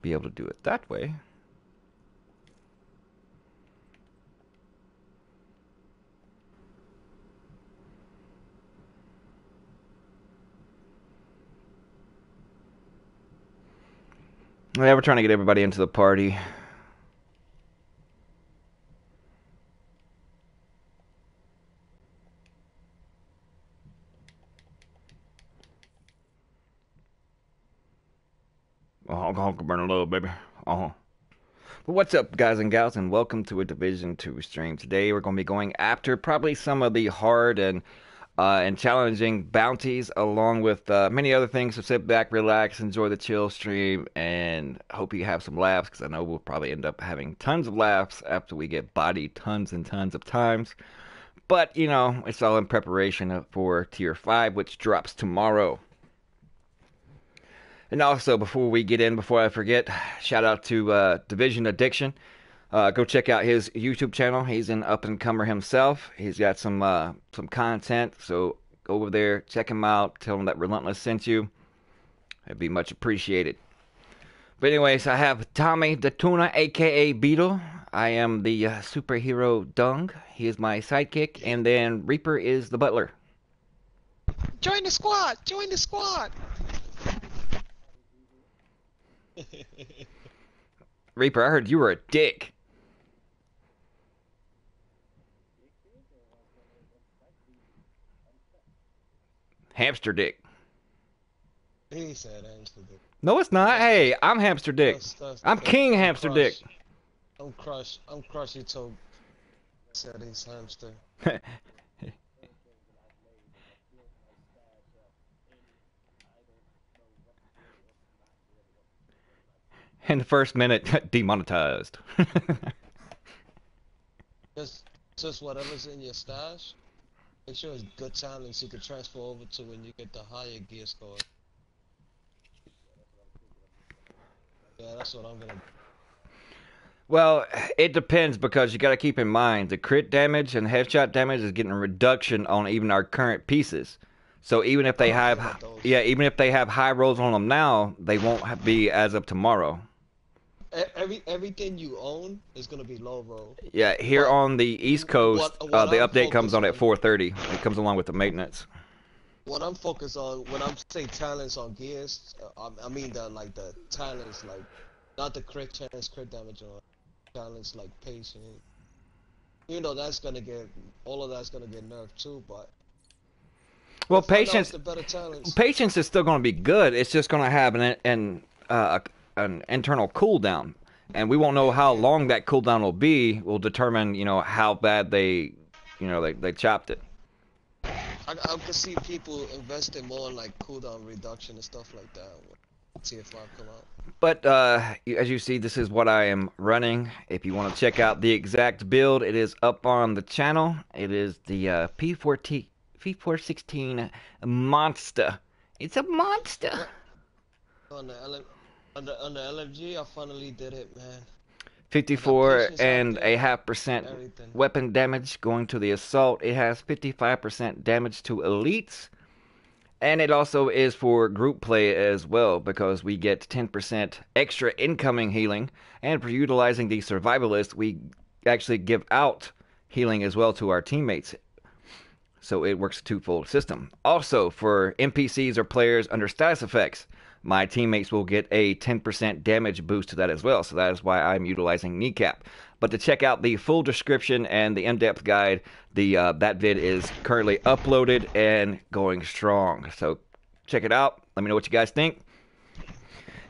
be able to do it that way. Yeah, we're trying to get everybody into the party. Honk, burn a little, baby. But what's up, guys and gals, and welcome to a Division 2 stream. Today we're going to be going after probably some of the hard and challenging bounties, along with many other things. So sit back, relax, enjoy the chill stream, and hope you have some laughs, because I know we'll probably end up having tons of laughs after we get bodied tons and tons of times. But, you know, it's all in preparation for Tier 5, which drops tomorrow. And also, before I forget, shout out to Division Addiction. Go check out his YouTube channel. He's an up and comer himself. He's got some content, so go over there, check him out. Tell him that Relentless sent you. It'd be much appreciated. But anyways, I have Tommy the Tuna, aka Beetle. I am the superhero Dung. He is my sidekick, and then Reaper is the butler. Join the squad! Join the squad! Reaper, I heard you were a dick. Hamster dick. He said hamster dick. No, it's not. Hey, I'm hamster dick. I'm king hamster dick. I'm crush. He told said he's hamster. In the first minute, demonetized. just whatever's in your stash. Make sure it's good talents you can transfer over to when you get the higher gear score. Yeah, that's what I'm gonna do. Well, it depends, because you got to keep in mind the crit damage and headshot damage is getting a reduction on even our current pieces. So even if they have, even if they have high rolls on them now, they won't be as of tomorrow. Everything you own is gonna be low roll. Yeah, here on the East Coast, the update comes on at 4:30. It comes along with the maintenance. What I'm focused on when I'm saying talents on gears, I mean the talents, like not the crit chance, crit damage on talents like patience. You know that's gonna get all of that's gonna get nerfed too, but well, patience is still going to be good. It's just going to have an internal cooldown, and we won't know how long that cooldown will be. Will determine, you know, how bad they chopped it. I can see people investing more in like cooldown reduction and stuff like that when TF5 come out. But as you see, this is what I am running. If you want to check out the exact build, it is up on the channel. It is the P416 monster. It's a monster. On the LMG, I finally did it, man. 54.5% weapon damage going to the assault. It has 55% damage to elites. And it also is for group play as well, because we get 10% extra incoming healing. And for utilizing the survivalist, we actually give out healing as well to our teammates. So it works a twofold system. Also, for NPCs or players under status effects, my teammates will get a 10% damage boost to that as well. So that is why I'm utilizing Kneecap. But to check out the full description and the in-depth guide, that vid is currently uploaded and going strong. So check it out. Let me know what you guys think.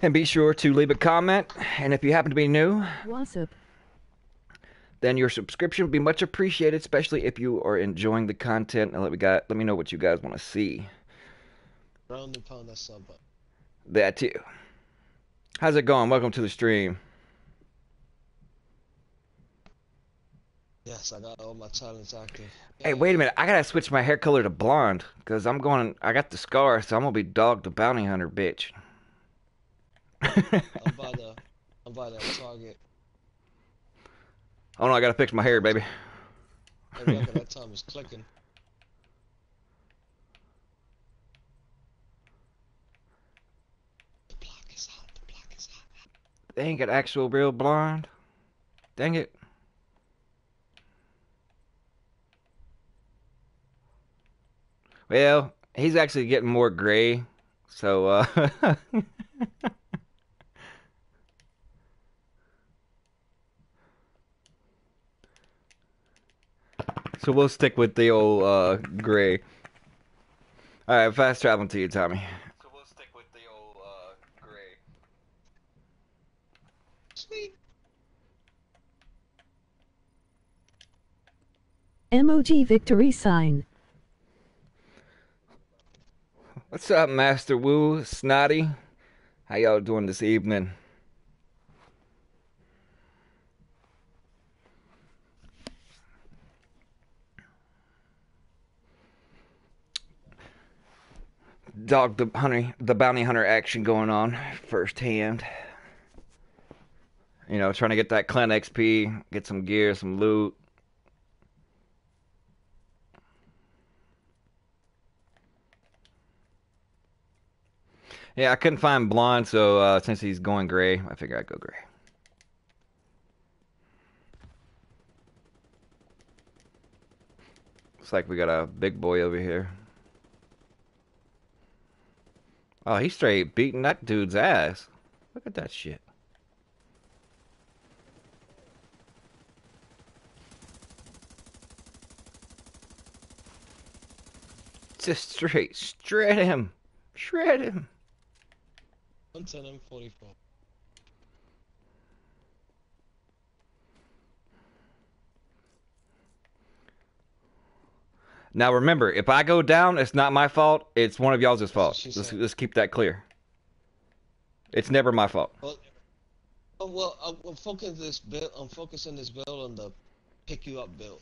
And be sure to leave a comment. And if you happen to be new, what's up? Then your subscription would be much appreciated, especially if you are enjoying the content. And let me know what you guys want to see. Round and pound that sub button. That too. How's it going? Welcome to the stream. Yes, I got all my talents active. Hey, wait a minute. I gotta switch my hair color to blonde, because I got the scar, so I'm gonna be Dog the Bounty Hunter, bitch. I'm by the Target. Oh no, I gotta fix my hair, baby. Every after that time is clicking. The block is hot. They ain't got actual real blonde. Dang it. Well, he's actually getting more gray. So, so we'll stick with the old gray. Alright, fast traveling to you, Tommy. So we'll stick with the old gray. Sweet. Emoji victory sign. What's up, Master Wu, Snotty? How y'all doing this evening? The bounty hunter action going on firsthand. You know, trying to get that clan XP, get some gear, some loot. Yeah, I couldn't find blonde, so since he's going gray, I figured I'd go gray. Looks like we got a big boy over here. Oh, he's straight beating that dude's ass. Look at that shit. Just straight shred him. Shred him. 110 M44. Now remember, if I go down, it's not my fault. It's one of y'all's fault. Let's keep that clear. It's never my fault. Well, I'm focusing this build. I'm focusing this build on the pick you up build.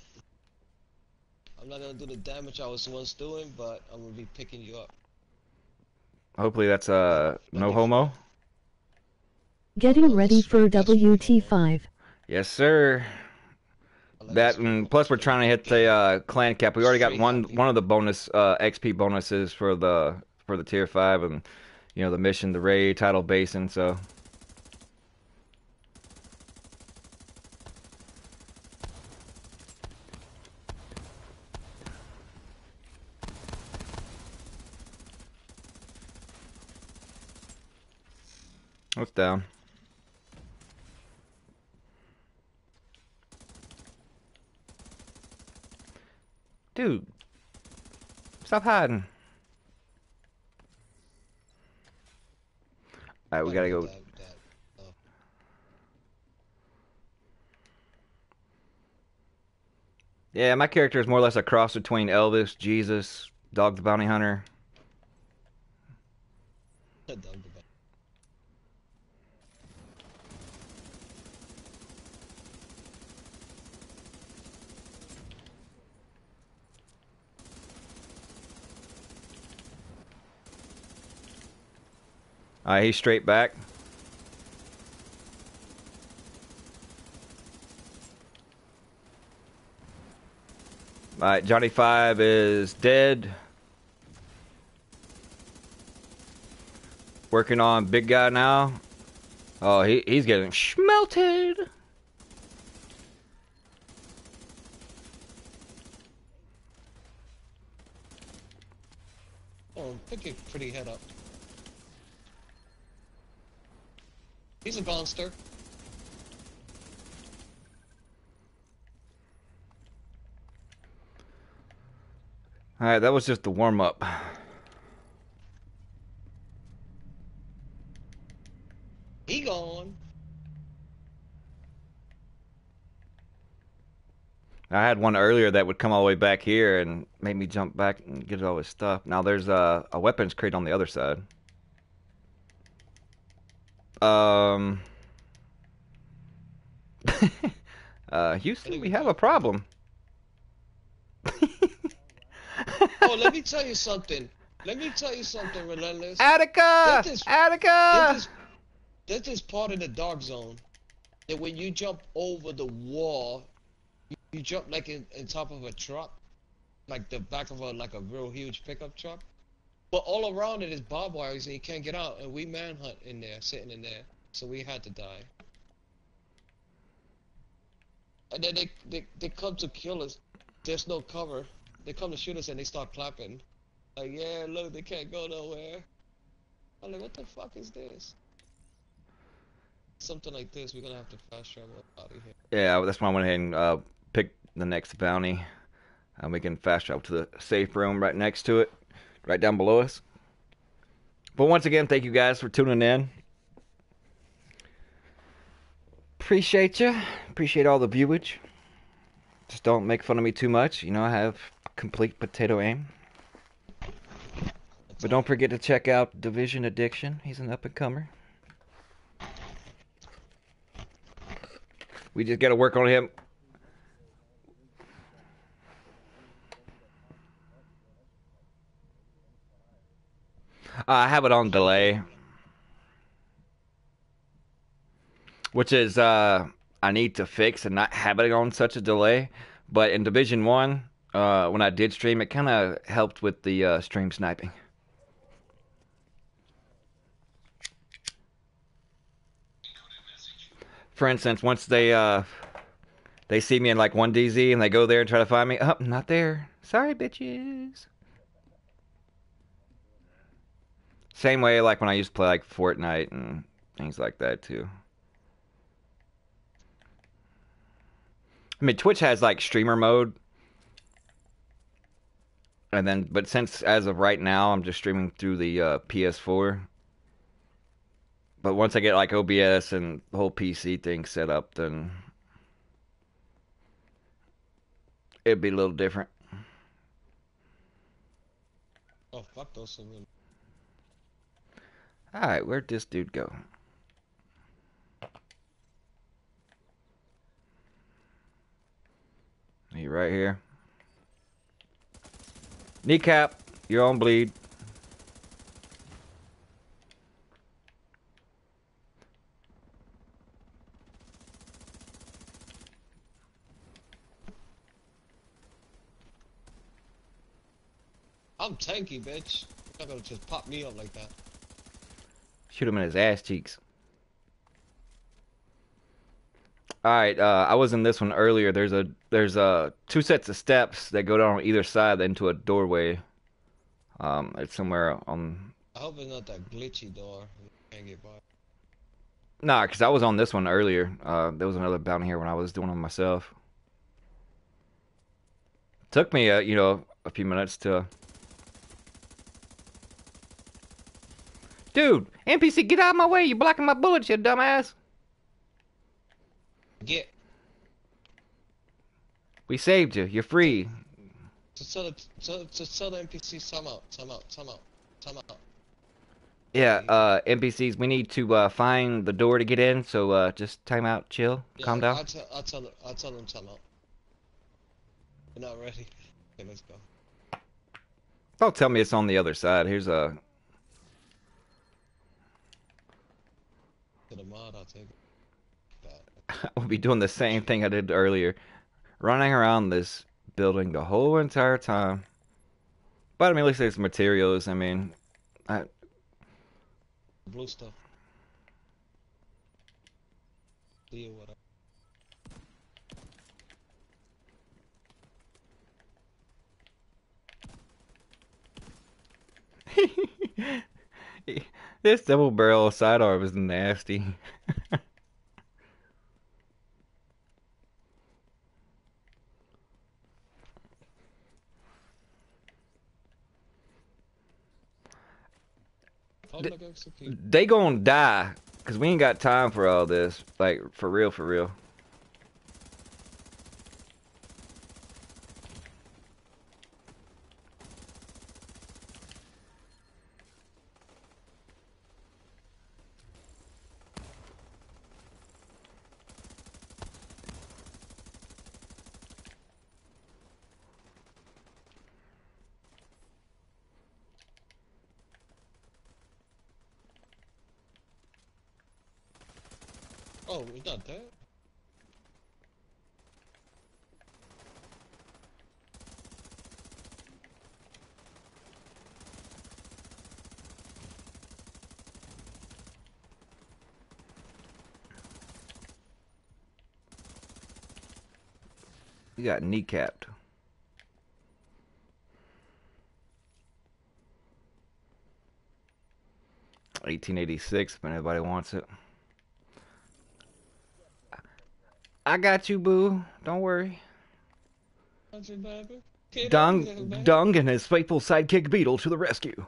I'm not gonna do the damage I was once doing, but I'm gonna be picking you up. Hopefully that's no homo. Getting ready for WT5. Yes, sir. That and plus we're trying to hit the clan cap. We already got one of the bonus XP bonuses for the tier 5 and you know the mission, the raid, tidal basin. So what's down? Dude, stop hiding. Alright, we gotta go. Yeah, my character is more or less a cross between Elvis, Jesus, Dog the Bounty Hunter. Alright, he's straight back. Alright, Johnny 5 is dead. Working on big guy now. Oh, he's getting schmelted. Oh, pick it pretty head up. He's a monster. Alright, that was just the warm-up. He gone. I had one earlier that would come all the way back here and make me jump back and get all his stuff. Now there's a weapons crate on the other side. Houston, we have a problem. Oh, let me tell you something. Relentless. Attica! Attica! There's this part in the dark zone that when you jump over the wall, you jump like in top of a truck, like the back of a real huge pickup truck. But all around it is barbed wires and you can't get out. And we manhunt in there, sitting in there. so we had to die. And then they come to kill us. There's no cover. They come to shoot us and they start clapping. Like, yeah, look, they can't go nowhere. I'm like, what the fuck is this? Something like this, we're gonna have to fast travel out of here. Yeah, that's why I went ahead and picked the next bounty. We can fast travel to the safe room right next to it, right down below us. But once again, thank you guys for tuning in. Appreciate you. Appreciate all the viewage. Just don't make fun of me too much. You know, I have complete potato aim. But don't forget to check out Division Addiction. He's an up-and-comer. We just got to work on him. I have it on delay. Which is, I need to fix and not have it on such a delay. But in Division 1, when I did stream, it kind of helped with the stream sniping. For instance, once they see me in like 1DZ and they go there and try to find me, oh, not there. Sorry, bitches. Same way like when I used to play like Fortnite and things like that too. I mean, Twitch has like streamer mode. And then, but since as of right now, I'm just streaming through the PS4. But once I get like OBS and the whole PC thing set up, then it'd be a little different. Oh, fuck those civilians. Alright, where'd this dude go? He right here. Kneecap, you're on bleed. I'm tanky, bitch. You're not gonna just pop me up like that. Shoot him in his ass cheeks. Alright, I was in this one earlier. There's two sets of steps that go down on either side into a doorway. It's somewhere on... I hope it's not that glitchy door. You can't get by. Nah, because I was on this one earlier. There was another bounty here when I was doing it myself. Took me, you know, a few minutes to... Dude, NPC, get out of my way! You're blocking my bullets, you dumbass! Get. We saved you. You're free. Just tell the NPCs time out. Yeah, NPCs, we need to find the door to get in, so just time out, chill, Yeah, calm down. I'll tell them time out. You're not ready. Okay, let's go. Don't tell me it's on the other side. Here's a... To the mod, I'll take it. I'll be doing the same thing I did earlier. Running around this building the whole entire time. But I mean, at least there's materials. I mean, Blue stuff. See what this double barrel sidearm is nasty. They gonna die, cause we ain't got time for all this. Like, for real, for real. Oh, it's not dead? You got kneecapped. $18.86 if anybody wants it. I got you, boo. Don't worry. Dung and his faithful sidekick Beetle to the rescue.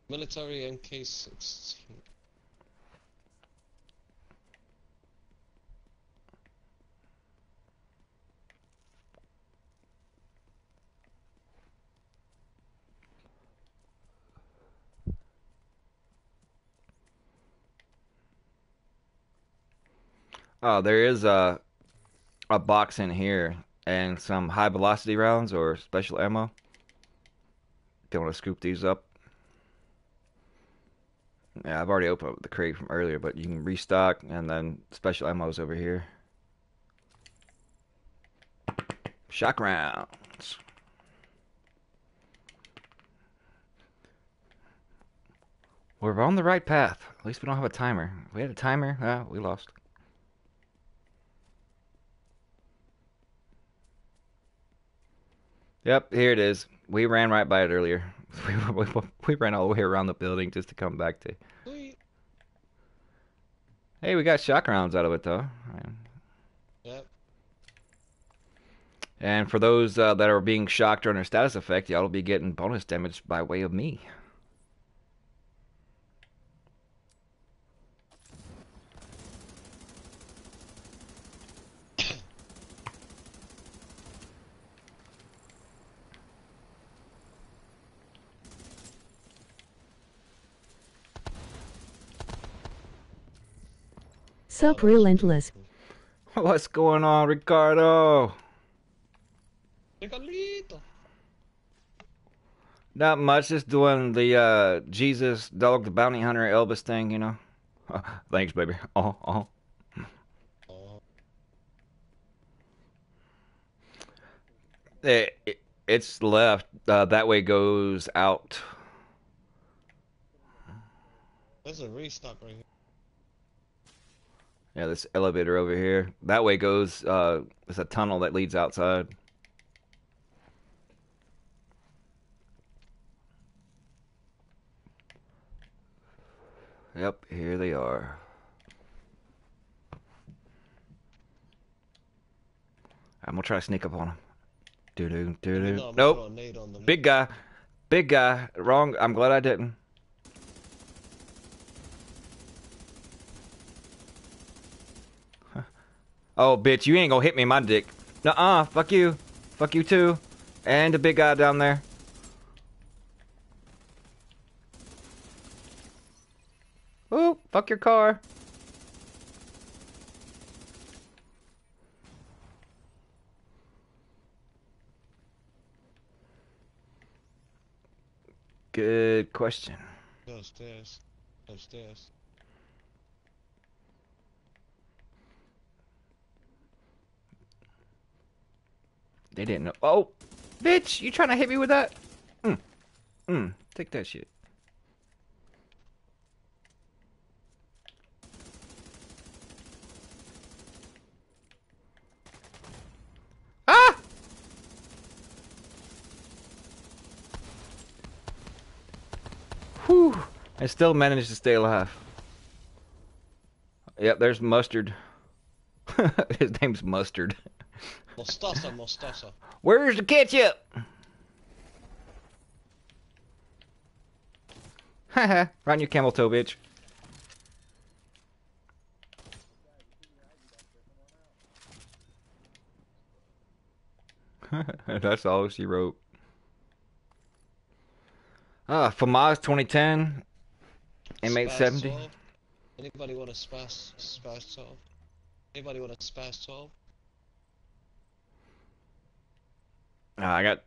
Military MK16. Oh, there is a box in here and some high velocity rounds or special ammo. If you want to scoop these up. Yeah, I've already opened up the crate from earlier, but you can restock and then special ammo's over here. Shock rounds. We're on the right path. At least we don't have a timer. If we had a timer, we lost. Yep, here it is. We ran right by it earlier. We ran all the way around the building just to come back to. Hey, we got shock rounds out of it though. Yep. And for those that are being shocked or under status effect, y'all will be getting bonus damage by way of me. Sup Relentless. What's going on, Ricardo? Ricardo. Not much, just doing the Jesus Dog the Bounty Hunter Elvis thing, you know. Thanks, baby. Oh. It's left. That way goes out. There's a restock right here. Yeah, this elevator over here. That way goes, it's a tunnel that leads outside. Yep, here they are. I'm gonna try to sneak up on them. Doo-doo. Nope. Big guy. Big guy. Wrong. I'm glad I didn't. Oh, bitch, you ain't gonna hit me in my dick. Nuh-uh, fuck you. Fuck you too. And the big guy down there. Ooh, fuck your car. Good question. Upstairs. Upstairs. They didn't know. Oh, bitch, you trying to hit me with that? Take that shit. Ah! Whew. I still managed to stay alive. Yep, there's Mustard. His name's Mustard. Mostaza. Where's the ketchup? Haha, right on your camel toe, bitch. That's all she wrote. FAMAS 2010. Inmate 70. Anybody want a Spaz 12? Anybody want a Spaz 12? I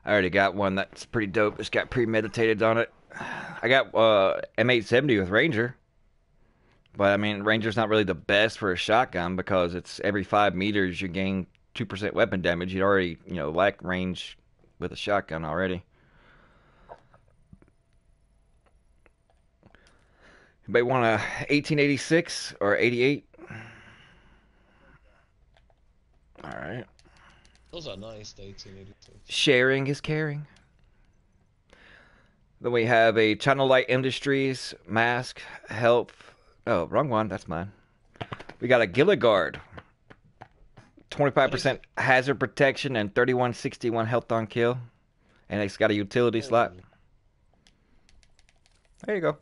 already got one that's pretty dope. It's got premeditated on it. I got M870 with Ranger. But I mean, Ranger's not really the best for a shotgun because it's every 5 meters you gain 2% weapon damage. You'd already, lack range with a shotgun already. Anybody want a 1886 or 88? All right. Those are nice, the 1886. Sharing is caring. Then we have a China Light Industries mask, health. Oh, wrong one. That's mine. We got a Gilligard. What is 25% it? hazard protection and 3161 health on kill. And it's got a utility slot. Oh, There you go.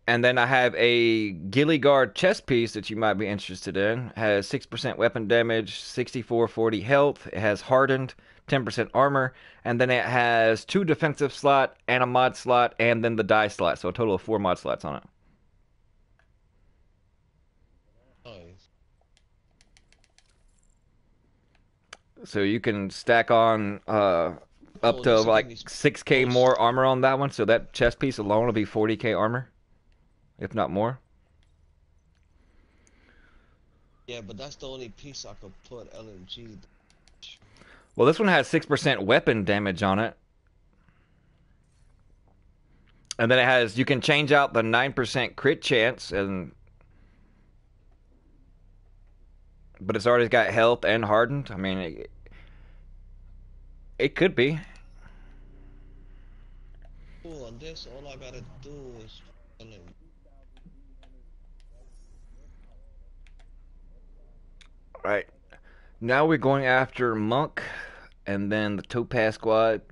And then I have a Gilligard chest piece that you might be interested in. Has 6% weapon damage, 6440 health. It has hardened, 10% armor, and then it has 2 defensive slot and a mod slot, and then the die slot. So a total of 4 mod slots on it. nice. So you can stack on up Oh, to this will give like me 6k boost. more armor on that one. So that chest piece alone will be 40k armor, if not more. Yeah, but that's the only piece I could put LMG. Well, this one has 6% weapon damage on it. And then it has, you can change out the 9% crit chance, but it's already got health and hardened. I mean, it could be. Oh, on this, all I gotta do is LMG. Right. Now we're going after Monk, and then the Topaz Squad.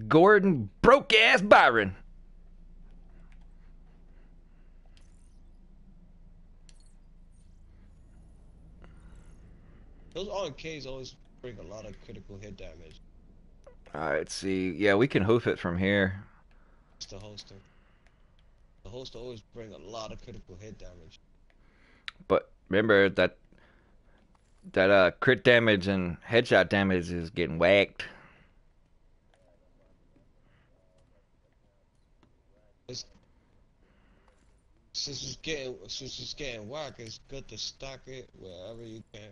Gordon broke ass Byron. Those RKs always bring a lot of critical hit damage. Alright, see. Yeah, we can hoof it from here. It's the holster. The holster always bring a lot of critical hit damage. But remember that crit damage and headshot damage is getting whacked. It's since it's getting whack, it's good to stock it wherever you can.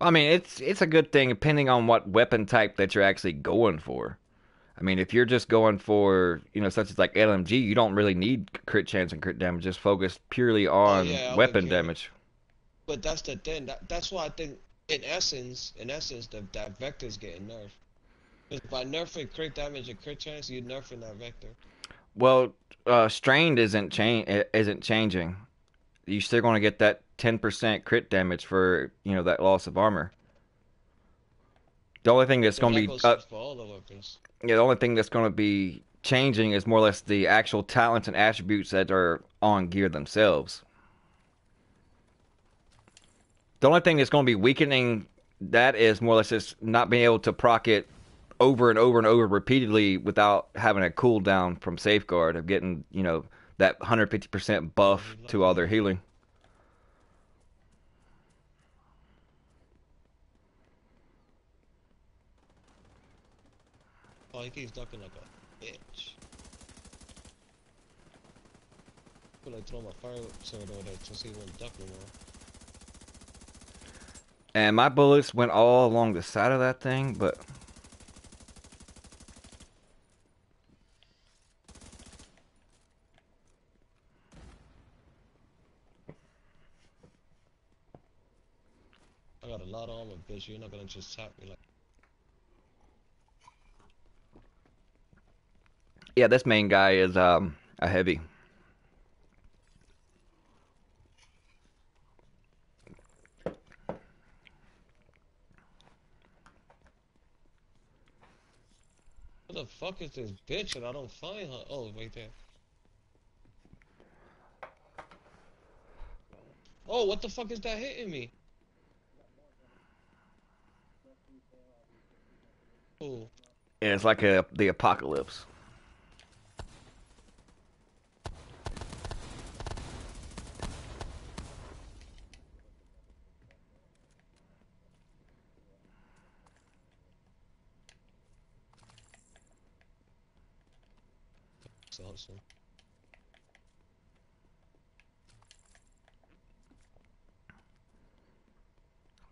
I mean, it's a good thing depending on what weapon type that you're actually going for. I mean, if you're just going for, such as like LMG, you don't really need crit chance and crit damage. Just focus purely Oh on yeah, I wouldn't weapon care. damage. But that's the thing. That's why I think in essence, that vector's getting nerfed. 'Cause by nerfing crit damage and crit chance, you're nerfing that vector. Well, strained isn't changing. You're still going to get that 10% crit damage for that loss of armor. The only thing that's Yeah, but going that to be goes for all the weapons. yeah, the only thing that's going to be changing is more or less the actual talents and attributes that are on gear themselves. The only thing that's going to be weakening that is more or less just not being able to proc it over and over and over repeatedly without having a cooldown from safeguard of getting, that 150% Oh, buff you to all their lucky. healing. Oh, he keeps ducking like a bitch. I feel like throw my fire sword over there to see he won't duck no more. And my bullets went all along the side of that thing, but I got a lot of armor, bitch. You're not gonna just tap me like. yeah, this main guy is a heavy. What the fuck is this bitch? And I don't find her. Oh, right there. Oh, what the fuck is that hitting me? Oh, And it's like the apocalypse. it's awesome.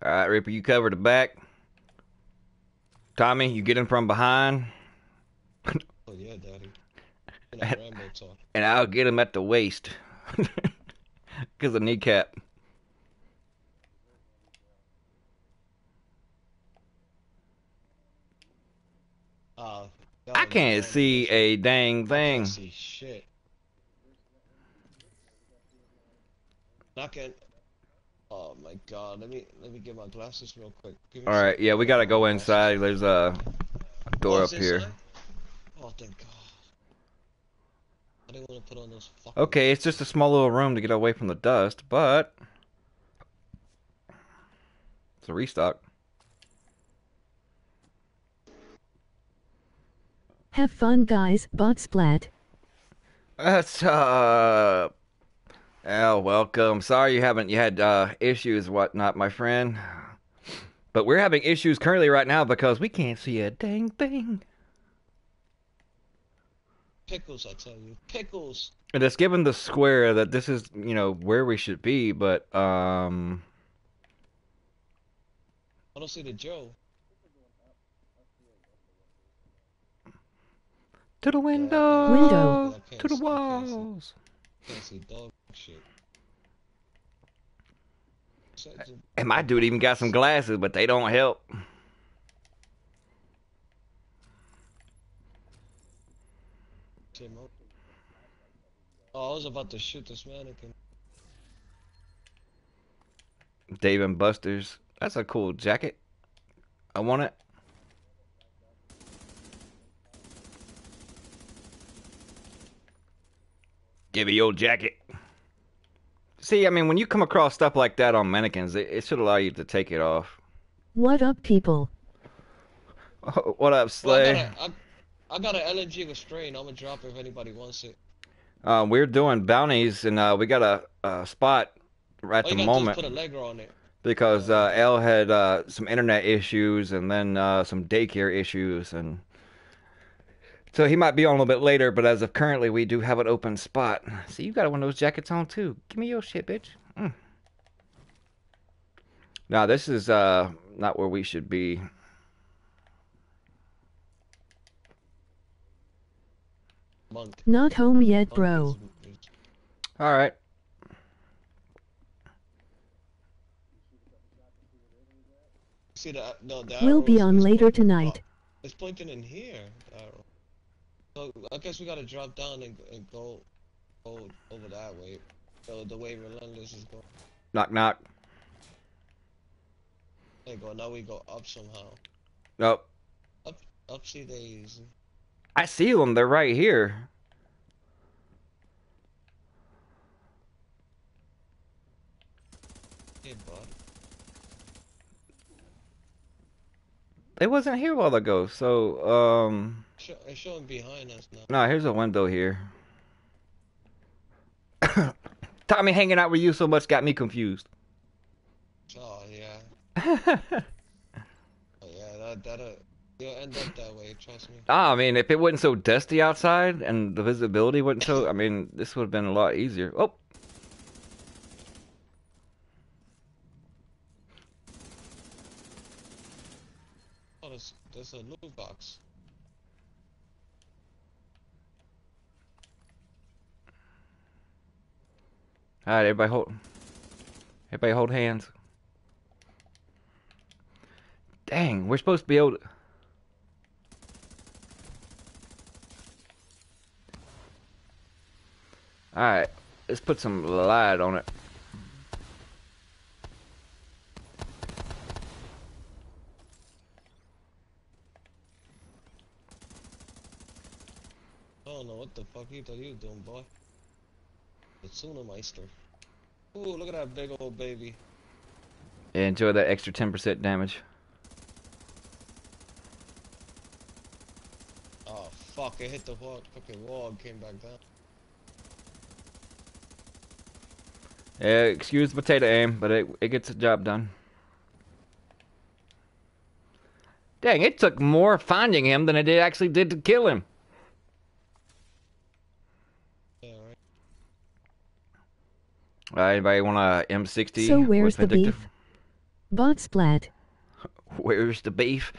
All right, Reaper, you cover the back. Tommy, you get him from behind, Oh yeah, daddy. And that Rambo talk. and I'll get him at the waist. Because of kneecap. I Y'all not can't going in see this one. a dang I can't thing. see shit. I can. Oh my god. Let me get my glasses real quick. Give me a Alright, second. yeah, I we don't gotta have my go glasses. inside. There's a Oh, door it's up here. inside? Oh, thank god. I didn't want to put on those fucking Okay, it's just a glasses. small little room to get away from the dust, but it's a restock. Have fun, guys. Bot splat. That's welcome. Sorry you had issues, whatnot, my friend. But we're having issues currently right now because we can't see a dang thing. Pickles, I tell you. Pickles! And it's given the square that this is, where we should be, but I don't see the Joe. to the Yeah, yeah, I see it, Window. window, but to the I can't see. walls. Can't see dog shit. And my dude even got some glasses, but they don't help. Oh, I was about to shoot this mannequin. Dave and Buster's. That's a cool jacket. I want it. Give me your jacket. See, I mean, when you come across stuff like that on mannequins, it should allow you to take it off. What up, people? What up, Well, Slay? I got an LMG with strain. I'm gonna drop it if anybody wants it. We're doing bounties, and we got a spot right at All the you gotta do is moment put a Legger on it. because Okay. L had some internet issues and then some daycare issues, and so he might be on a little bit later. But as of currently, we do have an open spot. See, you got one of those jackets on too. Give me your shit, bitch. Now this is not where we should be. Monk. Not home yet, Monk bro. All right. See the We'll be arrows on is later pointing. tonight. It's pointing in here. The arrow. So I guess we gotta drop down and go over that way. So the way Relentless is going. Knock knock. There you go. Now we go up somehow. Nope. Upsy daisy. I see them. They're right here. Hey, bud. They wasn't here a while ago. So It's showing behind us now. nah, here's a window here. Tommy hanging out with you so much got me confused. Oh yeah. Oh yeah. That'll you'll end up that way. Trust me. I mean, if it wasn't so dusty outside and the visibility wasn't so, I mean, this would have been a lot easier. Oh, Oh, there's a loot box. all right, everybody hold hands. Dang, we're supposed to be able to. All right, let's put some light on it. I don't know what the fuck you thought you were doing, boy. The tuna meister. Ooh, look at that big old baby. Yeah, enjoy that extra 10% damage. Oh fuck! It hit the fucking wall and came back down. Yeah, excuse the potato aim, but it gets the job done. Dang, it took more finding him than it actually did to kill him. Yeah, right. Anybody want a M60 So with where's the Vindictive? beef? Bot splat. Where's the beef?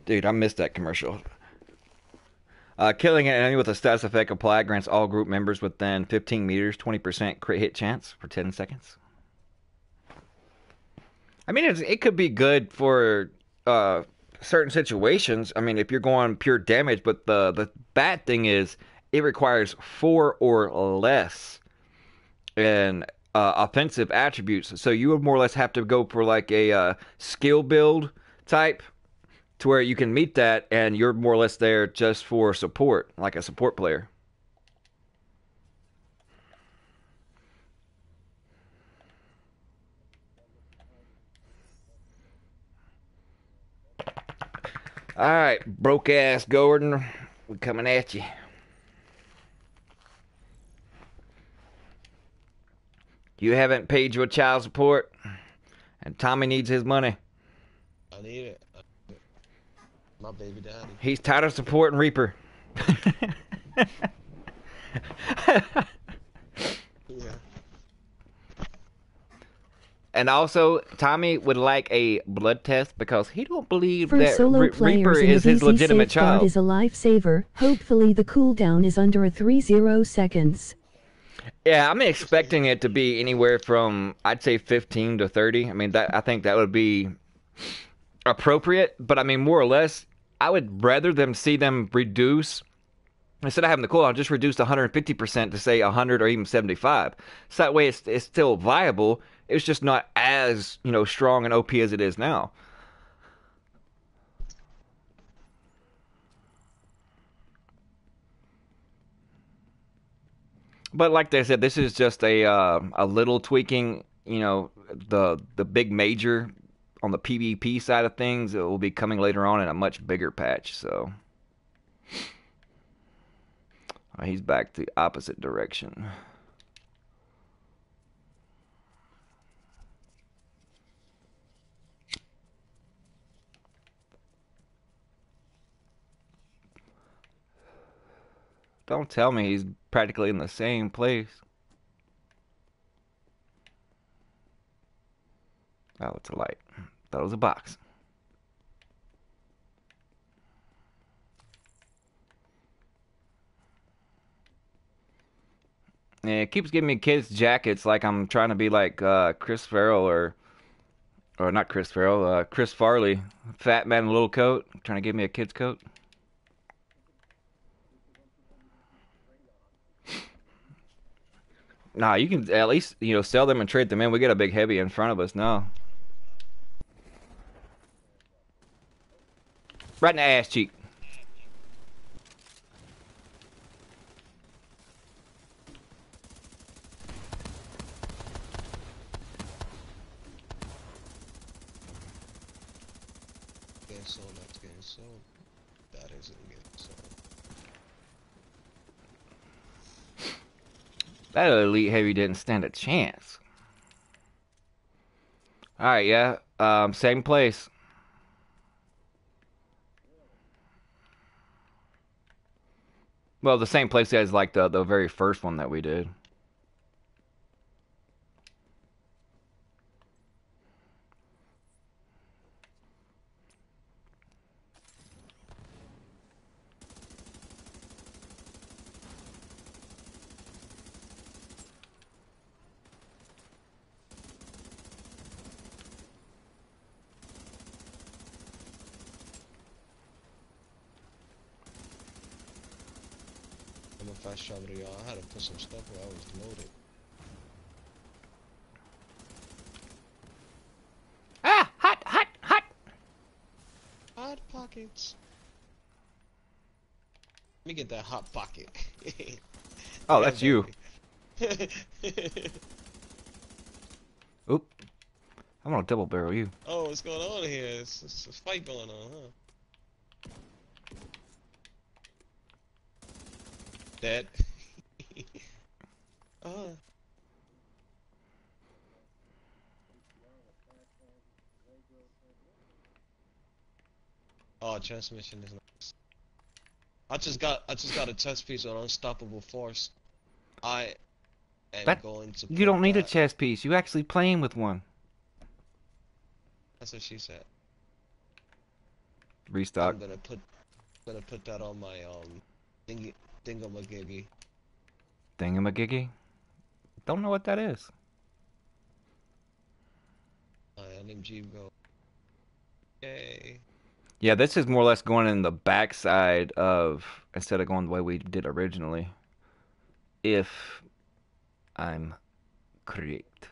Dude, I missed that commercial. Killing an enemy with a status effect applied grants all group members within 15 meters 20% crit hit chance for 10 seconds. I mean, it could be good for certain situations. I mean, if you're going pure damage, but the bad thing is it requires 4 or less in offensive attributes. So you would more or less have to go for like a skill build type to where you can meet that, and you're more or less there just for support, like a support player. All right, broke ass Gordon, we coming at you. You haven't paid your child support, and Tommy needs his money. I need it. My baby daddy. He's tired of supporting Reaper. Yeah. And also, Tommy would like a blood test because he don't believe For that solo Reaper players in is the his VC legitimate safeguard child. is a lifesaver. Hopefully the cooldown is under a 30 seconds. Yeah, I'm expecting it to be anywhere from, I'd say 15 to 30. I mean, I think that would be appropriate. But I mean, more or less, I would rather them see them reduce, instead of having the cooldown, just reduce 150% to say 100 or even 75. So that way it's still viable. It's just not as, strong and OP as it is now. But like they said, this is just a little tweaking. The big major on the PvP side of things, it will be coming later on in a much bigger patch. So he's back the opposite direction. Don't tell me he's practically in the same place. Oh, it's a light. That was a box. Yeah, it keeps giving me kids' jackets like I'm trying to be like Chris Farrell or not Chris Farrell, Chris Farley. Fat man in a little coat. Trying to give me a kid's coat. Nah, you can at least, sell them and trade them in. We got a big heavy in front of us now. Right in the ass cheek. Getting sold, that's getting sold. That isn't getting sold. That elite heavy didn't stand a chance. Alright, yeah. Same place. Well, the same place as like the very first one that we did. I'm a fast traveler, y'all. I had to put some stuff where I was loaded. Ah! Hot, hot, hot! Hot pockets. Let me get that hot pocket. Oh, that's you. Oop. I'm gonna double barrel you. Oh, what's going on here? It's a fight going on, huh? Dead. Oh, transmission is nice. I just got a chest piece on Unstoppable Force. I am going to. You don't need a that. chest piece. You actually playing with one. That's what she said. Restock. I'm gonna put that on my Thingamagiggy. Thingamagiggy? Don't know what that is. LMG go. Yay. Yeah, this is more or less going in the backside of, instead of going the way we did originally. If I'm correct.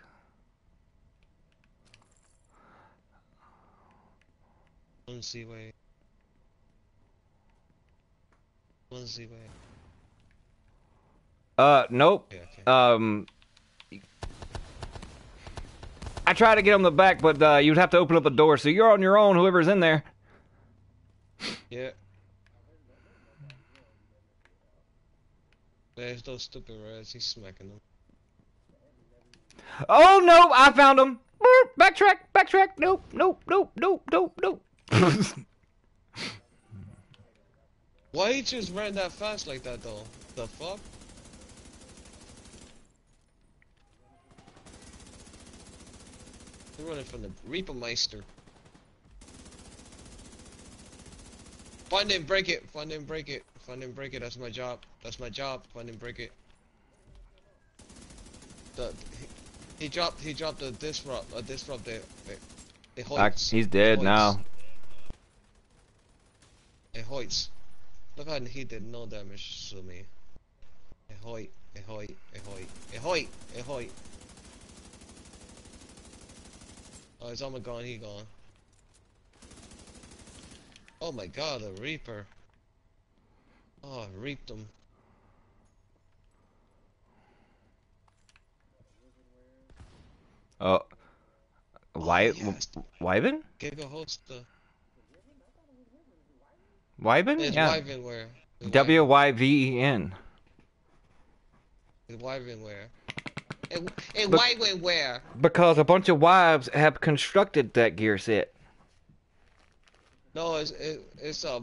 One Z way. One Z way. Nope. Yeah, okay. I tried to get on the back, but you'd have to open up the door, so you're on your own, whoever's in there. Yeah. There's those stupid reds. He's smacking them. Oh, no, I found him. Backtrack, backtrack. Nope, nope, nope, nope, nope, nope. Why he just ran that fast like that, though? The fuck? He's running from the Reaper Meister. Find him, break it. Find him, break it. Find him, break it. That's my job. That's my job. Find him, break it. He dropped a disrupt there. It hoits. He's dead now. It hoits. Look how he did no damage to me. It hoit. It hoit. It hoit. It hoit. It hoit. Oh, his armor gone. He gone. Oh my god, a Reaper. Oh, I reaped him. Oh, Yes. Wyvern? Giga host the. Wyvern? It's Yeah. Wyvernware. Wyven. It's Wyvernware. And Wyvernware. Because a bunch of wives have constructed that gear set. No, it's a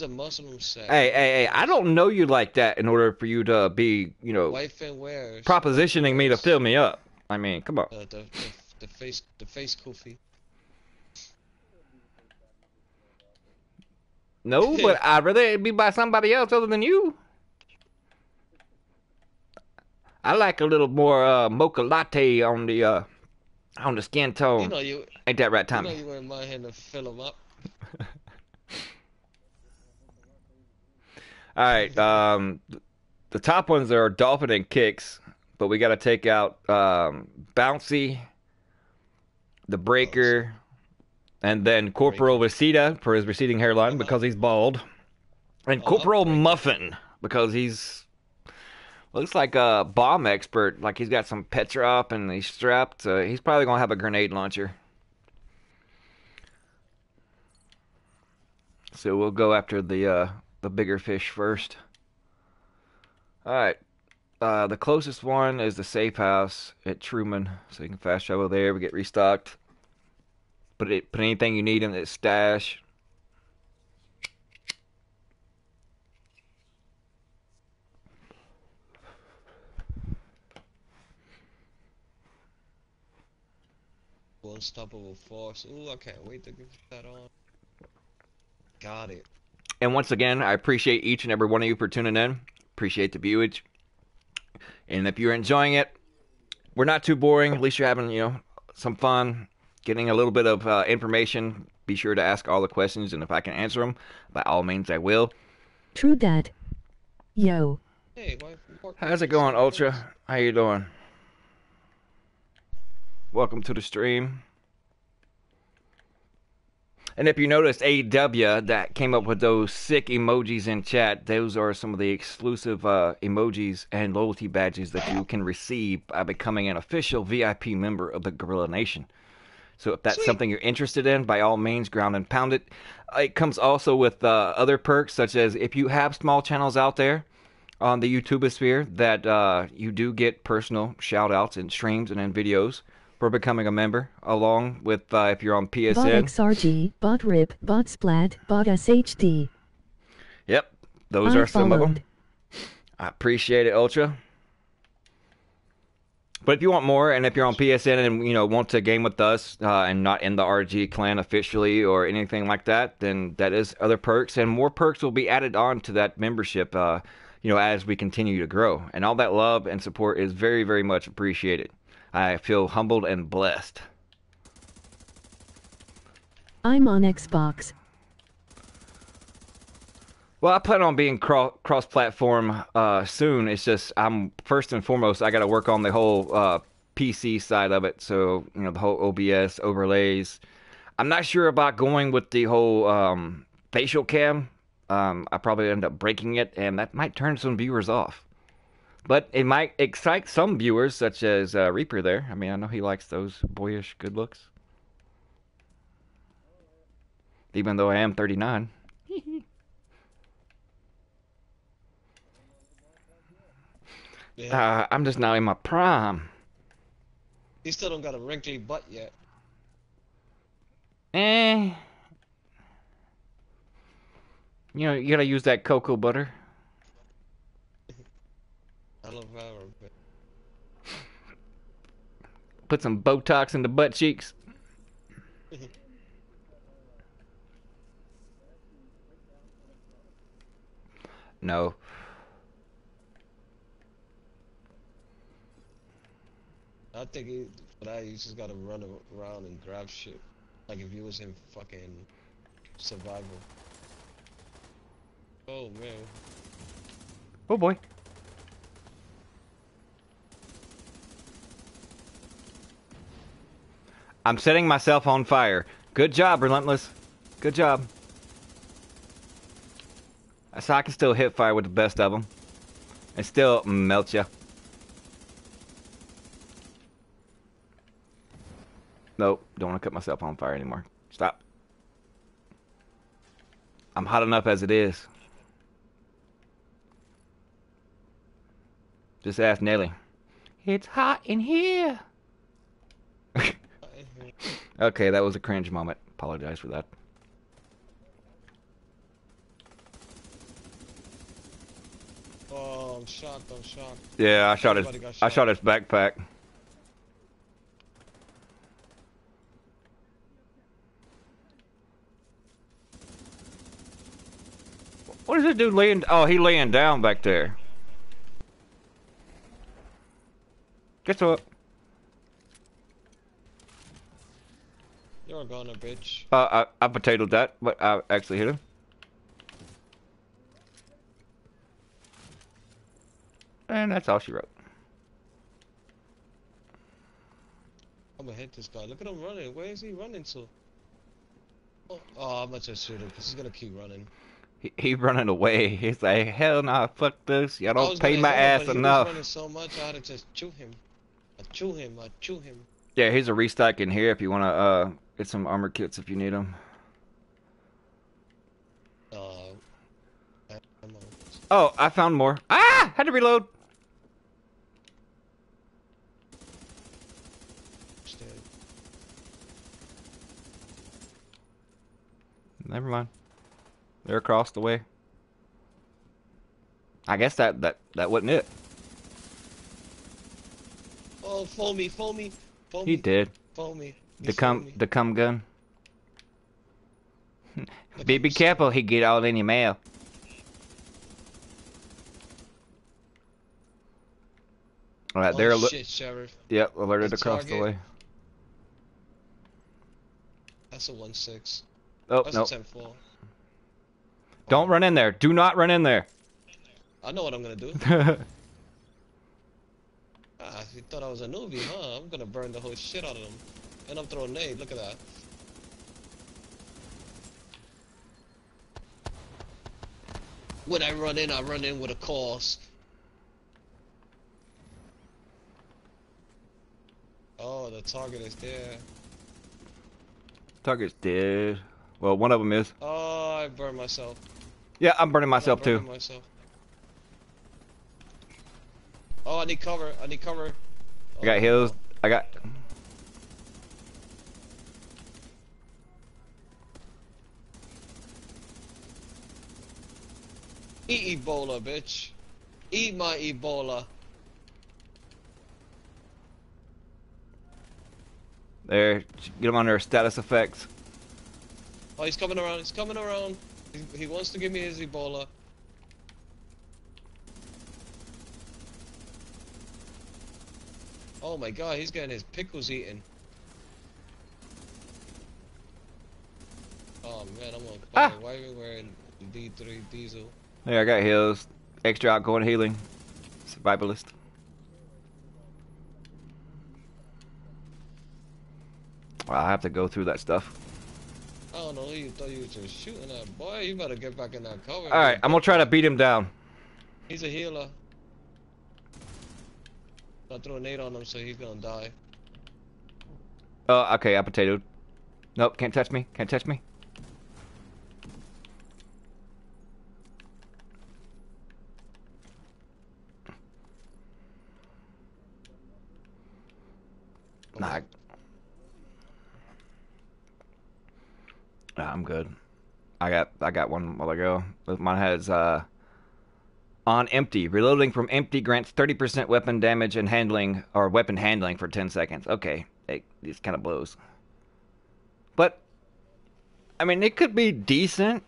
Muslim set. Hey, I don't know you like that in order for you to be, Wyvernware. propositioning me to fill me up. I mean, come on. The face kufi. No, but I'd rather it be by somebody else other than you. I like a little more mocha latte on the skin tone. You know you. Ain't that right, You Tommy? know you weren't my hand to fill them up. All right, the top ones are Dolphin and Kicks, but we got to take out Bouncy, the Breaker, and then Corporal Receda for his receding hairline because he's bald, and Corporal Muffin because he's looks like a bomb expert, like he's got some Petra up and he's strapped. He's probably gonna have a grenade launcher. So we'll go after the bigger fish first. Alright. The closest one is the safe house at Truman. So you can fast travel there. We get restocked. Put anything you need in its stash. Unstoppable force. Ooh, I can't wait to get that on. Got it. And once again, I appreciate each and every one of you for tuning in. Appreciate the viewage. And if you're enjoying it, we're not too boring. At least you're having, some fun, getting a little bit of information. Be sure to ask all the questions, and if I can answer them, by all means I will. True dat. Yo. Hey, How's it going, Ultra? How you doing? Welcome to the stream. And if you noticed, AW that came up with those sick emojis in chat, those are some of the exclusive emojis and loyalty badges that you can receive by becoming an official VIP member of the Goriila Nation. So if that's something you're interested in, by all means, ground and pound it. It comes also with other perks, such as if you have small channels out there on the YouTubeosphere, that you do get personal shout-outs in streams and in videos for becoming a member, along with if you're on PSN. Bot XRG, bot RIP, bot Splat, bot SHD. Yep, those are some of them. I appreciate it, Ultra. But if you want more, and if you're on PSN and want to game with us and not in the RG clan officially or anything like that, then that is other perks, and more perks will be added on to that membership. As we continue to grow, and all that love and support is very, very much appreciated. I feel humbled and blessed. I'm on Xbox. Well, I plan on being cross-platform soon. It's just I'm first and foremost I got to work on the whole PC side of it. So the whole OBS overlays. I'm not sure about going with the whole facial cam. I probably end up breaking it, and that might turn some viewers off. But it might excite some viewers, such as Reaper there. I mean, I know he likes those boyish good looks. Even though I am 39. Yeah. I'm just not in my prime. He still don't got a wrinkly butt yet. You gotta use that cocoa butter. I love that. Put some Botox in the butt cheeks. No. I think for that you just gotta run around and grab shit. Like if you was in fucking survival. Oh man. Oh boy. I'm setting myself on fire. Good job, Relentless. Good job. So I can still hit fire with the best of them. And still melt ya. Nope, don't want to cut myself on fire anymore. Stop. I'm hot enough as it is. Just ask Nelly. It's hot in here. Okay, that was a cringe moment. Apologize for that. Oh, I'm shocked. I'm shocked. Yeah, I shot his backpack. What is this dude laying? Oh, he laying down back there. Guess what? You're a goner, bitch. I potatoed that, but I actually hit him. And that's all she wrote. I'm gonna hit this guy. Look at him running. Where is he running to? Oh, I'm gonna just shoot him because he's gonna keep running. He running away. He's like, hell nah, fuck this. Y'all don't pay my ass but enough. He was running so much, I had to just chew him. I chew him. Yeah, here's a restock in here if you wanna get some armor kits if you need them. Oh, I found more. Ah! Had to reload. Never mind. They're across the way. I guess that wasn't it. Oh, foamy. He did. Foamy. The cum gun. Be careful, he get all in your mail. Alright, they're shit, Sheriff. Yep, alerted across the way. That's a 1-6. Oh, that's nope. a 10-4. Don't run in there. Do not run in there. I know what I'm gonna do. You thought I was a newbie, huh? I'm gonna burn the whole shit out of them. And I'm throwing nade, look at that. When I run in with a cause. Oh, the target is there. Target's dead. Well, one of them is. Oh, I burned myself. Yeah, I'm burning myself too. Oh, I need cover. I got heals. I got... Eat Ebola, bitch. Eat my Ebola. There, get him under status effects. Oh, he's coming around. He's coming around. He wants to give me his Ebola. Oh my god, he's getting his pickles eaten. Oh man, I'm on fire. Why are we wearing D3 diesel? There, I got heals. Extra outgoing healing. Survivalist. Well, I have to go through that stuff. I don't know who you thought you were just shooting at. Boy, you better get back in that cover. Alright, I'm gonna try to beat him down. He's a healer. I threw a nade on him, so he's gonna die. Oh, okay, I potatoed. Nope, can't touch me. Can't touch me. Nah. Nah, I'm good. I got one while ago. Mine has on empty. Reloading from empty grants 30% weapon damage and handling or weapon handling for 10 seconds. Okay, it just kind of blows. But I mean, it could be decent,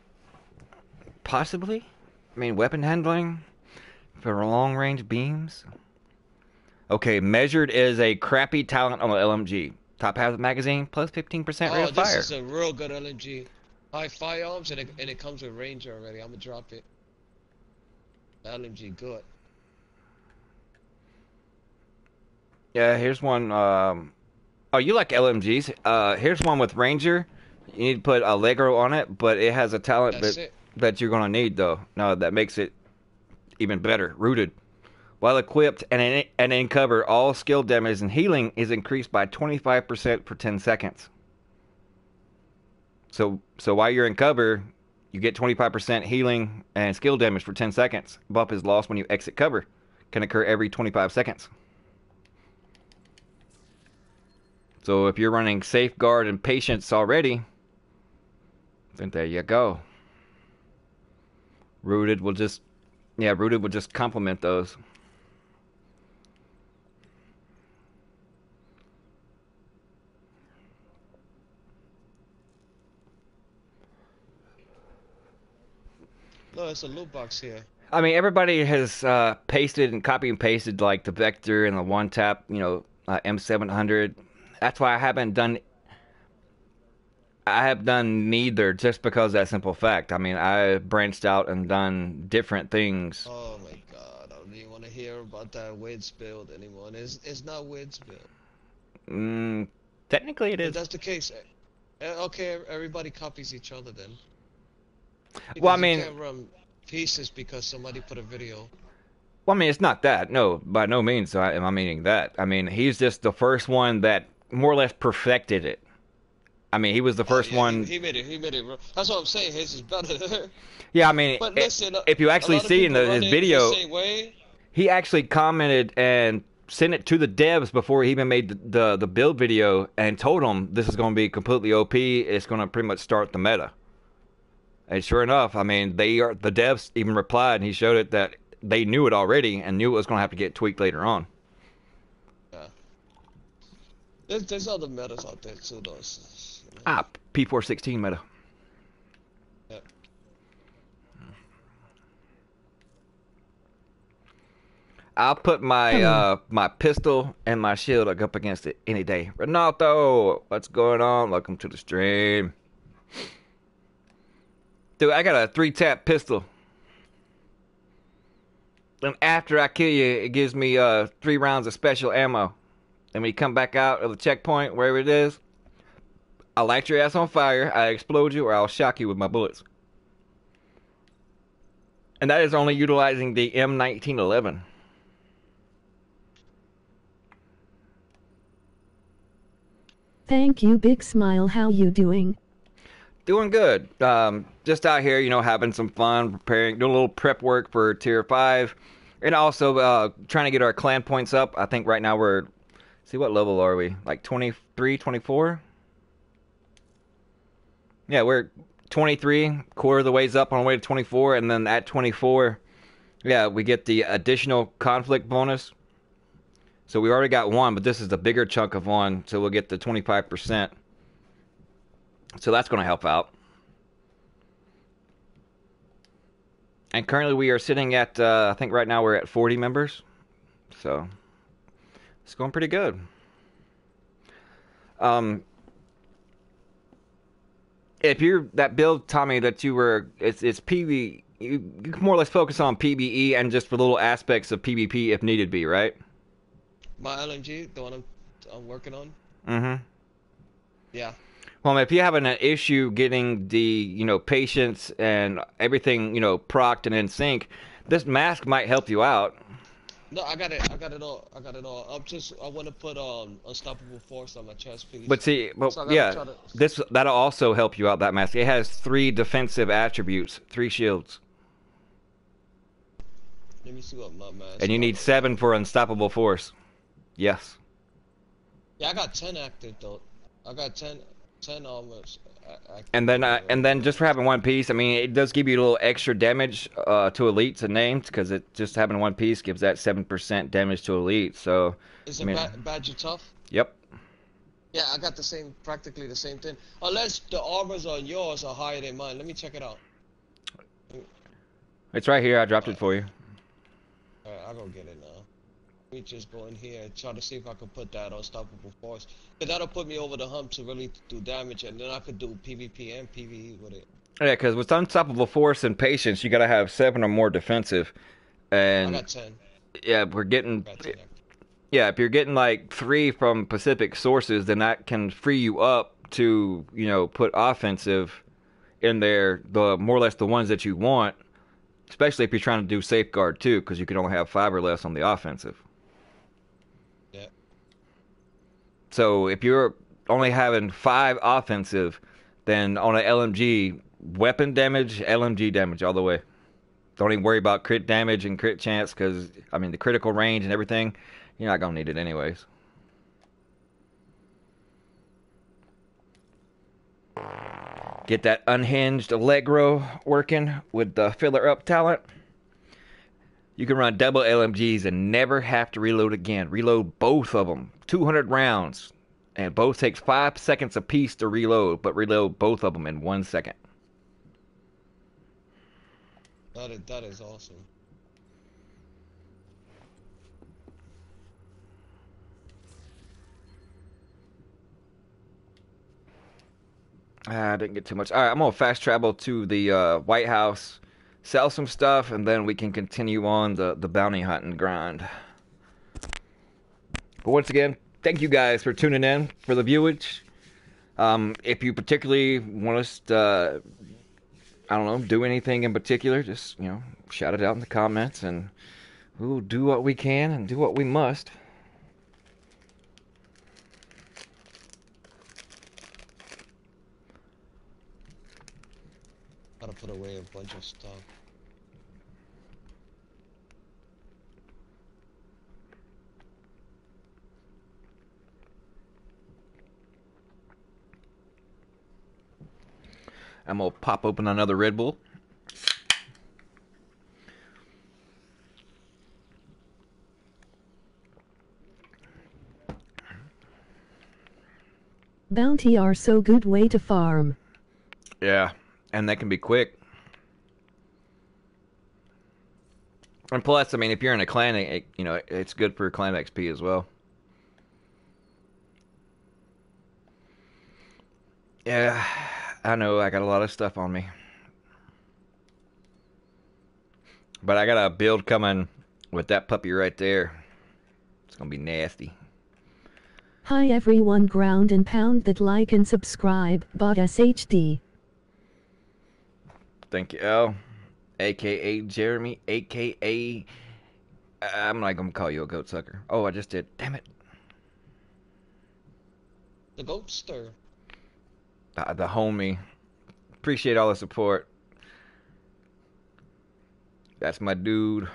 possibly. I mean, weapon handling for long range beams. Okay, measured is a crappy talent on the LMG. Top half of the magazine plus 15% rate of fire. Oh, this is a real good LMG. High firearms and it comes with Ranger already. I'm gonna drop it. LMG good. Yeah, here's one. Oh, you like LMGs? Here's one with Ranger. You need to put Allegro on it, but it has a talent that you're gonna need though. No, that makes it even better. Rooted. While equipped and in cover, all skill damage and healing is increased by 25% for 10 seconds. So while you're in cover, you get 25% healing and skill damage for 10 seconds. Buff is lost when you exit cover. Can occur every 25 seconds. So if you're running Safeguard and Patience already, then there you go. Rooted will just complement those. No, it's a loot box here. I mean, everybody has pasted and copy and pasted like the Vector and the one tap, M700. That's why I have done neither, just because of that simple fact. I mean, I branched out and done different things. Oh my god, I don't even want to hear about that Wids build anymore. It's not Wids build. Technically it is. If that's the case, okay, everybody copies each other then. Because well, I mean, you can't run pieces because somebody put a video. Well, I mean, it's not that. No, by no means am I meaning that. I mean, he's just the first one that more or less perfected it. I mean, he was the first one. He made it. That's what I'm saying. His is better. Yeah, I mean, but listen, if you actually see in his video, the same way. He actually commented and sent it to the devs before he even made the build video and told them this is going to be completely OP. It's going to pretty much start the meta. And sure enough, I mean, the devs even replied, and he showed it that they knew it already and knew it was going to have to get tweaked later on. Yeah. There's other metas out there too, though. P416 meta. Yeah. I'll put my my pistol and my shield up against it any day. Ronaldo, what's going on? Welcome to the stream. Dude, I got a 3-tap pistol. And after I kill you, it gives me 3 rounds of special ammo. And when you come back out of the checkpoint, wherever it is, I'll light your ass on fire, I'll explode you, or I'll shock you with my bullets. And that is only utilizing the M1911. Thank you, Big Smile. How you doing? Doing good. Just out here, having some fun, preparing, doing a little prep work for Tier 5. And also trying to get our clan points up. I think right now we're, see, what level are we? Like 23, 24? Yeah, we're 23, quarter of the ways up on the way to 24. And then at 24, yeah, we get the additional conflict bonus. So we already got one, but this is the bigger chunk of one, so we'll get the 25%. So that's going to help out. And currently we are sitting at, I think right now we're at 40 members. So it's going pretty good. If you're that build, Tommy, that you were, it's PV, you can more or less focus on PvE and just for little aspects of PvP if needed be, right? My LMG, the one I'm working on. Mm-hmm. Yeah. Well, if you're having an issue getting the, patience and everything, procced and in sync, this mask might help you out. No, I got it. I got it all. I got it all. I want to put unstoppable force on my chest piece. But see, So I gotta yeah, try to. that'll also help you out, that mask. It has 3 defensive attributes, 3 shields. Let me see what my mask. And you need 7 for unstoppable force. Yes. Yeah, I got 10 active though. I got 10 almost. And then just for having one piece, I mean, it does give you a little extra damage to elites and names because it just having one piece gives that 7% damage to elite. So is I it mean, badger tough? Yep. Yeah, I got practically the same thing. Unless the armors on yours are higher than mine. Let me check it out. It's right here. I dropped it for you. Alright, I'll go get it now. Let me just go in here and try to see if I can put that unstoppable force. But that'll put me over the hump to really do damage, and then I could do PvP and PvE with it. Yeah, because with unstoppable force and patience, you gotta have 7 or more defensive. And I got 10. yeah, we're getting. I got 10 active. Yeah, if you're getting like 3 from Pacific sources, then that can free you up to, put offensive in there, the more or less the ones that you want, especially if you're trying to do safeguard too, because you can only have 5 or less on the offensive. Yeah. So if you're only having 5 offensive, then on an LMG, weapon damage, LMG damage all the way. Don't even worry about crit damage and crit chance, because, I mean, the critical range and everything, you're not going to need it anyways. Get that unhinged Allegro working with the filler up talent. You can run double LMGs and never have to reload again. Reload both of them. 200 rounds. And both takes 5 seconds apiece to reload, but reload both of them in 1 second. That is awesome. I didn't get too much. All right, I'm going to fast travel to the White House, sell some stuff, and then we can continue on the bounty hunting grind. But once again, thank you guys for tuning in for the viewage. If you particularly want us to, I don't know, do anything in particular, just, shout it out in the comments, and we'll do what we can and do what we must. Gotta put away a bunch of stuff. I'm going to pop open another Red Bull. Bounty are so good way to farm. Yeah, and that can be quick. And plus, I mean, if you're in a clan, it's good for clan XP as well. Yeah, I know I got a lot of stuff on me. But I got a build coming with that puppy right there. It's going to be nasty. Hi everyone, ground and pound that like and subscribe, bot SHD. Thank you, L. AKA Jeremy, AKA... I'm not going to call you a goat sucker. Oh, I just did. Damn it. The goatster. The homie. Appreciate all the support. That's my dude.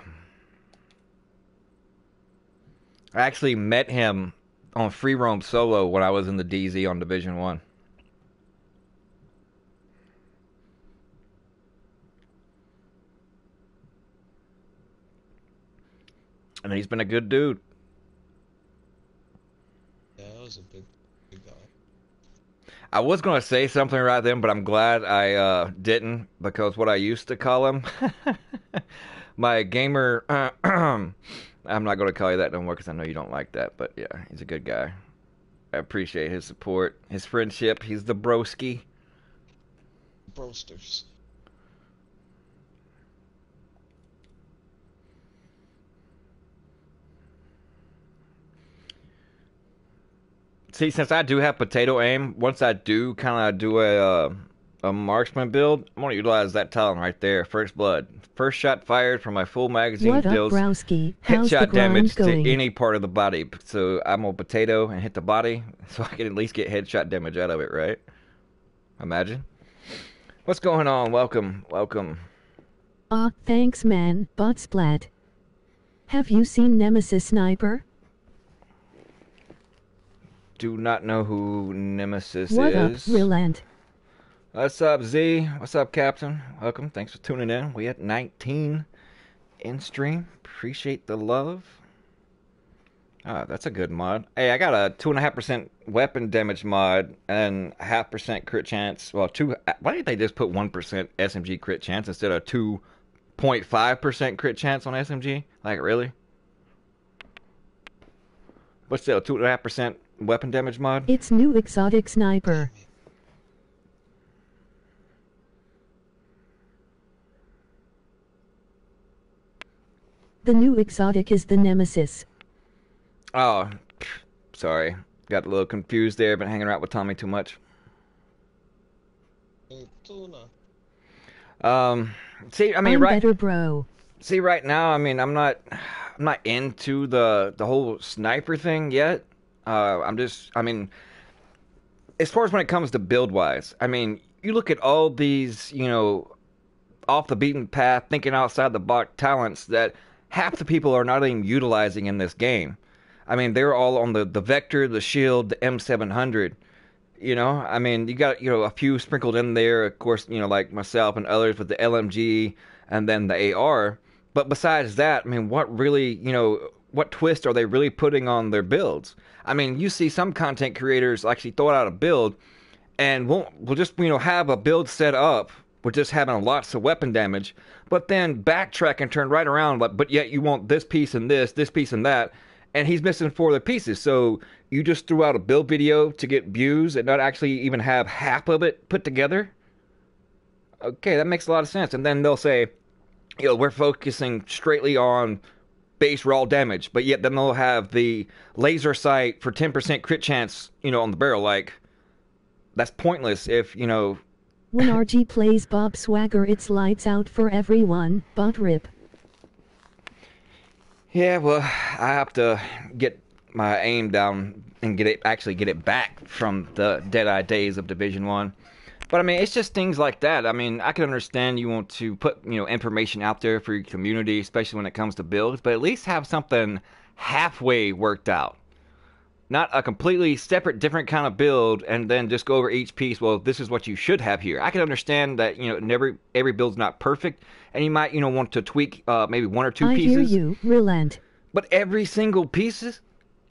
I actually met him on free roam solo when I was in the DZ on Division 1. And he's been a good dude. is a big guy. I was going to say something right then, but I'm glad I didn't, because what I used to call him, my gamer, I'm not going to call you that no more because I know you don't like that, but yeah, he's a good guy. I appreciate his support, his friendship. He's the broski. Brosters. See, since I do have potato aim, once I do kind of do a marksman build, I'm gonna utilize that talent right there. First blood, first shot fired from my full magazine What up, deals Browski? How's the headshot damage to going? any part of the body. So I'm a potato and hit the body, so I can at least get headshot damage out of it, right? Imagine. What's going on? Welcome, welcome. Aw, thanks man, bot splat. Have you seen Nemesis Sniper? Do not know who Nemesis What is. up, Relent? What's up, Z? What's up, Captain? Welcome. Thanks for tuning in. We at 19 in stream. Appreciate the love. Ah, that's a good mod. Hey, I got a 2.5% weapon damage mod and 0.5% crit chance. Well, why did they just put 1% SMG crit chance instead of 2.5% crit chance on SMG? Like, really? But still, 2.5% weapon damage mod? It's new exotic sniper. The new exotic is the Nemesis. Oh, sorry. Got a little confused there. Been hanging around with Tommy too much. Hey, tuna. See, I mean, I'm right. better, bro. See, right now, I mean, I'm not into the whole sniper thing yet. I mean, as far as when it comes to build wise, I mean, you look at all these, off the beaten path, thinking outside the box talents that half the people are not even utilizing in this game. I mean, they're all on the Vector, the Shield, the M700. I mean, you got, a few sprinkled in there, of course, like myself and others with the LMG and then the AR. But besides that, I mean, what really, what twist are they really putting on their builds? I mean, you see some content creators actually throw out a build and we'll just, have a build set up with just having lots of weapon damage, but then backtrack and turn right around, but yet you want this piece and this piece and that, and he's missing 4 other pieces. So you just threw out a build video to get views and not actually even have half of it put together? Okay, that makes a lot of sense. And then they'll say, we're focusing straightly on base raw damage, but yet then they'll have the laser sight for 10% crit chance, on the barrel. Like, that's pointless if, When RG plays Bob Swagger, it's lights out for everyone, bot rip. Yeah, well, I have to get my aim down and get it back from the Deadeye days of Division 1. But I mean, it's just things like that. I mean, I can understand you want to put, information out there for your community, especially when it comes to builds, but at least have something halfway worked out. Not a completely separate, different kind of build, and then just go over each piece. Well, this is what you should have here. I can understand that, every build's not perfect, and you might, want to tweak maybe 1 or 2 pieces. I hear you, Relent. But every single piece,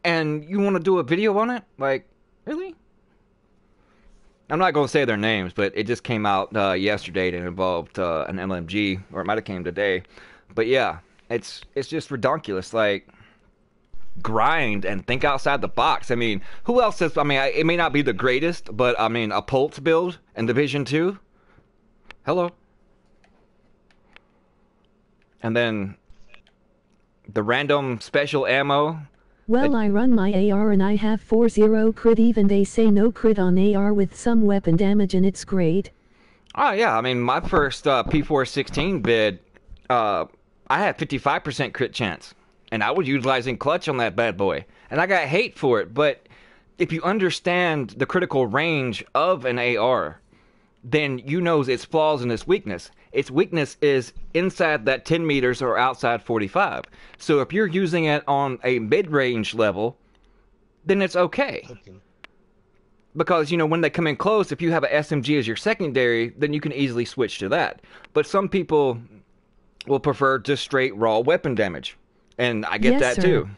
and you want to do a video on it? Like, really? I'm not going to say their names, but it just came out yesterday and it involved an LMG, or it might have came today. But yeah, it's just redonkulous. Like, grind and think outside the box. I mean, who else is, it may not be the greatest, but I mean, a Pulse build in Division 2? Hello? And then the random special ammo. Well, I run my AR and I have 4-0 crit, even they say no crit on AR with some weapon damage, and it's great. Oh yeah, I mean, my first P416 bid, I had 55% crit chance. And I was utilizing clutch on that bad boy. And I got hate for it. But if you understand the critical range of an AR, then you know its flaws and its weakness. Its weakness is inside that 10 meters or outside 45. So if you're using it on a mid-range level, then it's okay. Because, when they come in close, if you have an SMG as your secondary, then you can easily switch to that. But some people will prefer just straight raw weapon damage. And I get Yes, that sir. too.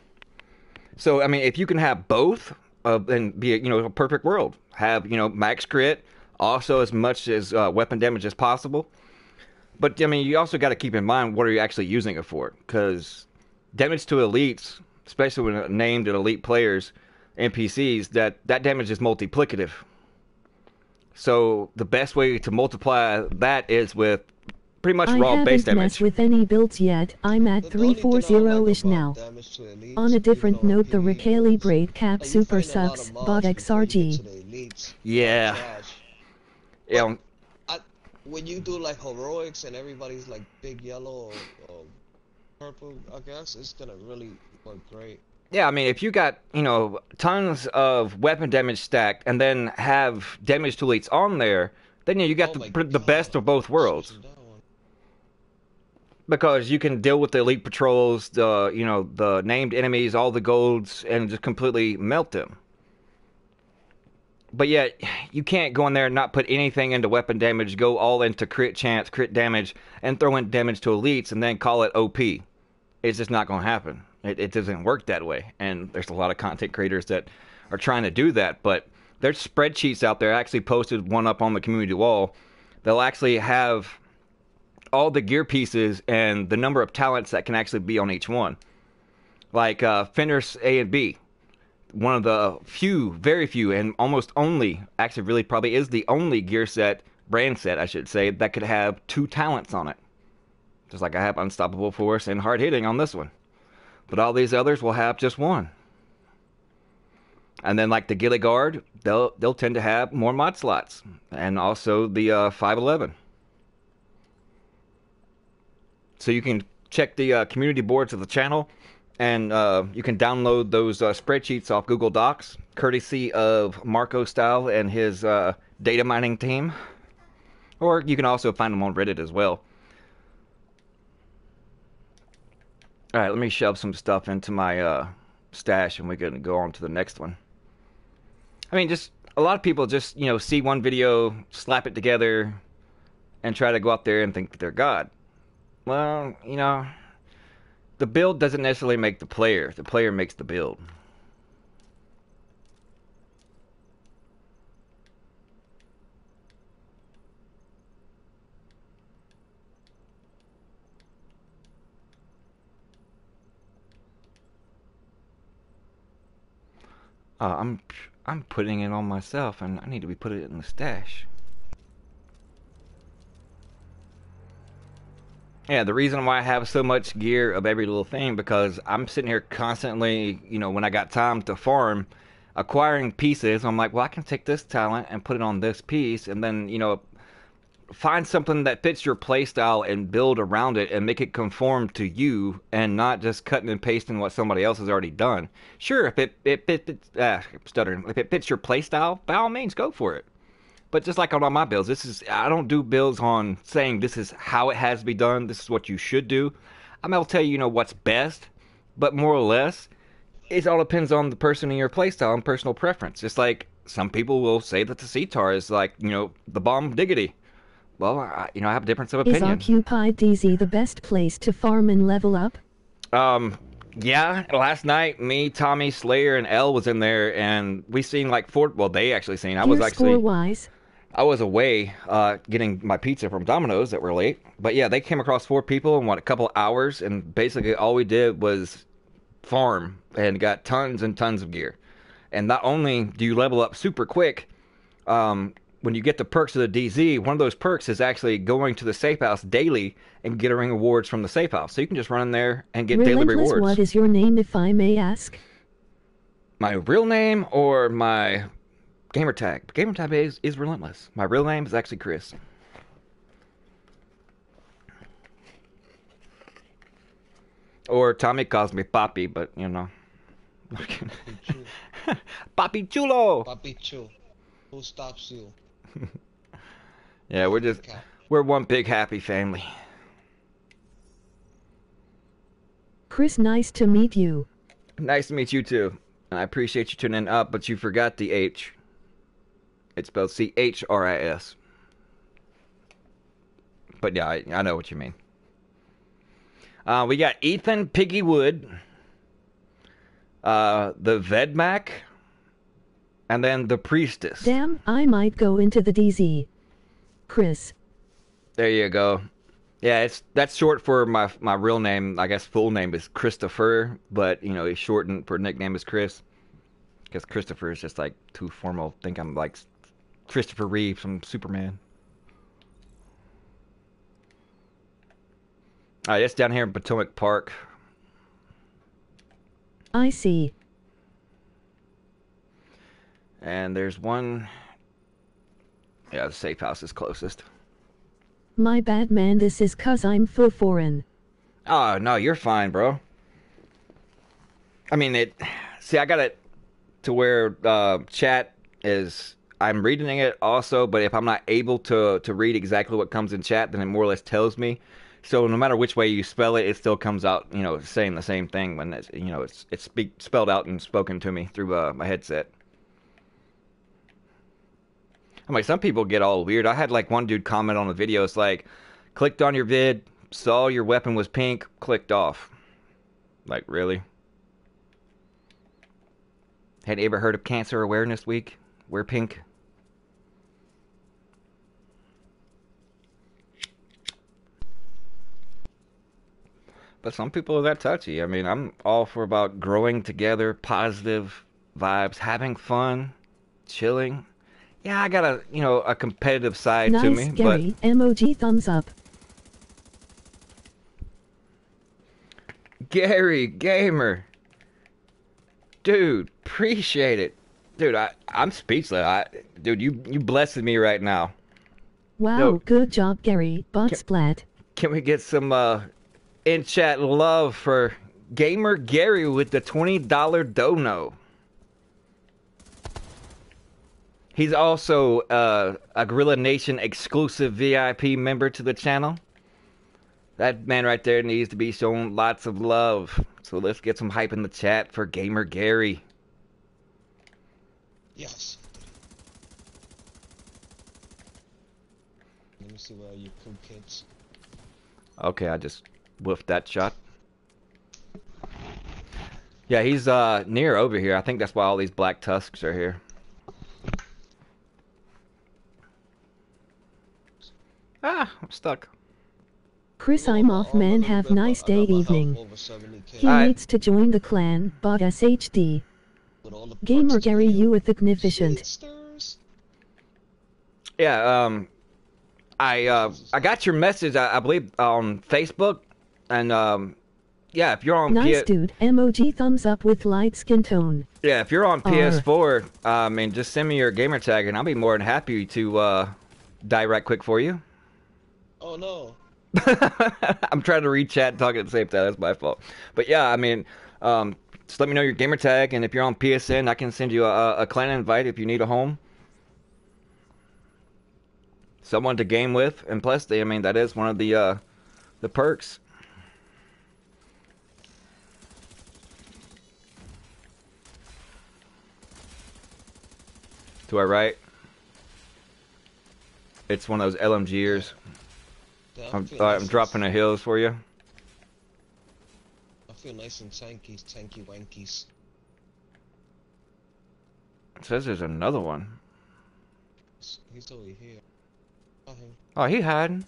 So, I mean, if you can have both, and be a perfect world. Have max crit, also as much as weapon damage as possible. But I mean, you also got to keep in mind what are you actually using it for, because damage to elites, especially when named and elite players, NPCs, that damage is multiplicative. So the best way to multiply that is with pretty much raw base damage. I haven't messed with any builds yet. I'm at 340-ish now. On a different note, the recalibrate cap super sucks, but XRG. Yeah. Yeah. When you do like heroics and everybody's like big yellow or purple, I guess it's gonna really work great. Yeah, I mean, if you got, tons of weapon damage stacked and then have damage to elites on there, then you got the best of both worlds. Because you can deal with the elite patrols, the named enemies, all the golds, and just completely melt them. But yet, you can't go in there and not put anything into weapon damage, go all into crit chance, crit damage, and throw in damage to elites, and then call it OP. It's just not going to happen. It doesn't work that way. And there's a lot of content creators that are trying to do that. But there's spreadsheets out there. I actually posted one up on the community wall. They'll actually have all the gear pieces and the number of talents that can actually be on each one. Like Fenris A and B. One of the few, very few, and almost only, actually really probably is the only gear set, brand set I should say, that could have 2 talents on it. Just like I have Unstoppable Force and Hard Hitting on this one. But all these others will have just 1. And then like the Ghillie Guard, they'll tend to have more mod slots. And also the 511. So you can check the community boards of the channel. And you can download those spreadsheets off Google Docs, courtesy of Marco Style and his data mining team. Or you can also find them on Reddit as well. Alright, let me shove some stuff into my stash and we're going to go on to the next one. I mean, just a lot of people just, see one video, slap it together, and try to go out there and think that they're God. Well, the build doesn't necessarily make the player. The player makes the build. I'm putting it on myself, and I need to be putting it in the stash. Yeah, the reason why I have so much gear of every little thing, because I'm sitting here constantly, when I got time to farm, acquiring pieces. I'm like, well, I can take this talent and put it on this piece, and then, find something that fits your playstyle and build around it and make it conform to you, and not just cutting and pasting what somebody else has already done. Sure, if it fits your playstyle, by all means, go for it. But just like on all my builds, I don't do builds on saying this is how it has to be done, this is what you should do. I'll tell you, what's best, but more or less, it all depends on the person and your playstyle and personal preference. Just like some people will say that the Cetar is like, the bomb diggity. Well, I have a difference of opinion. Is Occupied DZ the best place to farm and level up? Yeah, last night, me, Tommy, Slayer, and L was in there, and we seen like 4, well, they actually seen, I was away getting my pizza from Domino's that were late. But yeah, they came across 4 people in a couple hours, and basically all we did was farm and got tons and tons of gear. And not only do you level up super quick, when you get the perks of the DZ, one of those perks is actually going to the safe house daily and getting rewards from the safe house. So you can just run in there and get daily rewards. What is your name, if I may ask? My real name or my gamer tag? Gamer tag is Relentless. My real name is actually Chris. Or Tommy calls me Papi, but Papi Chulo. Papi Chulo. Who stops you? Yeah, we're one big happy family. Chris, nice to meet you. Nice to meet you too. I appreciate you tuning up, but you forgot the H. It's spelled CHRIS. But yeah, I know what you mean. We got Ethan Piggy Wood, the Vedmac, And then the priestess. Damn, I might go into the DZ. Chris. There you go. Yeah, that's short for my real name. I guess full name is Christopher, but you know, it's shortened for nickname is Chris. Because Christopher is just like too formal. Think I'm like Christopher Reeve from Superman. Alright, it's down here in Potomac Park. I see. And there's one. Yeah, the safe house is closest. My bad, man. This is 'cause I'm foreign. Oh, no, you're fine, bro. I mean, see, I got it to where chat is, I'm reading it also, but if I'm not able to read exactly what comes in chat, then it more or less tells me. So no matter which way you spell it, it still comes out, you know, saying the same thing when it's, you know, it's spelled out and spoken to me through my headset. I'm like, some people get all weird. I had like one dude comment on the video. It's like, clicked on your vid, saw your weapon was pink, clicked off. Like, really? Had you ever heard of Cancer Awareness Week? Wear pink. But some people are that touchy. I mean, I'm all for about growing together, positive vibes, having fun, chilling. Yeah, I got a, you know, a competitive side to me, Gary, but emoji thumbs up. Gary Gamer. Dude, appreciate it. Dude, I'm speechless. Dude, you blessed me right now. Wow, yo, good job, Gary. Butt splat. Can we get some in chat love for Gamer Gary with the $20 dono? He's also a Goriila Nation exclusive VIP member to the channel. That man right there needs to be shown lots of love. So let's get some hype in the chat for Gamer Gary. Yes. Let me see where you cool kids. Okay, I just whiffed that shot. Yeah, he's near over here. I think that's why all these black tusks are here. Ah, I'm stuck. Chris, I'm off, man. Have nice day, evening. He needs to join the clan, bot SHD. Gamer Gary, you with magnificent. Yeah, I got your message, I believe, on Facebook, and yeah, if you're on nice dude, emoji thumbs up with light skin tone. Yeah, if you're on PS4, I mean, just send me your gamer tag, and I'll be more than happy to die right quick for you. Oh no. I'm trying to read chat and talk at the same time. That's my fault. But yeah, I mean, just let me know your gamer tag, and if you're on PSN, I can send you a clan invite if you need a home. Someone to game with, and plus, I mean, that is one of the perks. To our right, it's one of those LMGers. I'm dropping the hills for you. I feel nice and tanky wankies. It says there's another one. He's over here. Oh, he hiding.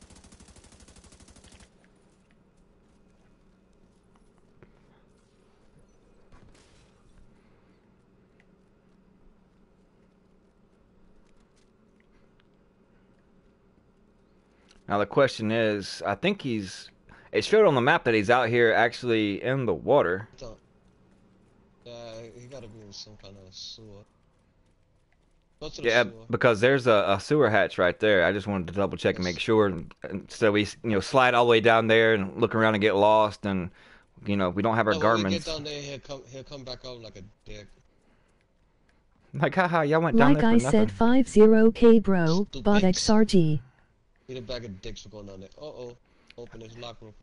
Now the question is, I think it showed on the map that he's out here actually in the water. Yeah, he gotta be in some kind of sewer. Yeah, because there's a sewer hatch right there. I just wanted to double check and make sure, and so we, you know, slide all the way down there and look around and get lost, and you know, we don't have our garments. When we get down there, he'll come back out like a dick. Like, haha, y'all went down there for nothing. Like I said, 50K bro, bot XRG. Need a bag of dicks for going down there. Uh-oh. Open his locker room.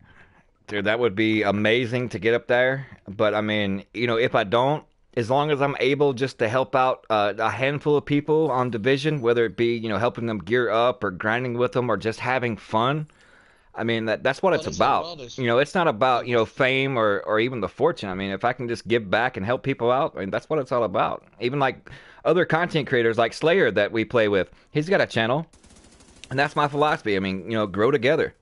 Dude, that would be amazing to get up there. But, I mean, you know, if I don't, as long as I'm able just to help out a handful of people on Division, whether it be, you know, helping them gear up or grinding with them or just having fun, I mean, that's what it's Brothers and about. brothers. You know, it's not about, Like, you know, fame or even the fortune. I mean, if I can just give back and help people out, I mean, that's what it's all about. Even like other content creators like Slayer that we play with, he's got a channel, and that's my philosophy. I mean, you know, grow together.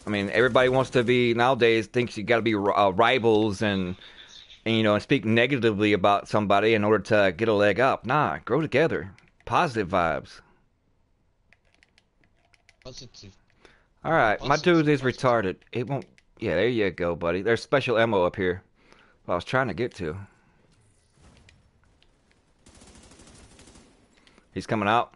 I mean, everybody wants to be nowadays thinks you got to be rivals and you know and speak negatively about somebody in order to get a leg up. Nah, grow together. Positive vibes. positive. All right, my Positive. dude is Positive. retarded. It won't. Yeah, there you go, buddy. There's special ammo up here. What I was trying to get to. He's coming out.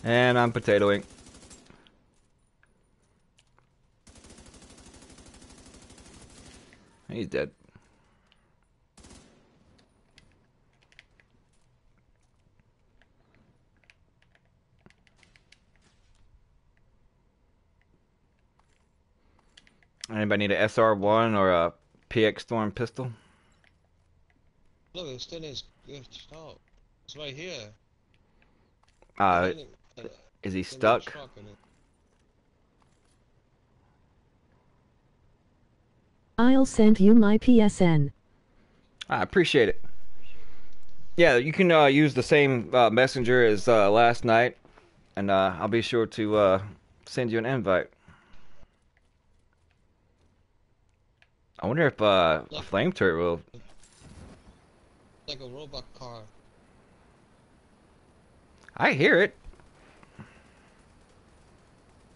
And I'm potatoing. He's dead. Anybody need a SR1 or a PX Storm pistol? Look, it's still in his shop. It's right here. Uh, Behind it, is he the little stuck? truck in it. I'll send you my PSN. I appreciate it. Yeah, you can use the same messenger as last night, and I'll be sure to send you an invite. I wonder if a Like, flame turret will. like a robot car. I hear it,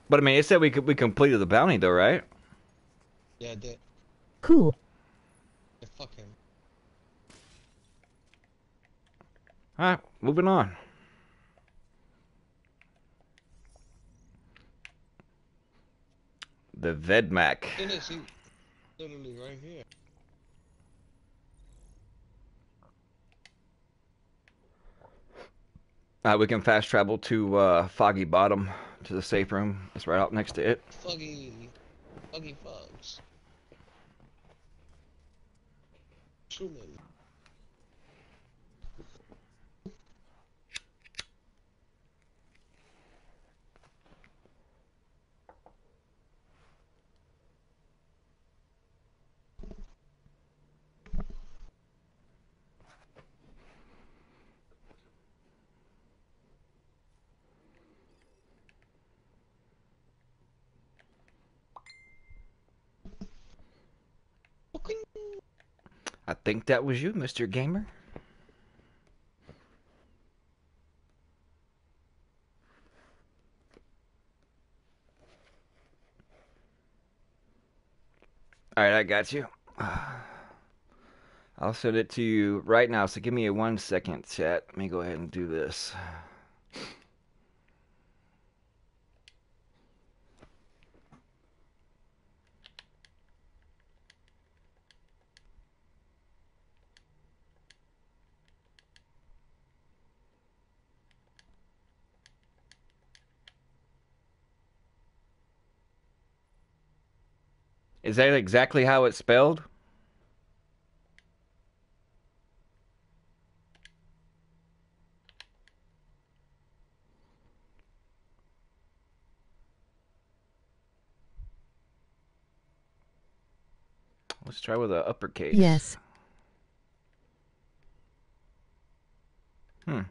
but I mean, it said we completed the bounty though, right? Yeah, they Cool. fuck him. All right, moving on. The Vedmak. Then it's literally right here. We can fast travel to Foggy Bottom to the safe room. It's right out next to it. Fuggy Fox. Truman. I think that was you, Mr. Gamer. Alright, I got you. I'll send it to you right now, so give me a 1 second, chat. Let me go ahead and do this. Is that exactly how it's spelled? Let's try with a uppercase. Yes. Hmm.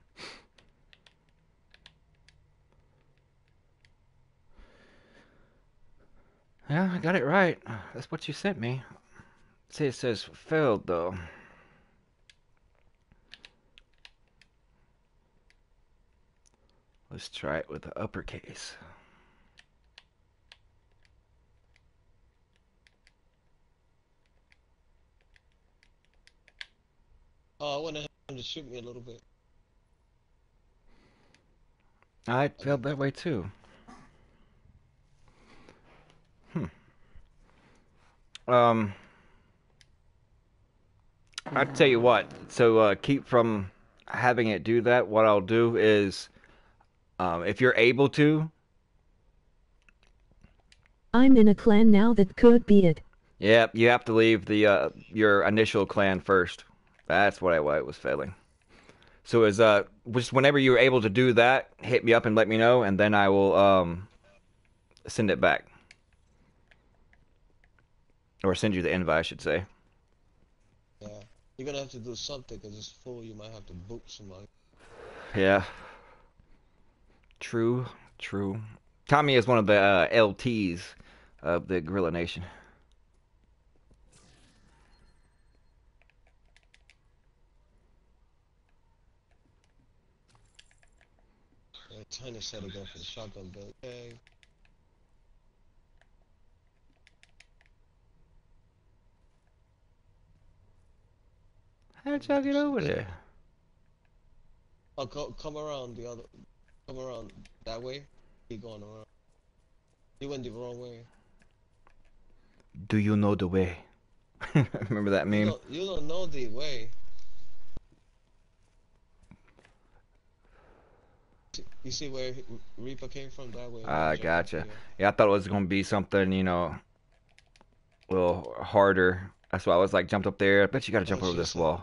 Yeah, I got it right. That's what you sent me. See, it says failed, though. Let's try it with the uppercase. Oh, I wanted him to shoot me a little bit. I felt that way too. Um, I tell you what. So keep from having it do that. What I'll do is If you're able to. I'm in a clan now that could be it. Yep, you have to leave the your initial clan first. That's why it was failing. So as just whenever you're able to do that, hit me up and let me know, and then I will send it back. Or send you the invite, I should say. Yeah. You're gonna have to do something because it's full. You might have to book somebody. Yeah. True, true. Tommy is one of the LTs of the Goriila Nation. Yeah, China said to go for the shotgun build. Okay. How did y'all get over there? Oh, come around the other. Come around that way. Keep going around. You went the wrong way. Do you know the way? Remember that meme? You don't know the way. You see where Reaper came from? That way. Gotcha. Yeah, I thought it was gonna be something, you know, a little harder. That's why I was like, jumped up there. I bet you gotta jump over this wall.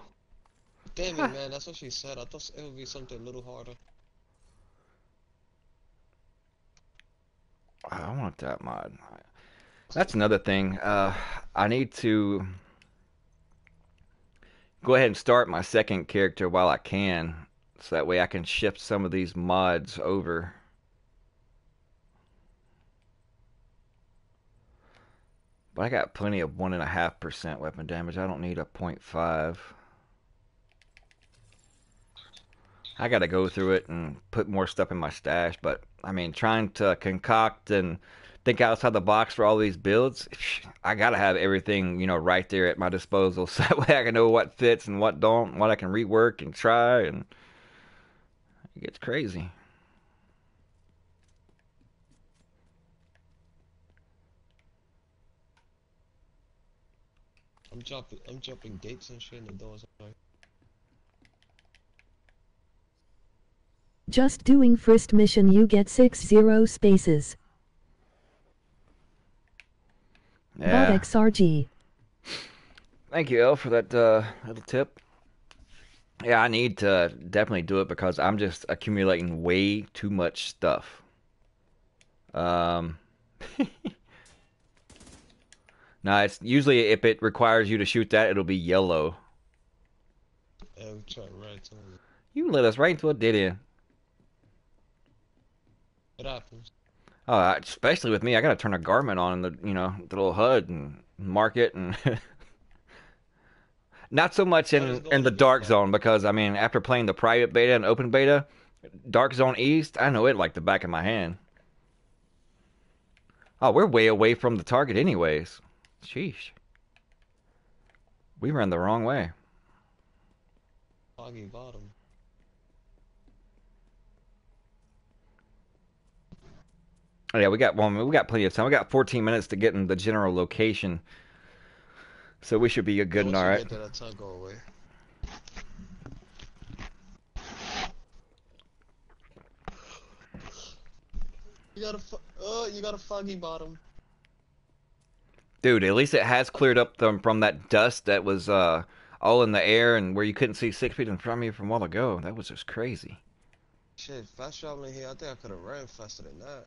Damn it, man. That's what she said. I thought it would be something a little harder. I want that mod. That's another thing. I need to go ahead and start my second character while I can, so that way I can shift some of these mods over. But I got plenty of 1.5% weapon damage. I don't need a 0.5. I gotta go through it and put more stuff in my stash, but I mean, trying to concoct and think outside the box for all these builds, I gotta have everything, you know, right there at my disposal, so that way I can know what fits and what don't, what I can rework and try, and it gets crazy. I'm jumping gates and shit in the doors. Just doing first mission you get 60 spaces. Yeah. XRG. Thank you, El, for that little tip. Yeah, I need to definitely do it because I'm just accumulating way too much stuff. No, it's usually if it requires you to shoot that, it'll be yellow. Yeah, we tried right to it. You led us right into a dead end. It happens. Oh, especially with me, I gotta turn a garment on the, you know, the little HUD and mark it, and not so much in the dark zone because I mean, after playing the private beta and open beta, Dark Zone East, I know it like the back of my hand. Oh, we're way away from the target anyways. Sheesh. We ran the wrong way. Foggy bottom. Oh, yeah, we got plenty of time. We got 14 minutes to get in the general location, so we should be good and all right. Get there, that time go away. You got a foggy bottom. Dude, at least it has cleared up from that dust that was all in the air and where you couldn't see 6 feet in front of you from a while ago. That was just crazy. Shit, fast traveling here, I think I could have ran faster than that.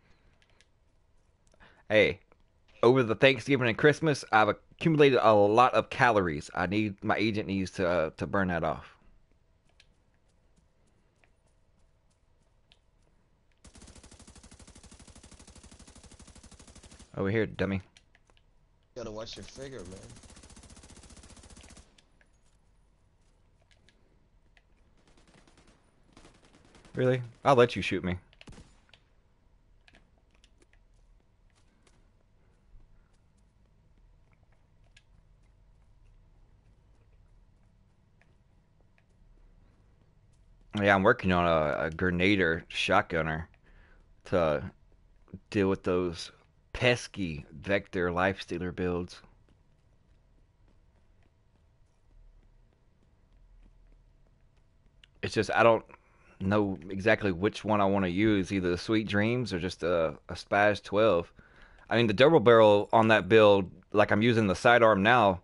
Hey, over the Thanksgiving and Christmas, I've accumulated a lot of calories. My agent needs to burn that off. Over here, dummy. You gotta watch your figure, man. Really? I'll let you shoot me. Yeah, I'm working on a grenader shotgunner to deal with those pesky Vector Lifestealer builds. It's just I don't know exactly which one I want to use, either the Sweet Dreams or just a Spaz 12. I mean, the double barrel on that build, like I'm using the sidearm now,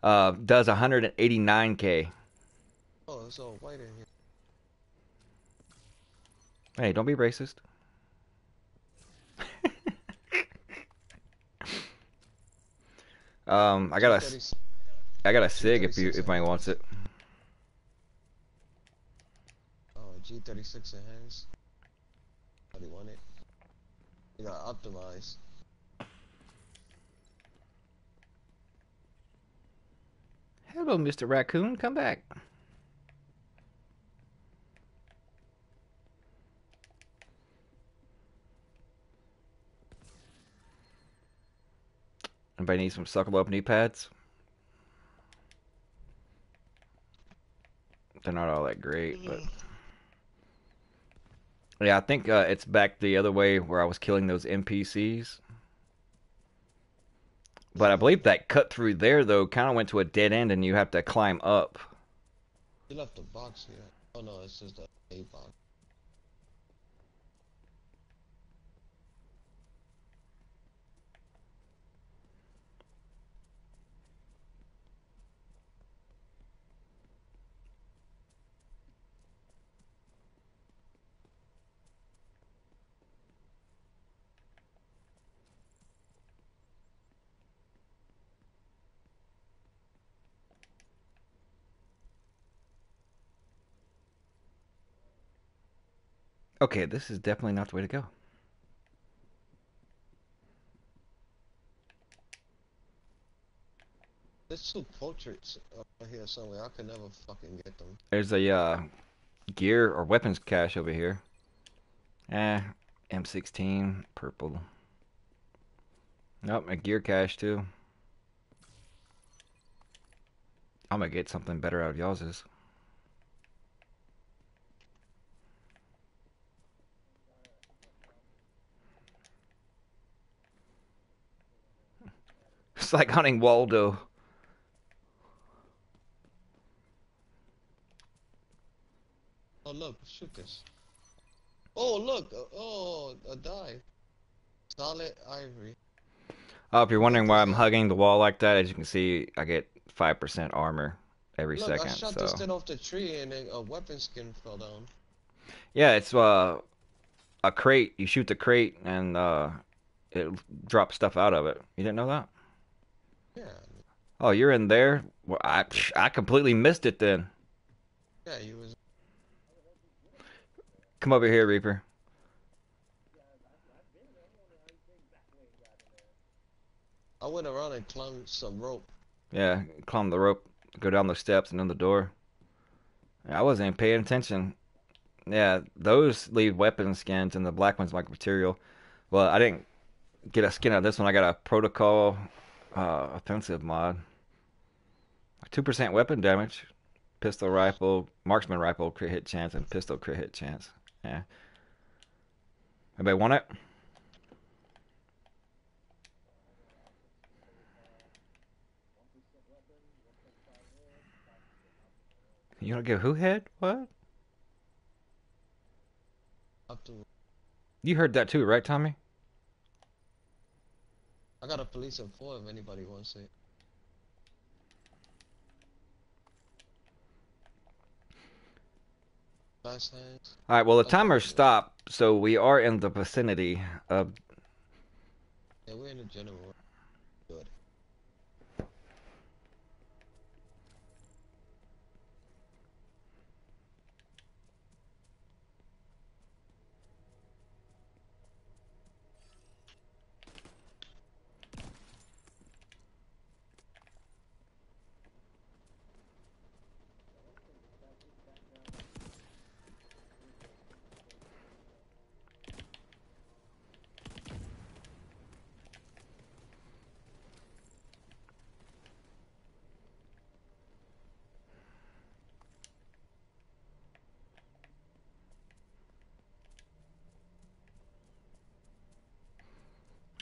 does 189k. Oh, it's all white in here. Hey, don't be racist. I got a SIG if anybody wants it. Oh, G36 enhanced. How do you want it? You got optimized. Hello, Mr. Raccoon. Come back. Anybody need some suckable up knee pads? They're not all that great, but yeah, I think it's back the other way where I was killing those NPCs. But I believe that cut through there though kind of went to a dead end, and you have to climb up. You left a box here. Oh no, it's just a box. Okay, this is definitely not the way to go. There's two portraits over here somewhere. I could never fucking get them. There's a gear or weapons cache over here. M16, purple. Nope, a gear cache too. I'm gonna get something better out of y'all's. It's like hunting Waldo. Oh look, shoot this. Oh look, oh a die. Solid ivory. Oh, if you're wondering why I'm hugging the wall like that, as you can see, I get 5% armor every Look, second. I shot this thing off the tree and then a weapon skin fell down. Yeah, it's a crate. You shoot the crate and it drops stuff out of it. You didn't know that? Yeah. Oh, you're in there? Well, I completely missed it then. Yeah, you was. Come over here, Reaper. I went around and climbed some rope. Yeah, climb the rope, go down the steps and in the door. I wasn't even paying attention. Yeah, those leave weapon skins and the black ones like material. Well, I didn't get a skin out of this one. I got a protocol offensive mod. 2% weapon damage, pistol rifle, marksman rifle crit hit chance, and pistol crit hit chance. Yeah. Anybody want it? You don't give who head? What? Up to. You heard that too, right, Tommy? I got a police in 4 if anybody wants it. Alright, well the timer stopped, so we are in the vicinity of... Yeah, we're in the general. Good.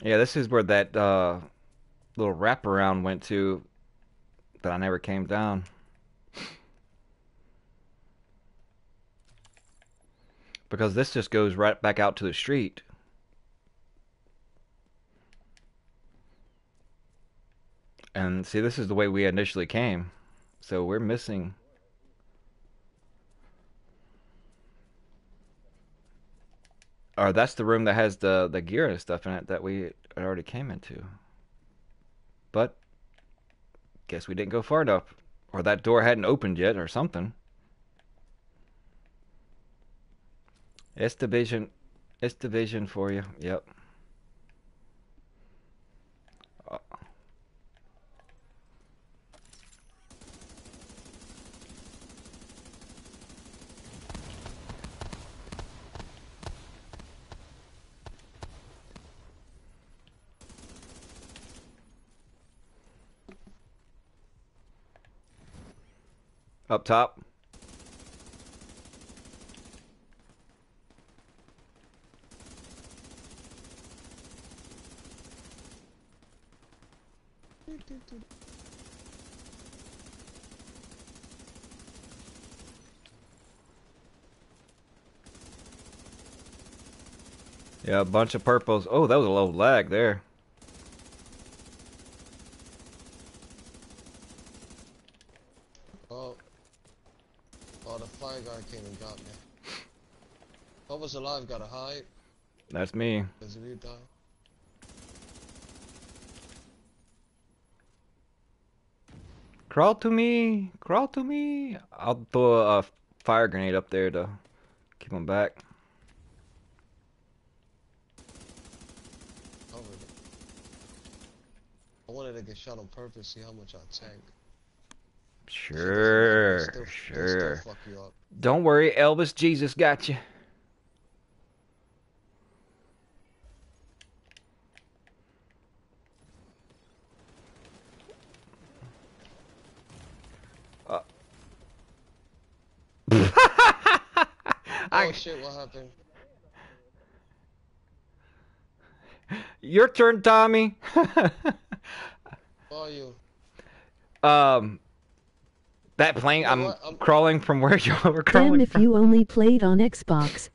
Yeah, this is where that little wraparound went to that I never came down. Because this just goes right back out to the street. And see, this is the way we initially came. So we're missing. Or that's the room that has the gear and stuff in it that we already came into. But guess we didn't go far enough. Or that door hadn't opened yet or something. It's division. It's division for you. Yep. Up top. Yeah, a bunch of purples. Oh, that was a low lag there. Oh, the fire guy came and got me. I was alive, gotta hide. That's me. Does he die? Crawl to me! Crawl to me! I'll throw a fire grenade up there to keep him back. I wanted to get shot on purpose, see how much I tank. Sure, sure. Don't worry, Elvis, Jesus got you. Oh shit, what happened? Your turn, Tommy. Who are you? That plane, I'm crawling from where you were crawling. Damn, if you only played on Xbox.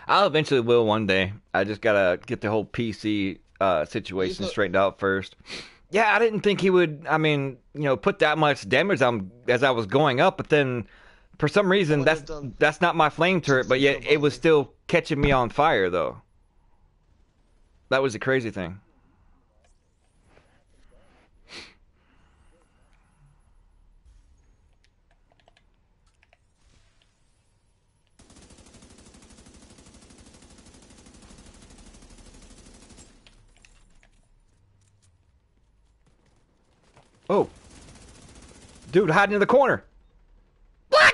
I'll eventually will one day. I just gotta get the whole PC situation straightened out first. Yeah, I didn't think he would, I mean, you know, put that much damage on as I was going up, but then for some reason that's not my flame turret, but yet it was still catching me on fire though. That was the crazy thing. Oh. Dude, hiding in the corner. What?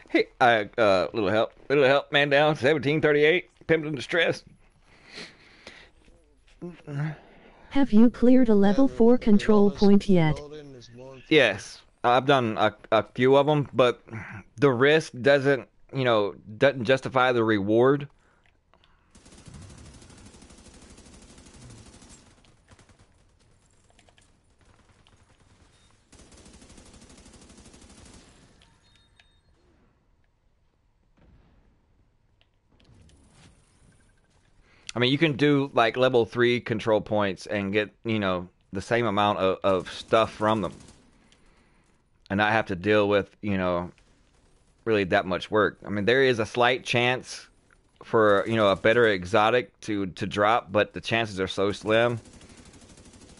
Hey, little help, man down, 1738, pimped in distress. Have you cleared a level 4 control point yet? Yes, I've done a few of them, but the risk doesn't justify the reward. I mean, you can do like level 3 control points and get, the same amount of stuff from them. And not have to deal with, really that much work. I mean, there is a slight chance for, a better exotic to drop, but the chances are so slim.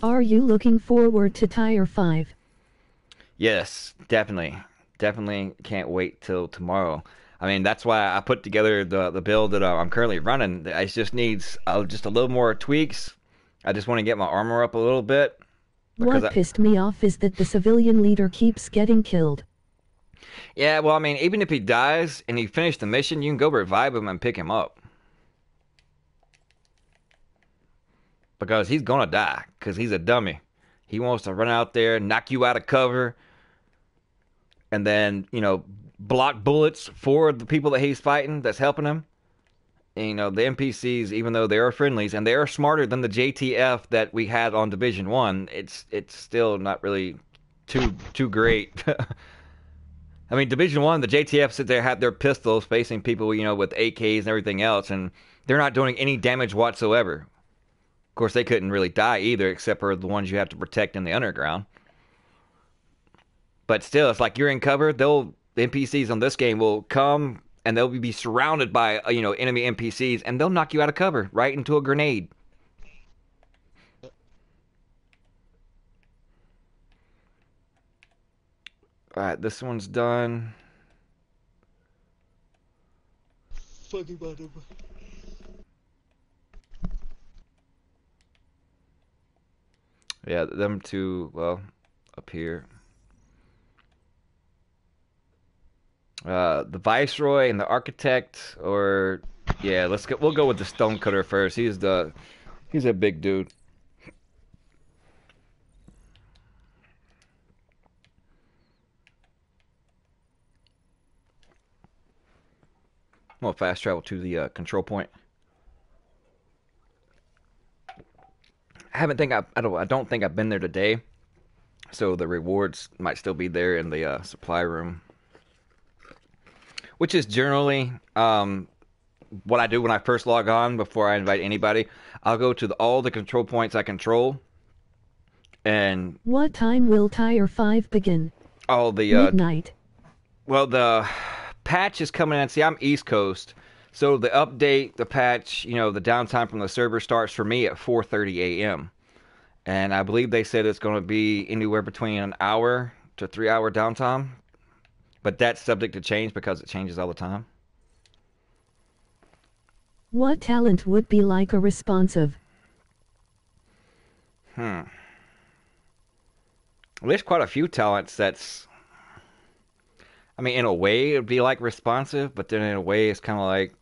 Are you looking forward to Tier 5? Yes, definitely. Definitely can't wait till tomorrow. I mean, that's why I put together the build that I'm currently running. It just needs just a little more tweaks. I just want to get my armor up a little bit. What pissed me off is that the civilian leader keeps getting killed. Yeah, well, I mean, even if he dies and he finished the mission, you can go revive him and pick him up. Because he's gonna die, because he's a dummy. He wants to run out there, knock you out of cover, and then, block bullets for the people that he's fighting that's helping him. And, the NPCs, even though they are friendlies and they are smarter than the JTF that we had on Division 1, it's still not really too great. I mean, Division 1, the JTF sit there, have their pistols facing people, you know, with AKs and everything else, and they're not doing any damage whatsoever. Of course, they couldn't really die either, except for the ones you have to protect in the underground. But still, it's like you're in cover. The NPCs on this game will come, and they'll be surrounded by, you know, enemy NPCs, and they'll knock you out of cover right into a grenade. Alright, this one's done. Fucking bottom. Yeah, them two, well, up here. The Viceroy and the Architect, or yeah, we'll go with the Stonecutter first. He's a big dude. We'll fast travel to the control point. I don't think I've been there today, so the rewards might still be there in the supply room, which is generally what I do when I first log on before I invite anybody. I'll go to all the control points I control, and what time will Tier 5 begin? All the midnight. Well, the patch is coming in. See, I'm East Coast, so the update, the patch, you know, the downtime from the server starts for me at 4:30 a.m. And I believe they said it's going to be anywhere between an hour to 3 hour downtime, but that's subject to change because it changes all the time. What talent would be like a responsive? Well, there's quite a few talents that's, I mean, in a way, it'd be like responsive, but then in a way, it's kind of like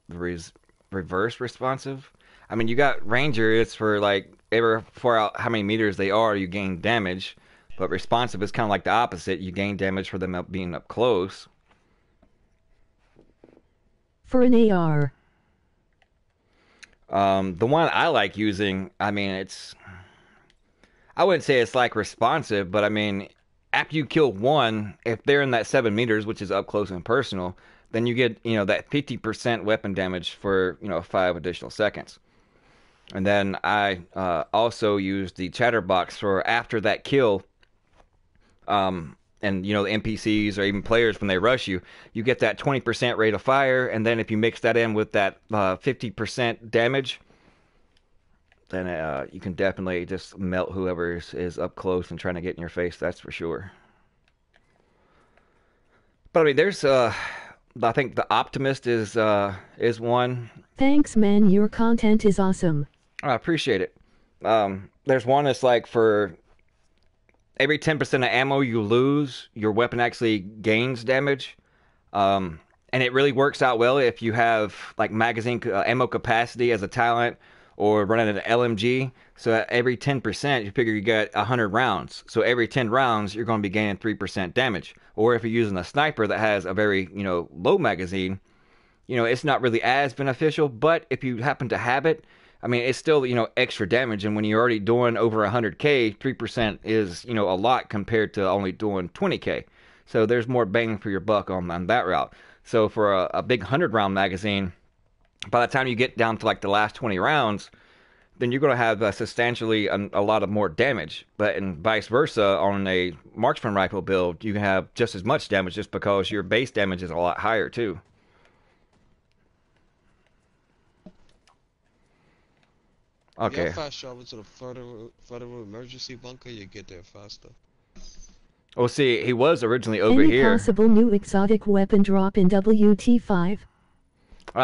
reverse responsive. I mean, you got Ranger, it's for like, every far out how many meters they are, you gain damage. But responsive is kind of like the opposite. You gain damage for them being up close. For an AR. The one I like using, I mean, I wouldn't say it's like responsive, but I mean, after you kill one, if they're in that 7 meters, which is up close and personal, then you get, you know, that 50% weapon damage for, you know, 5 additional seconds. And then I also use the chatterbox for after that kill. And, you know, the NPCs or even players, when they rush you, you get that 20% rate of fire. And then if you mix that in with that 50% damage, then you can definitely just melt whoever is up close and trying to get in your face. That's for sure. But I mean, there's I think the Optimist is one. Thanks, man. Your content is awesome. I appreciate it. There's one that's like for every 10% of ammo you lose, your weapon actually gains damage. And it really works out well if you have like magazine ammo capacity as a talent or running an LMG. So at every 10%, you figure you get 100 rounds. So every 10 rounds, you're going to be gaining 3% damage. Or if you're using a sniper that has a very, you know, low magazine, you know, it's not really as beneficial. But if you happen to have it, I mean, it's still, you know, extra damage. And when you're already doing over 100K, 3% is, you know, a lot compared to only doing 20K. So there's more bang for your buck on that route. So for a big 100-round magazine, by the time you get down to like the last 20 rounds, then you're going to have substantially a lot of more damage. But in vice versa, on a marksman rifle build, you can have just as much damage just because your base damage is a lot higher too. Okay. Yeah, fast travel to the federal emergency bunker, you get there faster. Well, see, he was originally over Any here. Possible new exotic weapon drop in WT5?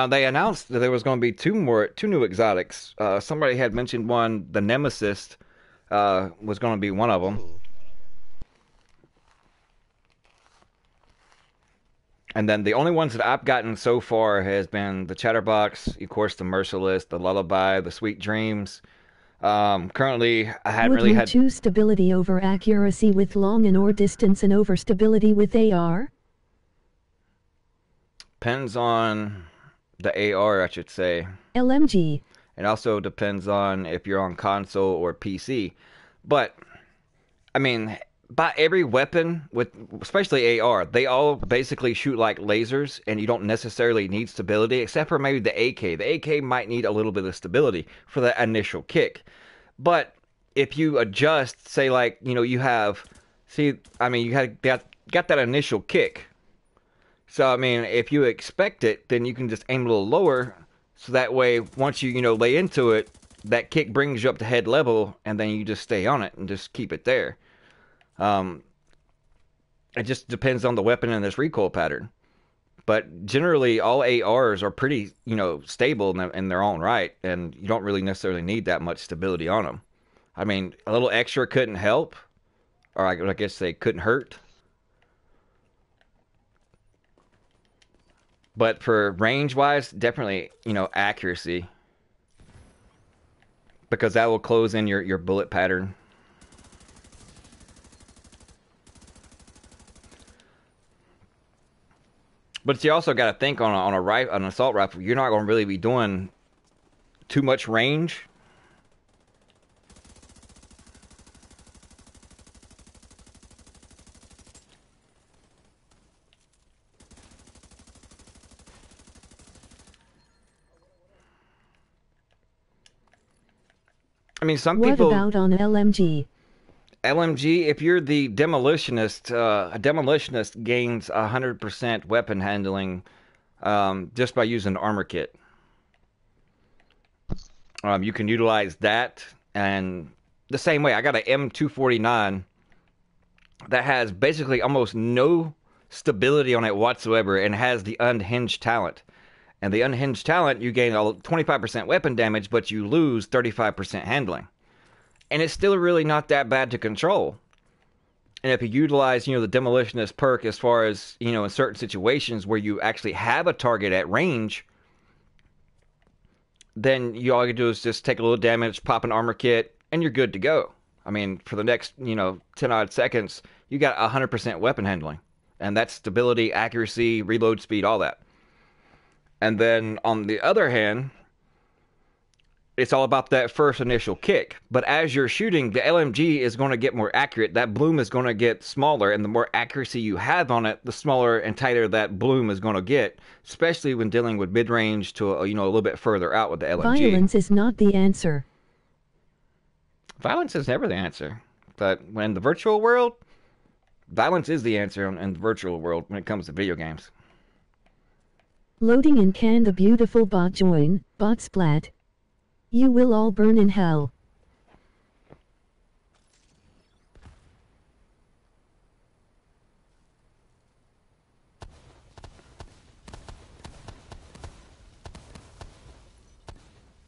They announced that there was going to be two new exotics. Somebody had mentioned one, the Nemesis, was going to be one of them. Ooh. And then the only ones that I've gotten so far has been the Chatterbox, of course, the Merciless, the Lullaby, the Sweet Dreams. Currently, I hadn't Would really you had... choose stability over accuracy with long and or distance and over stability with AR? Depends on the AR, I should say. LMG. It also depends on if you're on console or PC. But, I mean, by every weapon, with especially AR, they all basically shoot like lasers, and you don't necessarily need stability, except for maybe the AK. The AK might need a little bit of stability for that initial kick. But if you adjust, say like, you have, see, I mean, you had got that initial kick. So I mean, if you expect it, then you can just aim a little lower, so that way once you lay into it, that kick brings you up to head level, and then you just stay on it and just keep it there. Um, it just depends on the weapon and its recoil pattern. But generally, all ARs are pretty, stable in their own right, and you don't really necessarily need that much stability on them. I mean, a little extra couldn't help, or I guess they couldn't hurt. But for range-wise, definitely, accuracy, because that will close in your bullet pattern. But you also got to think on an assault rifle, you're not going to really be doing too much range. I mean, some people. What about on LMG? LMG, if you're the demolitionist, a demolitionist gains 100% weapon handling just by using the armor kit. You can utilize that, and the same way, I got an M249 that has basically almost no stability on it whatsoever, and has the unhinged talent. And the unhinged talent, you gain 25% weapon damage, but you lose 35% handling. And it's still really not that bad to control. And if you utilize, the demolitionist perk as far as, in certain situations where you actually have a target at range, then all you do is just take a little damage, pop an armor kit, and you're good to go. I mean, for the next, 10 odd seconds, you got 100% weapon handling. And that's stability, accuracy, reload speed, all that. And then on the other hand, it's all about that first initial kick. But as you're shooting, the LMG is going to get more accurate. That bloom is going to get smaller, and the more accuracy you have on it, the smaller and tighter that bloom is going to get, especially when dealing with mid-range to a little bit further out with the LMG. Violence is not the answer. Violence is never the answer. But when in the virtual world, violence is the answer in the virtual world when it comes to video games. Loading in can the beautiful bot join, bot splat. You will all burn in hell.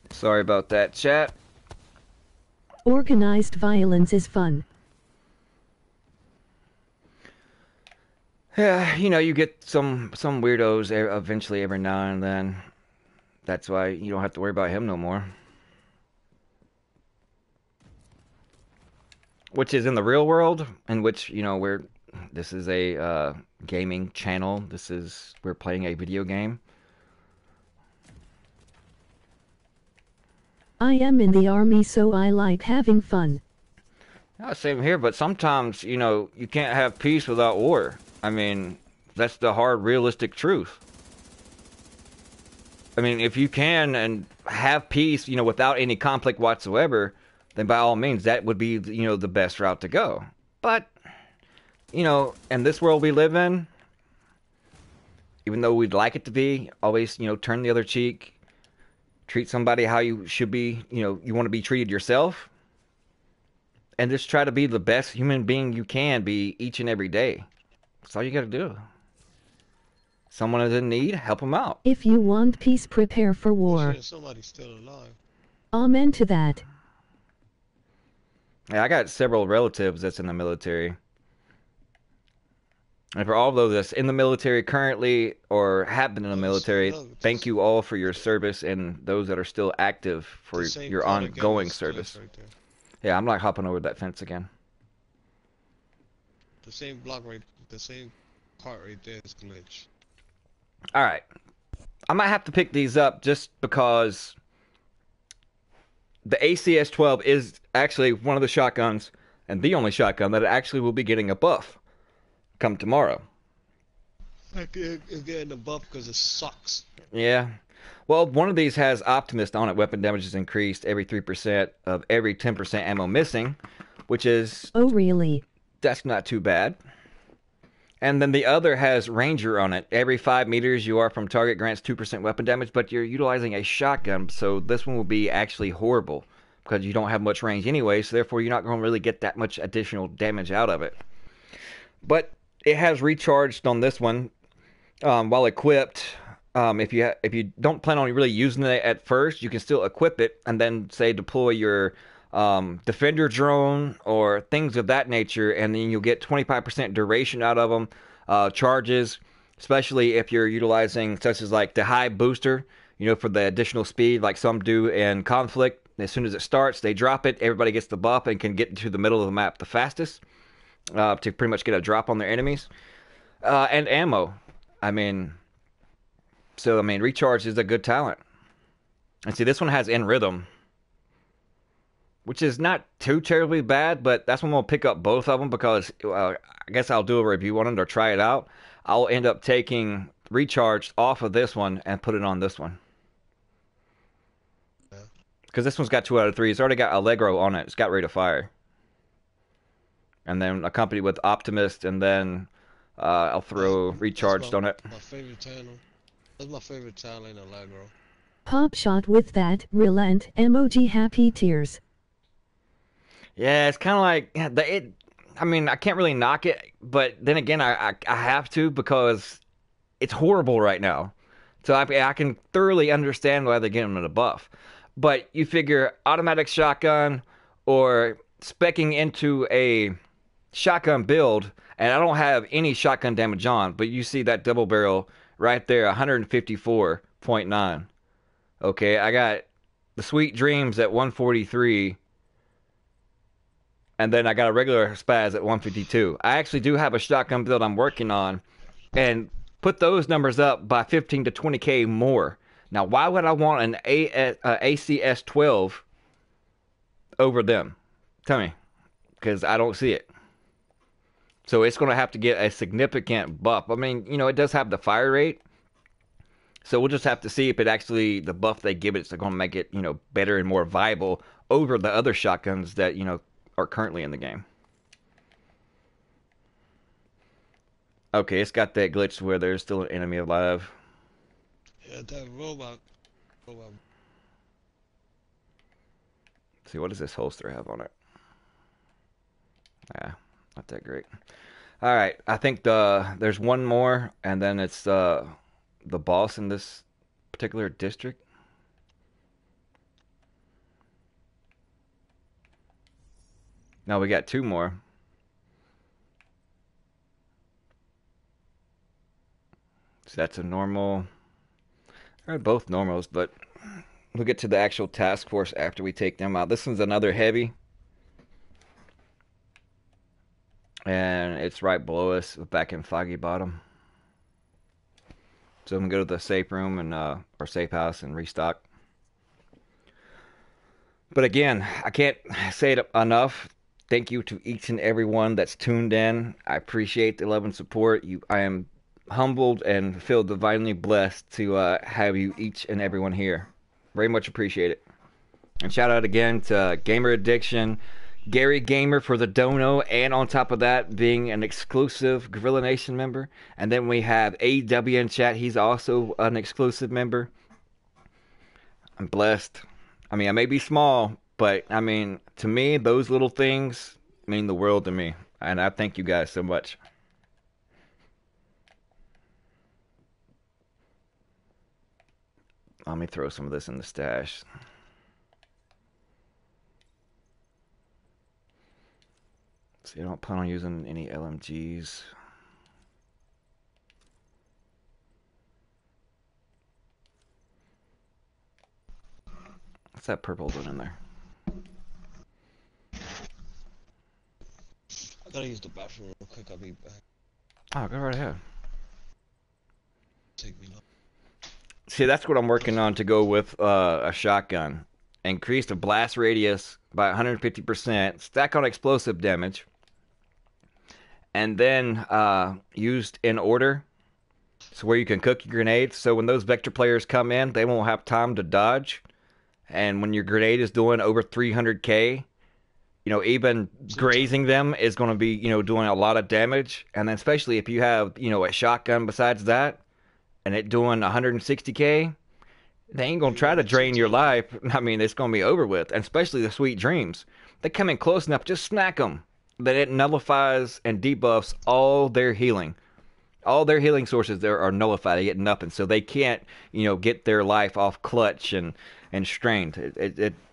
Sorry about that, chat. Organized violence is fun. Yeah, you get some weirdos eventually every now and then. That's why you don't have to worry about him no more. Which is in the real world, in which, this is a gaming channel. We're playing a video game. I am in the army, so I like having fun. Same here, but sometimes, you can't have peace without war. I mean, that's the hard, realistic truth. I mean, if you can and have peace, without any conflict whatsoever, then by all means, that would be, the best route to go. But, in this world we live in, even though we'd like it to be, always, turn the other cheek, treat somebody how you should be, you want to be treated yourself, and just try to be the best human being you can be each and every day. That's all you got to do. Someone is in need, help them out. If you want peace, prepare for war. Somebody's still alive. Amen to that. Yeah, I got several relatives that's in the military. And for all of those that's in the military currently or have been in the military, thank you all for your service, and those that are still active for your ongoing service. Right there. Yeah, I'm not hopping over that fence again. The same block the same part right there is glitch. Alright. I might have to pick these up just because the ACS-12 is actually one of the shotguns and the only shotgun that actually will be getting a buff come tomorrow. It's getting a buff because it sucks. Yeah. Well, one of these has Optimist on it. Weapon damage is increased every 3% of every 10% ammo missing, which is... Oh, really? That's not too bad. And then the other has Ranger on it. Every 5 meters you are from target grants 2% weapon damage, but you're utilizing a shotgun, so this one will be actually horrible because you don't have much range anyway, so therefore you're not going to really get that much additional damage out of it. But it has recharged on this one while equipped. If you don't plan on really using it at first, you can still equip it and then, say, deploy your defender drone or things of that nature, and then you'll get 25% duration out of them. Charges, especially if you're utilizing such as like the high booster, for the additional speed like some do in Conflict. As soon as it starts, they drop it, everybody gets the buff and can get into the middle of the map the fastest to pretty much get a drop on their enemies. And ammo. Recharge is a good talent. And see, this one has In Rhythm, which is not too terribly bad, but that's when we'll pick up both of them because I guess I'll do a review on it or try it out. I'll end up taking Recharge off of this one and put it on this one. Because this one's got 2 out of 3. It's already got Allegro on it. It's got Rate of Fire. And then accompanied with Optimist, and then I'll throw Recharged on it. My favorite channel. That's my favorite talent, Allegro. Pop shot with that relent emoji happy tears. Yeah, it's kind of like I can't really knock it, but then again, I have to because it's horrible right now. So I can thoroughly understand why they're giving it a buff. But you figure automatic shotgun or speccing into a shotgun build, and I don't have any shotgun damage on, but you see that double barrel right there, 154.9. Okay, I got the Sweet Dreams at 143, and then I got a regular Spaz at 152. I actually do have a shotgun build I'm working on, and put those numbers up by 15 to 20k more. Now, why would I want an ACS 12 over them? Tell me, because I don't see it. So it's going to have to get a significant buff. It does have the fire rate. So we'll just have to see if it actually, the buff they give it is going to make it, better and more viable over the other shotguns that, are currently in the game. Okay, it's got that glitch where there's still an enemy alive. Yeah, that robot. Let's see, what does this holster have on it? Not that great. All right, I think there's one more, and then it's the boss in this particular district. No, we got 2 more. So that's a normal. They're both normals, but we'll get to the actual task force after we take them out. This one's another heavy. And it's right below us, back in Foggy Bottom. So I'm going to go to the safe room and or safe house and restock. But again, I can't say it enough. Thank you to each and every one that's tuned in. I appreciate the love and support. I am humbled and feel divinely blessed to have you each and everyone here. Very much appreciate it. And shout out again to Gamer Addiction, Gary Gamer for the dono, and on top of that, being an exclusive Goriila Nation member. And then we have AEW in chat. He's also an exclusive member. I'm blessed. I may be small, but to me, those little things mean the world to me. And I thank you guys so much. Let me throw some of this in the stash. See, I don't plan on using any LMGs. What's that purple doing in there? I gotta use the bathroom real quick. I'll be back. Oh, go right ahead. Take me long. See, that's what I'm working on to go with a shotgun. increase the blast radius by 150%, stack on explosive damage, and then used in order. So where you can cook your grenades. So when those vector players come in, they won't have time to dodge. And when your grenade is doing over 300k, even grazing them is going to be, doing a lot of damage. And then especially if you have, a shotgun besides that, and it doing 160k, they ain't going to try to drain your life. I mean, it's going to be over with. And especially the Sweet Dreams. They come in close enough, just smack them. That it nullifies and debuffs all their healing. All their healing sources there are nullified. They get nothing. So they can't, get their life off clutch and strained.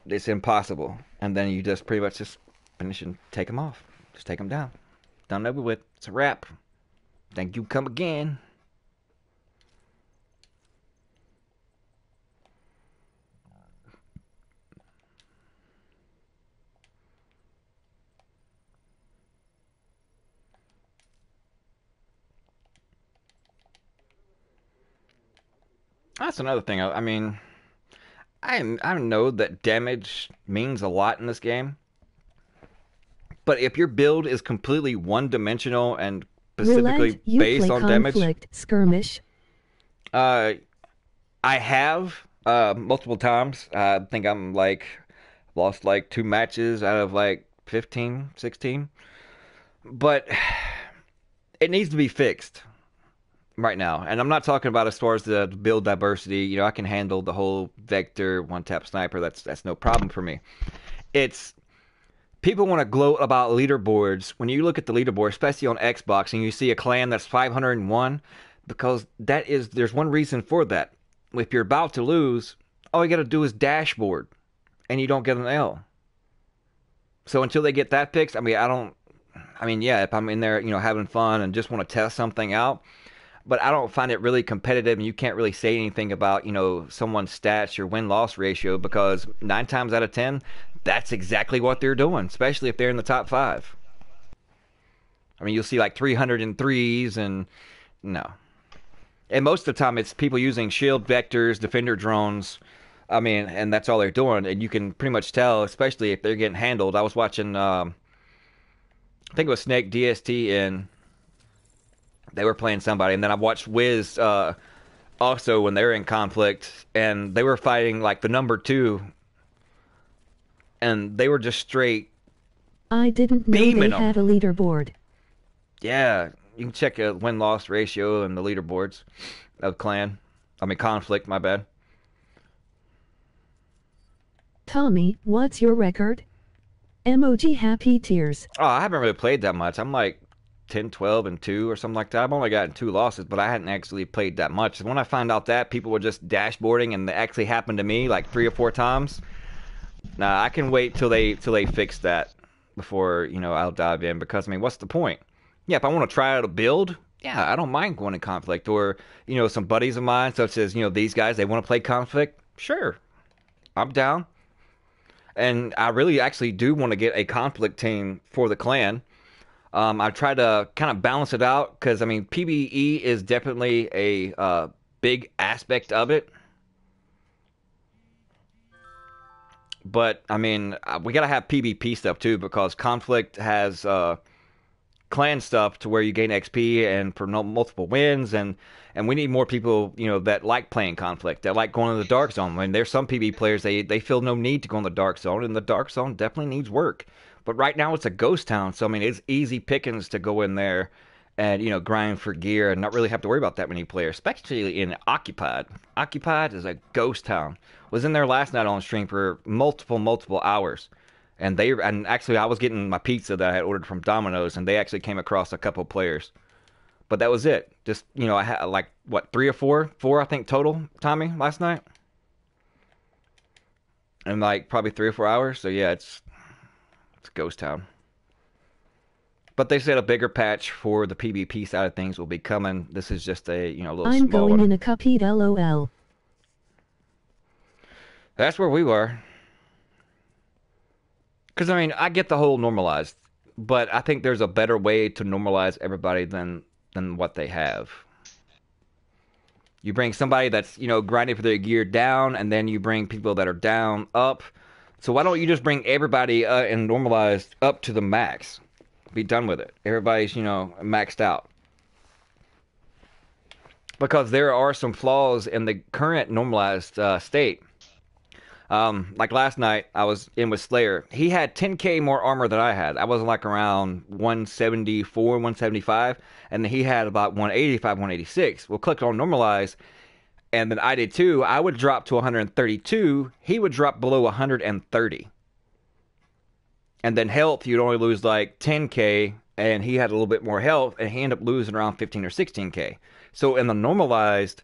It's impossible. And then you just pretty much just finish and take them off. Just take them down. Done over with. It's a wrap. Thank you. Come again. That's another thing. I mean, I know that damage means a lot in this game, but if your build is completely one-dimensional and specifically based on damage, skirmish. I have multiple times. I think I'm lost 2 matches out of 15, 16, but it needs to be fixed right now. And I'm not talking about as far as the build diversity. I can handle the whole vector one-tap sniper. That's no problem for me. It's people want to gloat about leaderboards. When you look at the leaderboard, especially on Xbox, and you see a clan that's 501, because there's one reason for that. If you're about to lose, all you got to do is dashboard, and you don't get an L. So until they get that fixed, yeah, if I'm in there, having fun and just want to test something out, but I don't find it really competitive, and you can't really say anything about, someone's stats or win-loss ratio, because 9 times out of 10, that's exactly what they're doing, especially if they're in the top 5. I mean, you'll see 303s, and no. And most of the time, it's people using shield vectors, defender drones, and that's all they're doing, and you can pretty much tell, especially if they're getting handled. I was watching, I think it was Snake DST, and they were playing somebody, and then I watched Wiz also when they were in conflict, and they were fighting the number 2, and they were just straight. I didn't know they had a leaderboard. Yeah, you can check a win-loss ratio and the leaderboards of conflict. My bad. Tommy, what's your record? Emoji happy tears. Oh, I haven't really played that much. I'm 10, 12, and 2 or something like that. I've only gotten 2 losses, but I hadn't actually played that much. When I found out that people were just dashboarding, and it actually happened to me 3 or 4 times. Nah, I can wait till they fix that before I'll dive in, because what's the point? Yeah, if I want to try out a build, yeah, I don't mind going in conflict, or some buddies of mine, such as these guys, they want to play conflict. Sure, I'm down, and I really actually do want to get a conflict team for the clan. I try to kind of balance it out, because, PvE is definitely a big aspect of it. But, we got to have PvP stuff, too, because conflict has clan stuff to where you gain XP and for multiple wins, and we need more people, that like playing conflict, that like going to the dark zone. There's some PvE players, they feel no need to go in the dark zone, and the dark zone definitely needs work. But right now it's a ghost town, so it's easy pickings to go in there and grind for gear and not really have to worry about that many players, especially in Occupied. Occupied is a ghost town. Was in there last night on stream for multiple hours, and actually I was getting my pizza that I had ordered from Domino's, and they actually came across a couple players, but that was it. Just I had 3 or 4 I think total, Tommy, last night, and probably 3 or 4 hours. So yeah, it's ghost town. But they said a bigger patch for the PvP side of things will be coming. This is just a little I'm small going one. in a Cuphead LOL. That's where we were. Because I get the whole normalized, but I think there's a better way to normalize everybody than what they have. You bring somebody that's grinding for their gear down, and then you bring people that are down up. So why don't you just bring everybody and normalized up to the max? Be done with it. Everybody's, you know, maxed out. Because there are some flaws in the current normalized state. Like last night, I was in with Slayer. He had 10k more armor than I had. I was like around 174, 175, and he had about 185, 186. Well, clicked on normalize, and then I did too. I would drop to 132. He would drop below 130. And then health, you'd only lose like 10k, and he had a little bit more health, and he ended up losing around 15 or 16k. So in the normalized,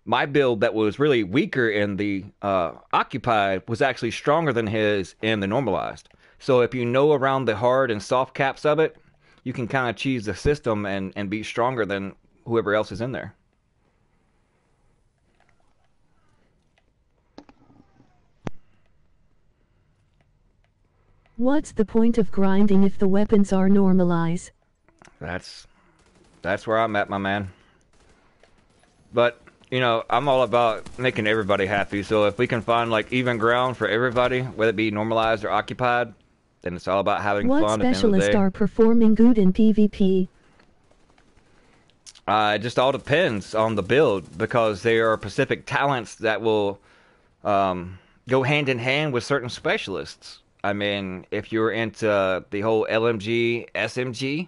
my build that was really weaker in the occupied was actually stronger than his in the normalized. So if you know around the hard and soft caps of it, you can kind of cheese the system and be stronger than whoever else is in there. What's the point of grinding if the weapons are normalized? That's where I'm at, my man. But, you know, I'm all about making everybody happy. So if we can find like even ground for everybody, whether it be normalized or occupied, then it's all about having what fun at the end of the day. What specialists are performing good in PvP? It just all depends on the build, because there are specific talents that will go hand in hand with certain specialists. I mean, if you're into the whole LMG, SMG,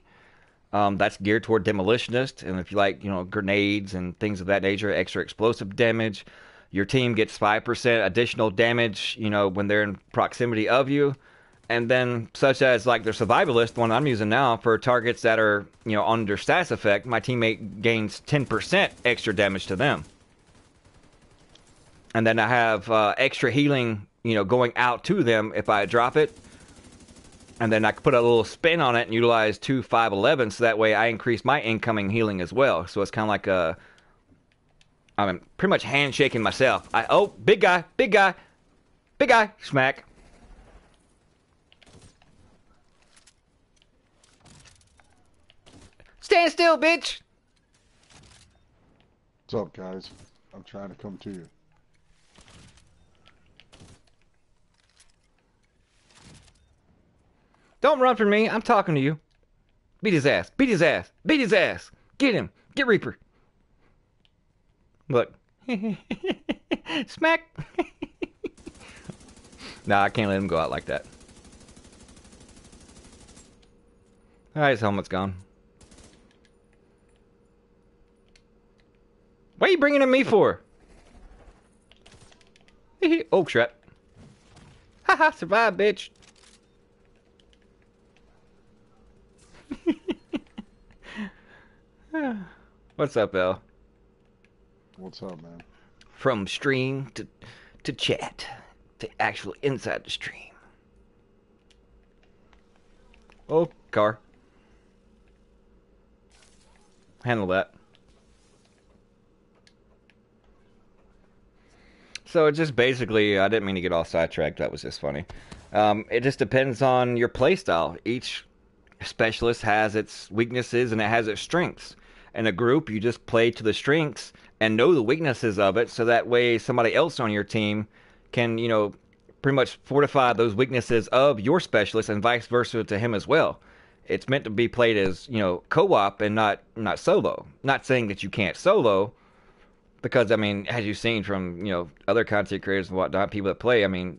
that's geared toward demolitionist. And if you like, you know, grenades and things of that nature, extra explosive damage, your team gets 5% additional damage, you know, when they're in proximity of you. And then such as like the survivalist, one I'm using now, for targets that are, you know, under status effect, my teammate gains 10% extra damage to them. And then I have extra healing, you know, going out to them if I drop it. And then I can put a little spin on it and utilize 2 511, so that way I increase my incoming healing as well. So it's kind of like I'm pretty much handshaking myself. Oh, big guy, big guy, big guy, smack. Stand still, bitch. What's up, guys? I'm trying to come to you. Don't run from me. I'm talking to you. Beat his ass. Beat his ass. Beat his ass. Get him. Get Reaper. Look. Smack. Nah, I can't let him go out like that. Alright, his helmet's gone. What are you bringing to me for? Oh, crap. Haha, survive, bitch. What's up, Al? What's up, man? From stream to chat to actual inside the stream. Oh, car. Handle that. So it just basically, I didn't mean to get all sidetracked. That was just funny. It just depends on your playstyle. Each specialist has its weaknesses and it has its strengths. In a group, you just play to the strengths and know the weaknesses of it, so that way somebody else on your team can, you know, pretty much fortify those weaknesses of your specialist and vice versa to him as well. It's meant to be played as, you know, co-op and not solo. Not saying that you can't solo, because, I mean, as you've seen from, you know, other content creators and whatnot, people that play, I mean,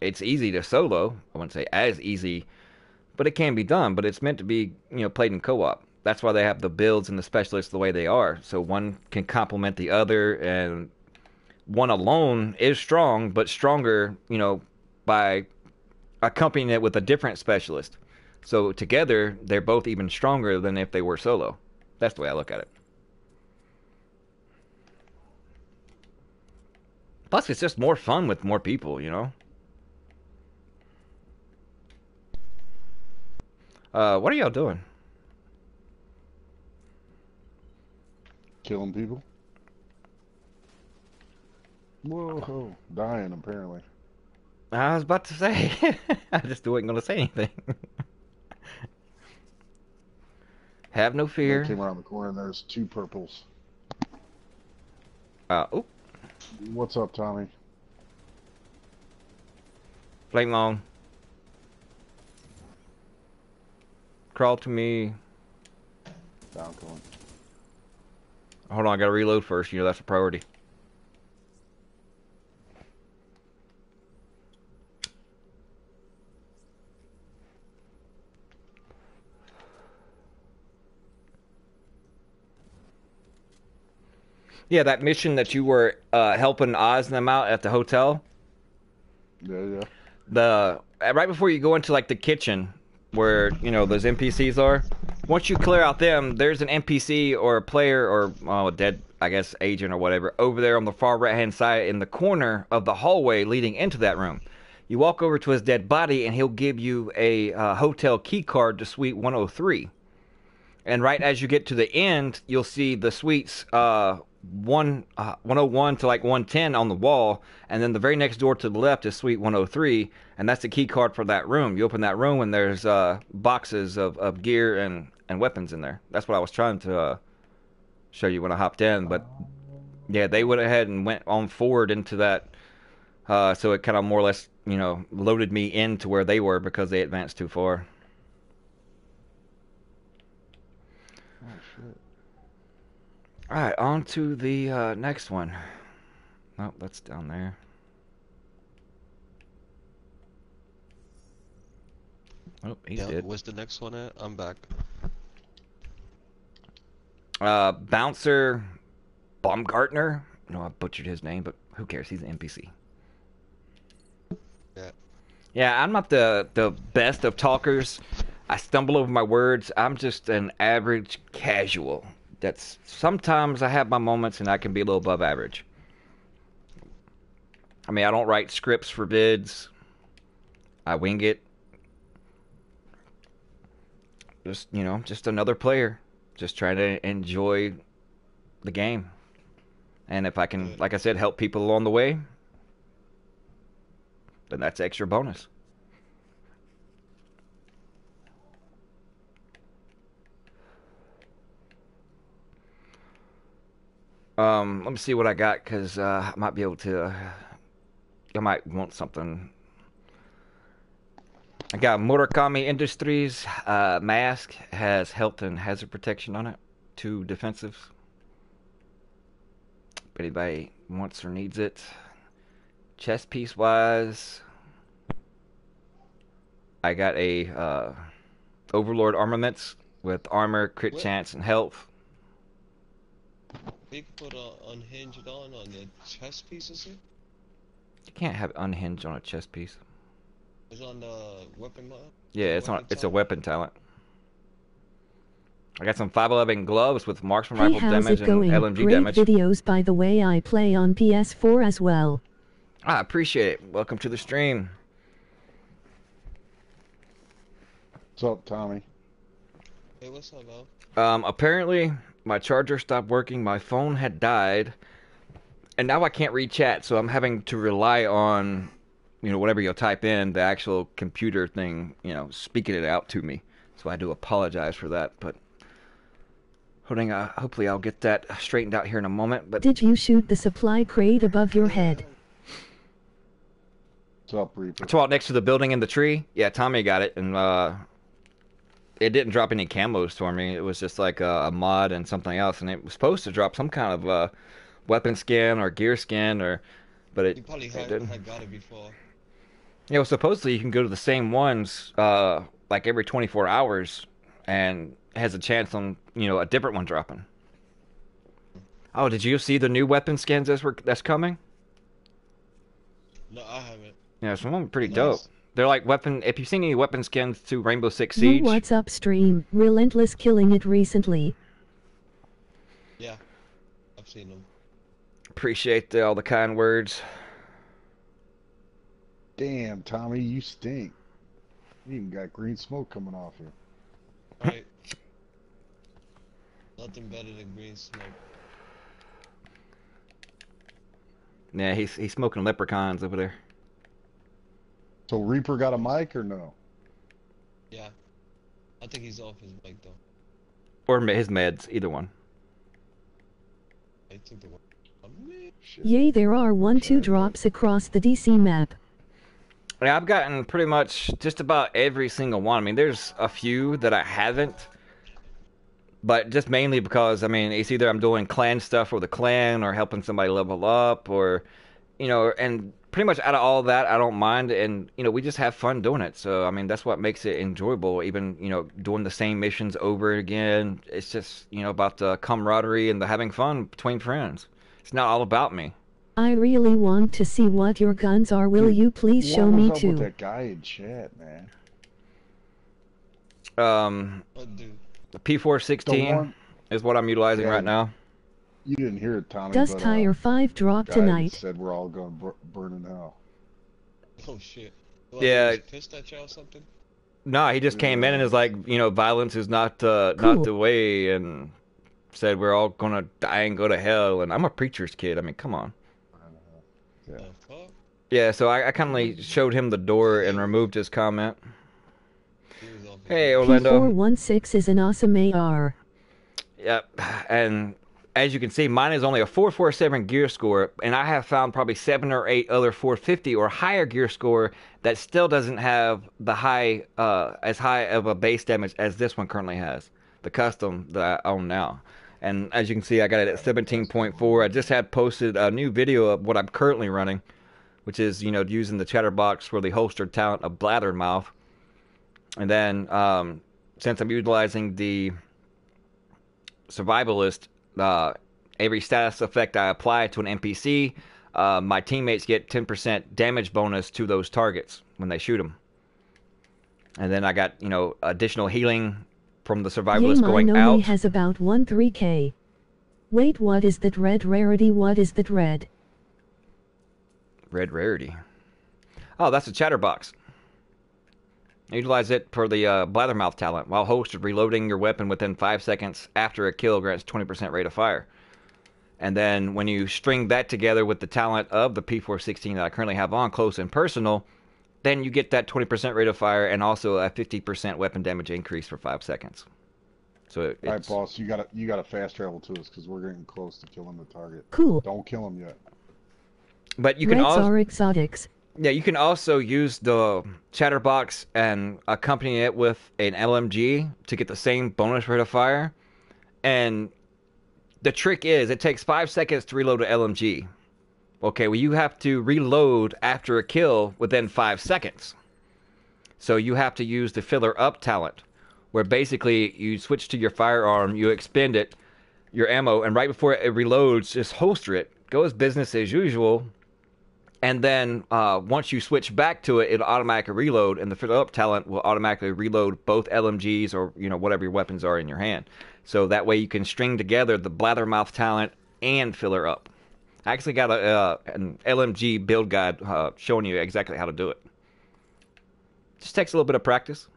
it's easy to solo. I wouldn't say as easy, but it can be done. But it's meant to be, you know, played in co-op. That's why they have the builds and the specialists the way they are. So one can complement the other, and one alone is strong, but stronger, you know, by accompanying it with a different specialist. So together, they're both even stronger than if they were solo. That's the way I look at it. Plus, it's just more fun with more people, you know? What are y'all doing? Killing people? Whoa, dying apparently. I was about to say. I just wasn't going to say anything. Have no fear. I came around the corner and there's 2 purples. Oh. What's up, Tommy? Flame long. Crawl to me. Down going. Hold on, I gotta reload first. You know that's a priority. Yeah, that mission that you were helping Oz and them out at the hotel. Yeah. Right before you go into like the kitchen where those NPCs are. Once you clear out them, there's an NPC or a player or a dead, I guess, agent or whatever over there on the far right hand side in the corner of the hallway leading into that room. You walk over to his dead body and he'll give you a hotel key card to Suite 103. And right as you get to the end, you'll see the suites 101 to like 110 on the wall, and then the very next door to the left is Suite 103, and that's the key card for that room. You open that room and there's boxes of gear and weapons in there. That's what I was trying to show you when I hopped in, but yeah, they went ahead and went on forward into that, so it kind of more or less loaded me into where they were because they advanced too far. Alright, on to the next one. Oh, that's down there. Oh, he's dead. Where's the next one at? I'm back. Bouncer Baumgartner. No, I butchered his name, but who cares? He's an NPC. Yeah. Yeah, I'm not the best of talkers. I stumble over my words. I'm just an average casual. That's sometimes I have my moments and I can be a little above average. I mean, I don't write scripts for vids. I wing it. Just another player. Just trying to enjoy the game. And if I can, like I said, help people along the way, then that's extra bonus. Let me see what I got, because I might be able to, I might want something. I got Murakami Industries mask, has health and hazard protection on it, 2 defensives. If anybody wants or needs it. Chest piece wise, I got a Overlord armaments with armor, crit chance, and health. You can put unhinged on your chest pieces here? You can't have unhinged on a chest piece. It's on the weapon mod? Yeah, it's a weapon talent. I got some 511 gloves with marksman rifle damage and LMG Great damage. Videos, by the way. I play on PS4 as well. I appreciate it. Welcome to the stream. What's up, Tommy? Hey, what's up, Al? Apparently my charger stopped working, my phone had died, and now I can't read chat, so I'm having to rely on, whatever you'll type in, the actual computer thing, speaking it out to me. So I do apologize for that, but hopefully I'll get that straightened out here in a moment. But did you shoot the supply crate above your head? What's up, Reaper? It's out next to the building in the tree. Yeah, Tommy got it, and it didn't drop any camos for me. It was just like a mod and something else, and it was supposed to drop some kind of weapon skin or gear skin, but it. You probably had got it before. Yeah, well, supposedly you can go to the same ones like every 24 hours, and has a chance on a different one dropping. Oh, did you see the new weapon skins that's coming? No, I haven't. Yeah, some of them are pretty dope. They're like weapon. If you've seen any weapon skins to Rainbow Six Siege. What's up, stream? Relentless killing it recently. Yeah, I've seen them. Appreciate all the kind words. Damn, Tommy, you stink. You even got green smoke coming off you. Right. Nothing better than green smoke. Yeah, he's smoking leprechauns over there. So Reaper got a mic or no? Yeah. I think he's off his mic though. Or his meds, either one. I took the one. Yay, there are 1-2 drops across the DC map. Yeah, I've gotten pretty much just about every single one. I mean, there's a few that I haven't, but just mainly because, I mean, it's either I'm doing clan stuff for the clan or helping somebody level up or, and pretty much out of all that, I don't mind. And, we just have fun doing it. So, I mean, that's what makes it enjoyable. Even, doing the same missions over again. It's just, about the camaraderie and the having fun between friends. It's not all about me. I really want to see what your guns are. Will you please show me too? What was up with that guy in chat, man? The P416 is what I'm utilizing right now. You didn't hear it, Tommy. Does Tire 5 drop tonight? Said we're all going to burn in hell. Oh shit. Yeah. Pissed at y'all or something? No, he just came in and is like, violence is not Cool. not the way, and said we're all gonna die and go to hell. And I'm a preacher's kid. I mean, come on. Yeah. Yeah, so I kind of showed him the door and removed his comment. Hey, Orlando. P416 is an awesome AR. Yep, and as you can see, mine is only a 447 gear score, and I have found probably 7 or 8 other 450 or higher gear score that still doesn't have the as high of a base damage as this one currently has, the custom that I own now. And as you can see, I got it at 17.4. I just had posted a new video of what I'm currently running, which is, using the chatterbox for the holstered talent of Blathermouth. And then, since I'm utilizing the survivalist, every status effect I apply to an NPC, my teammates get 10% damage bonus to those targets when they shoot them. And then I got, additional healing from the survivalist going out. Only has about 13k. Wait, what is that red rarity? What is that red? Red rarity. Oh, that's a chatterbox. Utilize it for the Blathermouth talent. While hosted, reloading your weapon within 5 seconds after a kill grants 20% rate of fire. And then when you string that together with the talent of the P416 that I currently have on, close and personal, then you get that 20% rate of fire and also a 50% weapon damage increase for 5 seconds. So it's... All right, boss, you gotta fast travel to us because we're getting close to killing the target. Cool. Don't kill him yet. But you can also... are exotics. Yeah, you can also use the chatterbox and accompany it with an LMG to get the same bonus rate of fire. And the trick is, it takes 5 seconds to reload an LMG. Okay, well, you have to reload after a kill within 5 seconds. So you have to use the filler up talent, where basically you switch to your firearm, you expend it, your ammo, and right before it reloads, just holster it. Go as business as usual. And then once you switch back to it, it'll automatically reload, and the fill up talent will automatically reload both LMGs or whatever your weapons are in your hand. So that way you can string together the Blathermouth talent and filler up. I actually got an LMG build guide showing you exactly how to do it. Just takes a little bit of practice.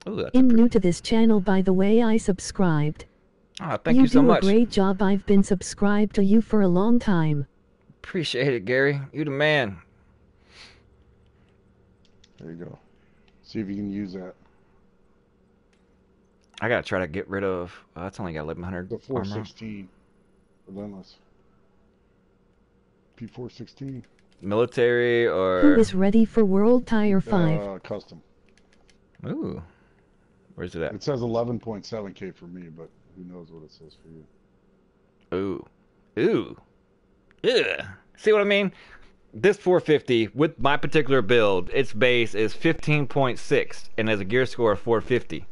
Ooh, I'm new to this channel, by the way. I subscribed. Oh, thank you so much. You do a great job. I've been subscribed to you for a long time. Appreciate it, Gary. You the man. There you go. See if you can use that. I gotta try to get rid of... that's only got 1100 the 416. Relentless. P416. Military or... Who is ready for World Tire 5? Custom. Ooh. Where's it at? It says 11.7k for me, but who knows what it says for you. Ooh. Ooh. Ugh. See what I mean? This 450, with my particular build, its base is 15.6 and has a gear score of 450.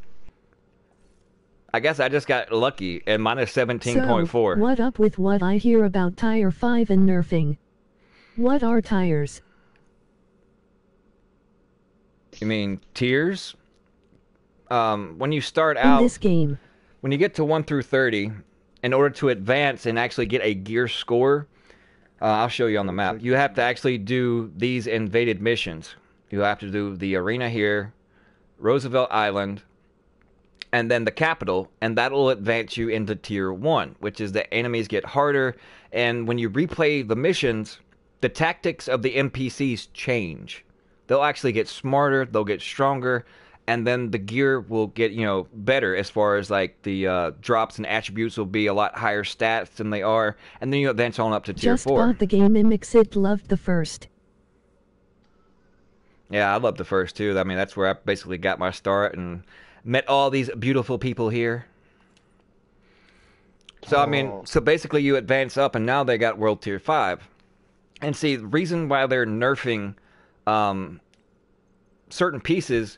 I guess I just got lucky, and mine is 17.4. So, what up with what I hear about Tire 5 and nerfing? What are tires? You mean tiers? When you start out... in this game. When you get to 1 through 30, in order to advance and actually get a gear score, I'll show you on the map. You have to actually do these invaded missions. You have to do the arena here, Roosevelt Island, and then the capital, and that'll advance you into tier 1, which is the enemies get harder, and when you replay the missions, the tactics of the NPCs change. They'll actually get smarter, they'll get stronger, and then the gear will get, better as far as like the drops and attributes will be a lot higher stats than they are, and then you advance on up to tier Just 4. bought the game and Mixit loved the first. Yeah, I love the first too. I mean, that's where I basically got my start and met all these beautiful people here. So, I mean, so basically you advance up, and now they got World Tier 5. And see, the reason why they're nerfing certain pieces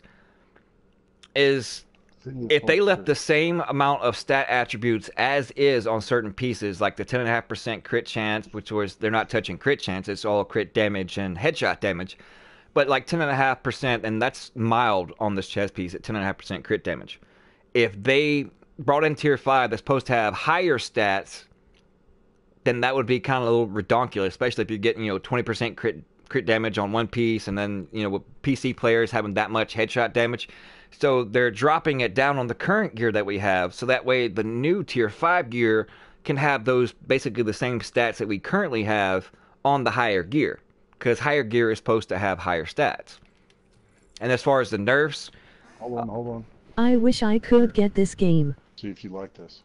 is if they left the same amount of stat attributes as is on certain pieces, like the 10.5% crit chance, which was, they're not touching crit chance, it's all crit damage and headshot damage. But like 10.5%, and that's mild on this chess piece at 10.5% crit damage. If they brought in tier 5 that's supposed to have higher stats, then that would be kind of a little redonkulous, especially if you're getting, 20% crit damage on one piece, and then, with PC players having that much headshot damage. So they're dropping it down on the current gear that we have, so that way the new tier 5 gear can have those basically the same stats that we currently have on the higher gear, because higher gear is supposed to have higher stats. And as far as the nerfs, hold on. I wish I could get this game. See if you like this.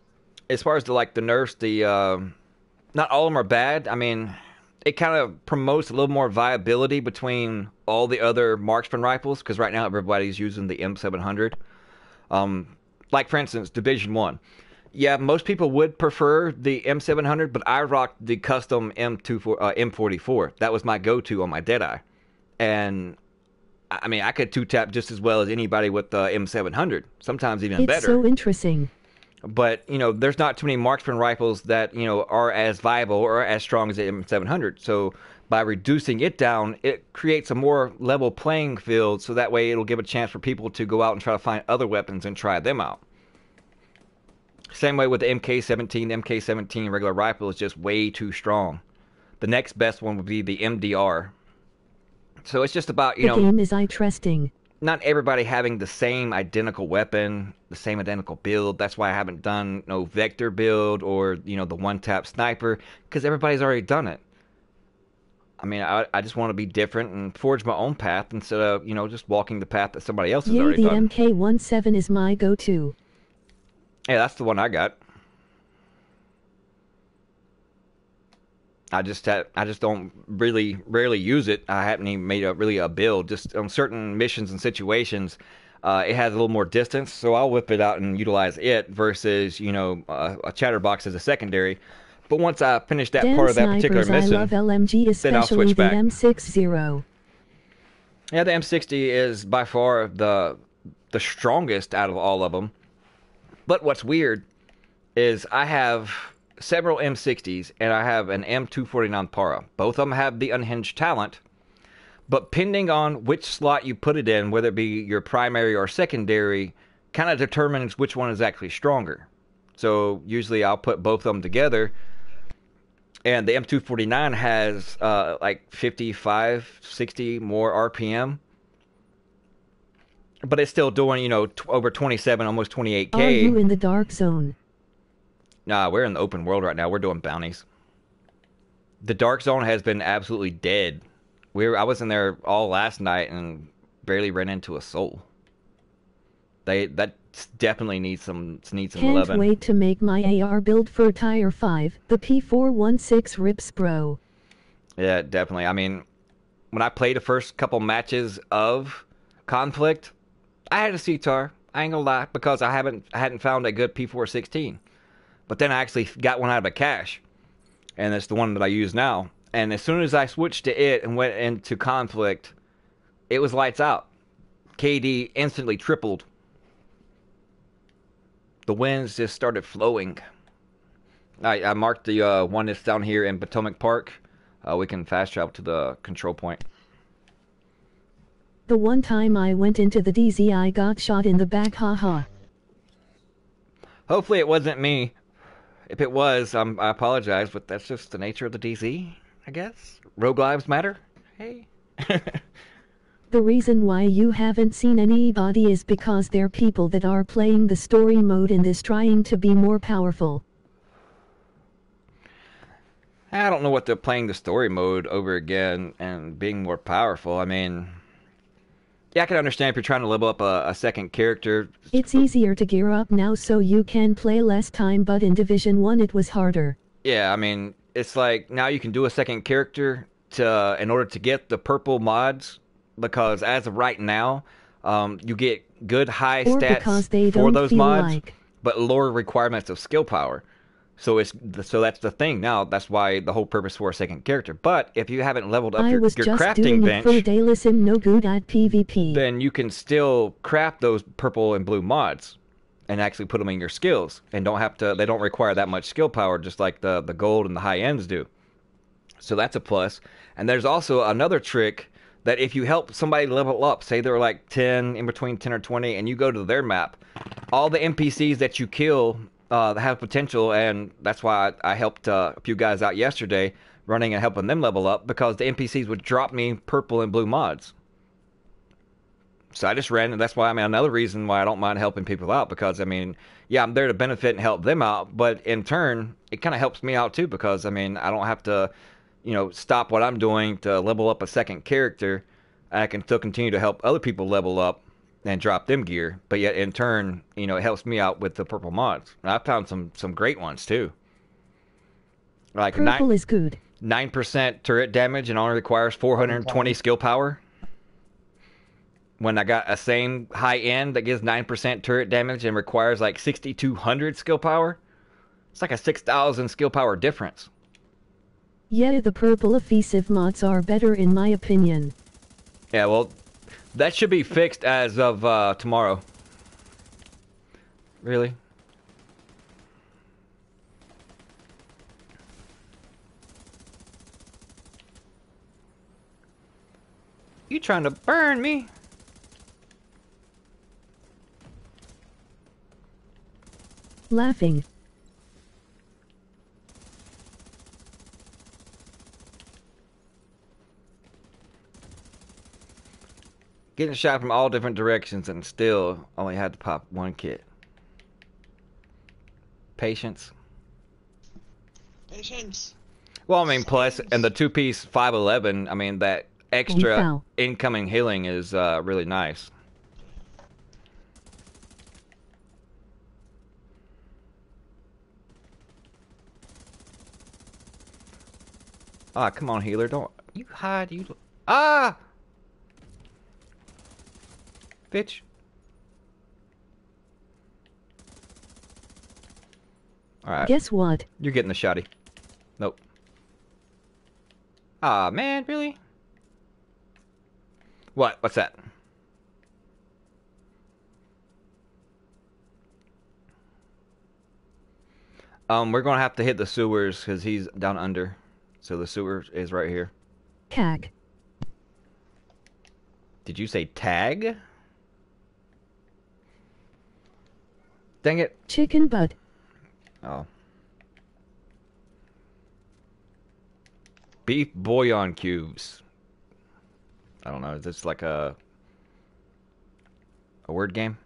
As far as the nerfs, not all of them are bad. I mean, it kind of promotes a little more viability between all the other marksman rifles, because right now everybody's using the M700. Like, for instance, Division 1. Yeah, most people would prefer the M700, but I rocked the custom M44. That was my go-to on my Deadeye. And, I mean, I could two-tap just as well as anybody with the M700. Sometimes even better. It's so interesting. But, there's not too many marksman rifles that, are as viable or as strong as the M700. So by reducing it down, it creates a more level playing field, so that way it'll give a chance for people to go out and try to find other weapons and try them out. Same way with the MK17. The MK17 regular rifle is just way too strong. The next best one would be the MDR. So it's just about, The game is interesting. Not everybody having the same identical weapon, the same identical build. That's why I haven't done no vector build or, the one-tap sniper, because everybody's already done it. I mean, I just want to be different and forge my own path instead of, just walking the path that somebody else has already done. The MK17 is my go-to. Yeah, that's the one I got. I just don't rarely use it. I haven't even made a build. Just on certain missions and situations, it has a little more distance, so I'll whip it out and utilize it versus a chatterbox as a secondary. But once I finish that part of that particular mission, I love LMG, especially then I'll switch back. The M60. Yeah, the M60 is by far the strongest out of all of them. But what's weird is I have several M60s, and I have an M249 Para. Both of them have the unhinged talent, but depending on which slot you put it in, whether it be your primary or secondary, kind of determines which one is actually stronger. So usually I'll put both of them together, and the M249 has like 55, 60 more RPM, but it's still doing, over 27, almost 28K. Are you in the dark zone? Nah, we're in the open world right now. We're doing bounties. The dark zone has been absolutely dead. I was in there all last night and barely ran into a soul. That definitely needs some Can't 11. wait to make my AR build for Tier 5. The P416 rips, bro. Yeah, definitely. I mean, when I played the first couple matches of Conflict, I had a CTAR. I ain't gonna lie, because I hadn't found a good P416. But then I actually got one out of a cache, and it's the one that I use now. And as soon as I switched to it and went into Conflict, it was lights out. KD instantly tripled. The winds just started flowing. I marked the one that's down here in Potomac Park. We can fast travel to the control point. The one time I went into the DZ, I got shot in the back, haha. Hopefully it wasn't me. If it was, I apologize, but that's just the nature of the DZ, I guess. Rogue lives matter. Hey. The reason why you haven't seen anybody is because they're people that are playing the story mode in this, trying to be more powerful. I don't know what they're playing the story mode over again and being more powerful. I mean, Yeah, I can understand if you're trying to level up a second character. It's easier to gear up now so you can play less time, but in Division 1 it was harder. Yeah, I mean, it's like now you can do a second character to in order to get the purple mods because as of right now, you get good high Or stats because they for don't those feel mods, like. but lower requirements of skill power. So that's the thing now. That's why the whole purpose for a second character. But if you haven't leveled up I was your just crafting doing it for a bench, day. Listen, no good at PvP. then you can still craft those purple and blue mods and actually put them in your skills and don't have to. They don't require that much skill power, just like the gold and the high ends do. So that's a plus. And there's also another trick that if you help somebody level up, say they're like 10, in between 10 or 20, and you go to their map, all the NPCs that you kill have potential, and that's why I helped a few guys out yesterday running and helping them level up because the NPCs would drop me purple and blue mods. So I just ran, and that's why, I mean, another reason why I don't mind helping people out because, I mean, yeah, I'm there to benefit and help them out, but in turn, it kind of helps me out too because, I mean, I don't have to, stop what I'm doing to level up a second character. I can still continue to help other people level up and drop them gear, but yet in turn, it helps me out with the purple mods. And I found some great ones too. Like Purple is good. 9% turret damage and only requires 420 skill power. When I got a same high end that gives 9% turret damage and requires like 6,200 skill power, it's like a 6,000 skill power difference. Yeah, the purple offensive mods are better in my opinion. Yeah, well, that should be fixed as of tomorrow. Really? You trying to burn me? Laughing. Getting shot from all different directions and still only had to pop one kit. Patience. Patience. Well, I mean, plus, and the two-piece 511, I mean, that extra incoming healing is really nice. Ah, come on, healer. Don't... You hide, you... Ah! Bitch. Alright. Guess what? You're getting the shotty. Nope. Ah, man, really? What? What's that? We're gonna have to hit the sewers because he's down under. So the sewer is right here. Tag. Did you say tag? Dang it. Chicken butt. Oh. Beef bouillon cubes. I don't know. Is this like a word game?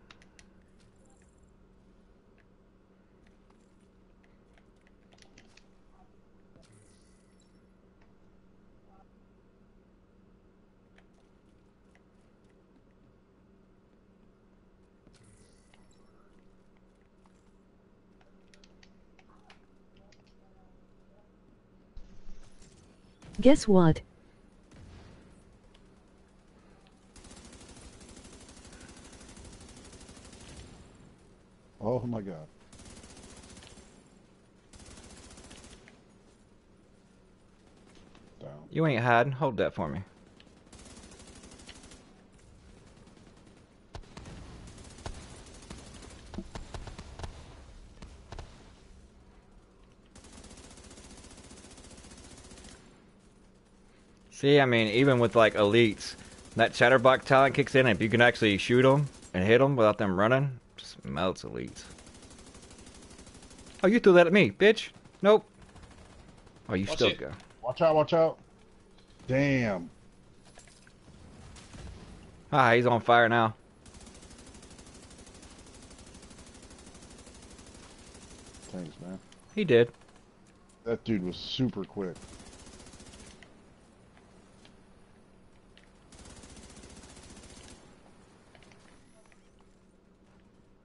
Guess what? Oh my god. Down. You ain't hiding. Hold that for me. See, I mean, even with like elites, that chatterbox talent kicks in. If you can actually shoot them and hit them without them running, just melts elites. Oh, you threw that at me, bitch. Nope. Oh, you still go. Watch out, watch out. Damn. Ah, he's on fire now. Thanks, man. He did. That dude was super quick.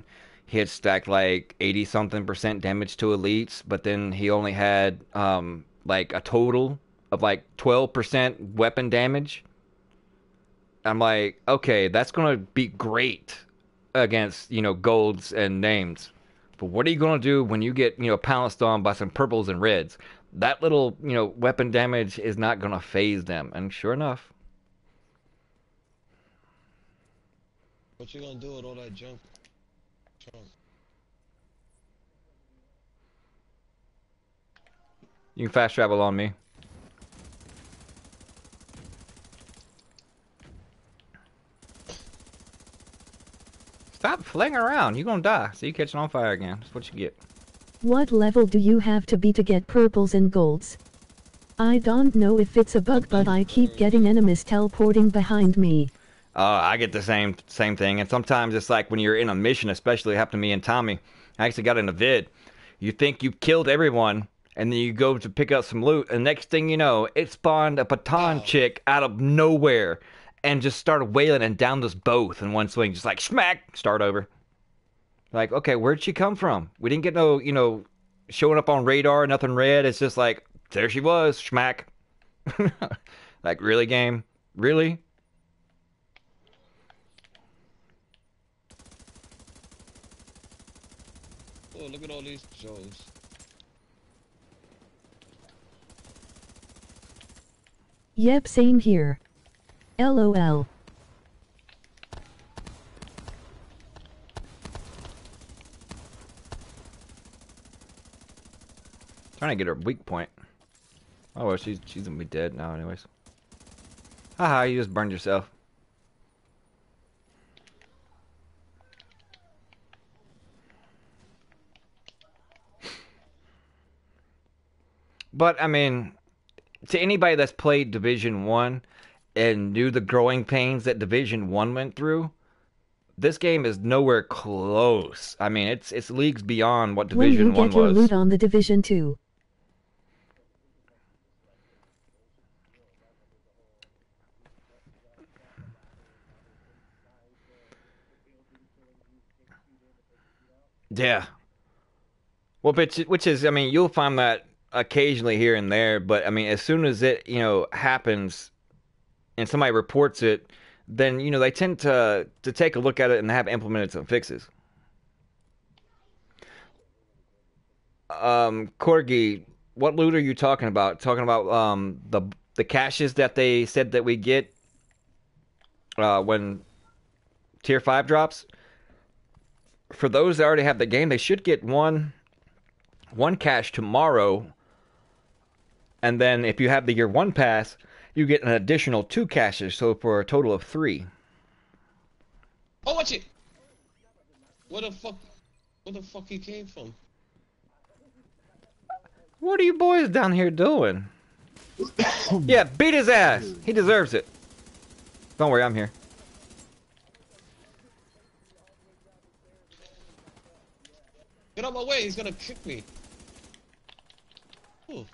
and he had stacked like 80 something% damage to elites, but then he only had like a total of like 12% weapon damage. I'm like, okay, that's gonna be great against, you know, golds and names. But what are you gonna do when you get, you know, pounced on by some purples and reds? That little, you know, weapon damage is not gonna phase them. And sure enough. What you gonna do with all that junk? You can fast travel on me. Stop flinging around. You're gonna die. So you catching on fire again. That's what you get. What level do you have to be to get purples and golds? I don't know if it's a bug, but I keep getting enemies teleporting behind me. I get the same thing. And sometimes it's like when you're in a mission, especially it happened to me and Tommy. I actually got in a vid. You think you've killed everyone, and then you go to pick up some loot, and next thing you know, it spawned a Patan chick out of nowhere and just started wailing and downed us both in one swing. Just like, smack, start over. Like, okay, where'd she come from? We didn't get no, you know, showing up on radar, nothing red. It's just like, there she was, smack. Like, really, game? Really? Oh, look at all these Joes. Yep, same here. LOL. Trying to get her weak point. Oh well, she's gonna be dead now, anyways. Haha, you just burned yourself. But I mean, to anybody that's played Division 1 and knew the growing pains that Division 1 went through, this game is nowhere close. I mean, it's leagues beyond what Division 1 was. When you get your loot on the Division 2. Yeah. Well, which is, I mean, you'll find that occasionally here and there, but I mean, as soon as it, happens and somebody reports it, then, they tend to take a look at it and have implemented some fixes. Corgi, what loot are you talking about? Talking about the caches that they said that we get when Tier 5 drops? For those that already have the game, they should get one cache tomorrow, and then if you have the Year 1 pass, you get an additional 2 caches, so for a total of 3. Oh, watch it! Where the fuck he came from? What are you boys down here doing? Yeah, beat his ass! He deserves it. Don't worry, I'm here. Get out of my way, he's gonna kick me. Ooh.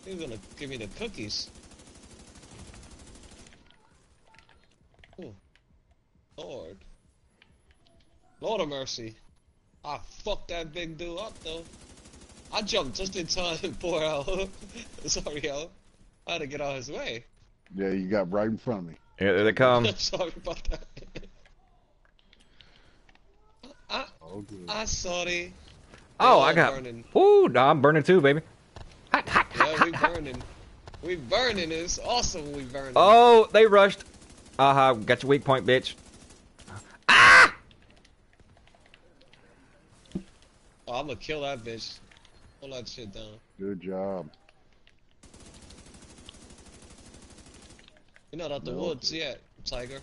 He's gonna give me the cookies. Ooh. Lord of mercy. I fucked that big dude up though. I jumped just in time for Al. Sorry, Al. I had to get out of his way. Yeah, you got right in front of me. Here they come. Sorry about that. I sorry. Oh, I got. Burning. Ooh, no, I'm burning too, baby. Hot, hot, hot, Yeah, hot, we hot. burning. We burning. It's awesome. We burning. Oh, they rushed. Got your weak point, bitch. Ah! Oh, I'm gonna kill that bitch. Hold that shit down. Good job. We're not out the woods yet, Tiger.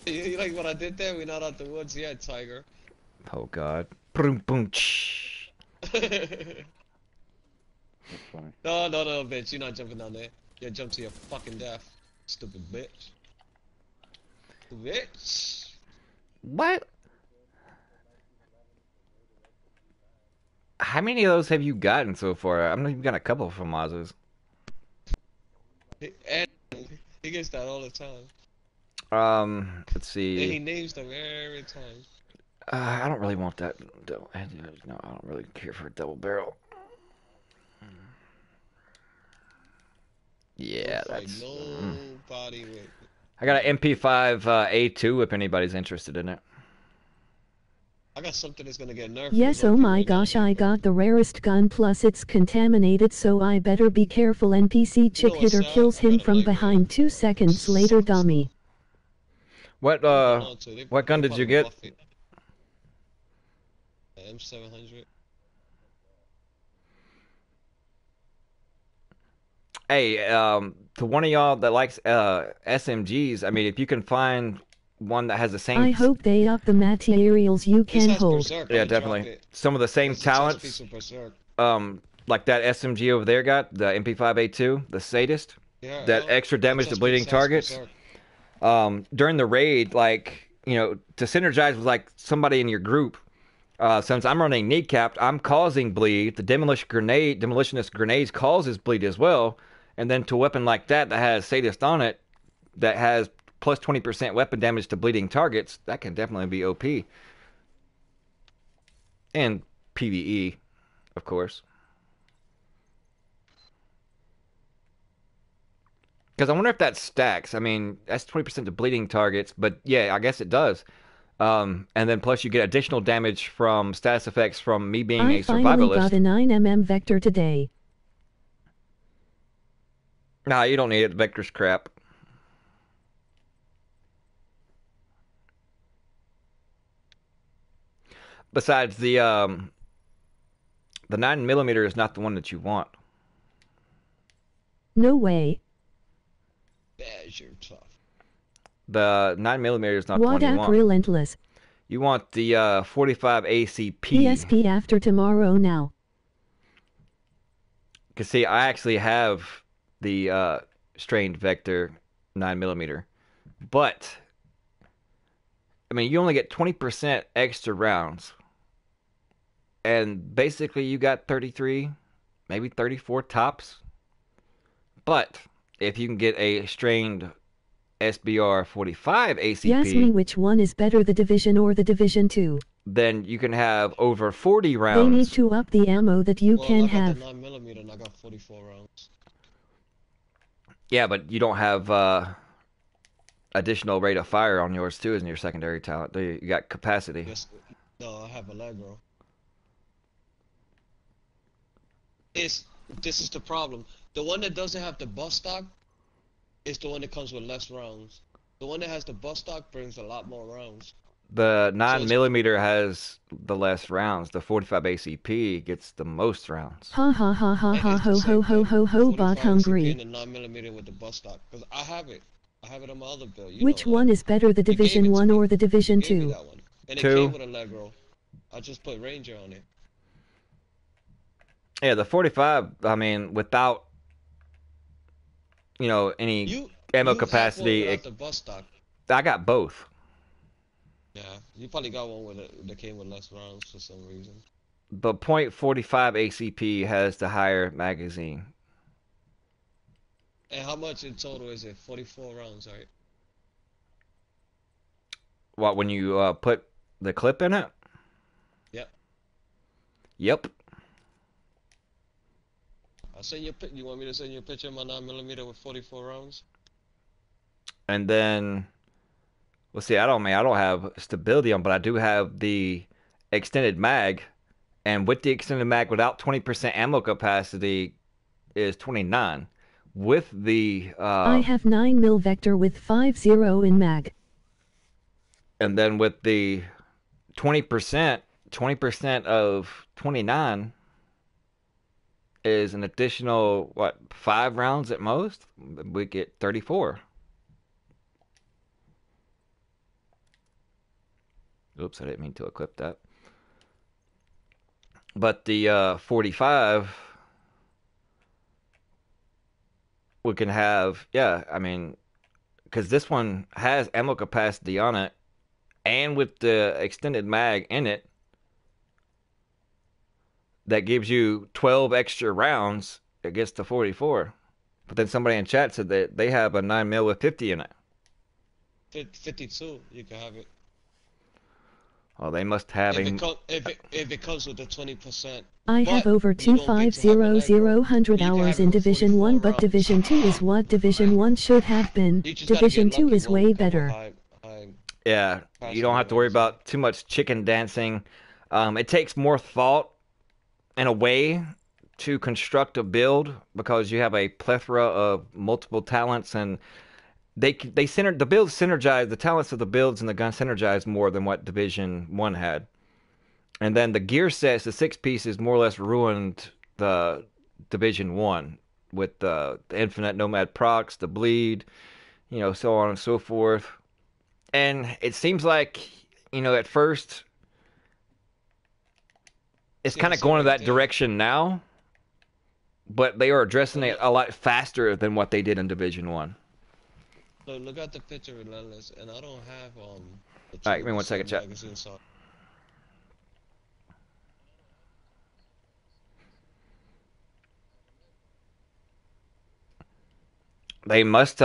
You like what I did there? We're not out the woods yet, Tiger. Oh God. Boom, boom, shh. That's funny. No, bitch. You're not jumping down there. You jump to your fucking death. Stupid bitch. Bitch. What? How many of those have you gotten so far? I've even got a couple from Maz's. And he gets that all the time. Let's see. And he names them every time. I don't really want that. No, I don't really care for a double barrel. Yeah, that's. Nobody with. I got an MP5 A2 if anybody's interested in it. I got something that's gonna get nerfed. Yes, oh my gosh, I got the rarest gun, plus it's contaminated, so I better be careful. NPC chick hitter kills him from behind 2 seconds later, dummy. What gun did you get? M700. Hey, to one of y'all that likes SMGs, I mean, if you can find one that has the same. I hope they up the materials you can hold. Berserk, Yeah, definitely. Some of the same talents. Like that SMG over there got the MP5A2, the sadist. Yeah, that extra damage to bleeding targets. During the raid, like, to synergize with like somebody in your group. Since I'm running kneecapped, I'm causing bleed. The demolitionist grenades causes bleed as well. And then to a weapon like that has sadist on it, that has plus 20% weapon damage to bleeding targets, that can definitely be OP. And PvE, of course. Because I wonder if that stacks. I mean, that's 20% to bleeding targets, but yeah, I guess it does. And then plus you get additional damage from status effects from me being a I finally got survivalist. a 9mm vector today. Nah, you don't need it. Vector's crap. Besides, the 9mm is not the one that you want. No way. Badger tough. The 9mm is not the one you want. Relentless. You want the 45 ACP. PSP after tomorrow now. Cause see, I actually have the strained vector 9mm, but I mean, you only get 20% extra rounds, and basically you got 33, maybe 34 tops. But if you can get a strained SBR 45 ACP, Ask me which one is better, the Division or the Division 2. Then you can have over 40 rounds. They need to up the ammo that you can have. I got the 9mm and I got 44 rounds. Yeah, but you don't have additional rate of fire on yours too, as in your secondary talent. You got capacity. Yes, no, I have Allegro. This is the problem. The one that doesn't have the bus stock is the one that comes with less rounds. The one that has the bus stock brings a lot more rounds. The 9mm has the less rounds. The 45 ACP gets the most rounds. Ha ha ha ha ha ho ho ho ho ho bot hungry. And the 9mm with the bus stock, because I have it. I have it on my other build. Which one is better, the Division 1 or the Division 2? And it came with Allegro. I just put Ranger on it. Yeah, the 45, I mean, without, you know, any ammo capacity. The bus stock. I got both. Yeah, you probably got one that came with less rounds for some reason. The .45 ACP has the higher magazine. And how much in total is it? 44 rounds, right? What, when you put the clip in it? Yep. Yep. I'll send you a pic. You want me to send you a picture of my 9mm with 44 rounds? And then, well, see, I don't have stability on, but I do have the extended mag. And with the extended mag, without 20% ammo capacity, is 29. With the I have 9mm vector with 50 in mag. And then with the 20% of 29 is an additional, what, 5 rounds at most? We get 34. Oops, I didn't mean to equip that. But the 45, we can have, yeah, I mean, because this one has ammo capacity on it, and with the extended mag in it, that gives you 12 extra rounds against the 44. But then somebody in chat said that they have a 9mm with 50 in it. 52, you can have it. Oh, they must have if it comes with the 20%. I have over 2500 hours in Division 1, but Division 2 is what Division 1 should have been. Division 2 is way better. Yeah, you don't have to worry about too much chicken dancing. It takes more thought in a way to construct a build because you have a plethora of multiple talents, and the builds synergize, the talents of the builds and the gun synergize more than what Division 1 had. And then the gear sets, the 6 pieces, more or less ruined the Division 1 with the infinite nomad procs, the bleed, you know, so on and so forth. And it seems like, you know, at first it's kind of going in that direction now, but they are addressing it a lot faster than what they did in Division 1. Look at the picture, Relentless, and I don't have Alright, give me 1 second, chat. They must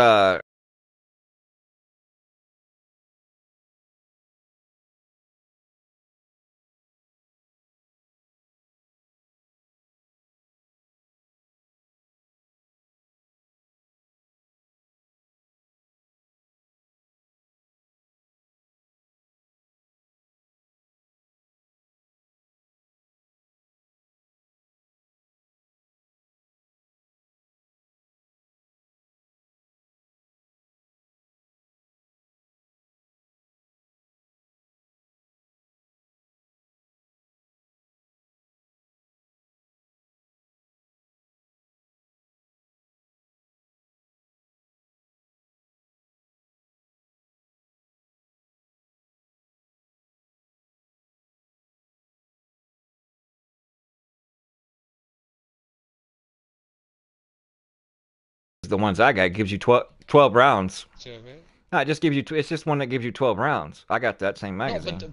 The ones I got gives you 12 rounds. Sure, man. No, it just gives you. It's just one that gives you 12 rounds. I got that same No, magazine.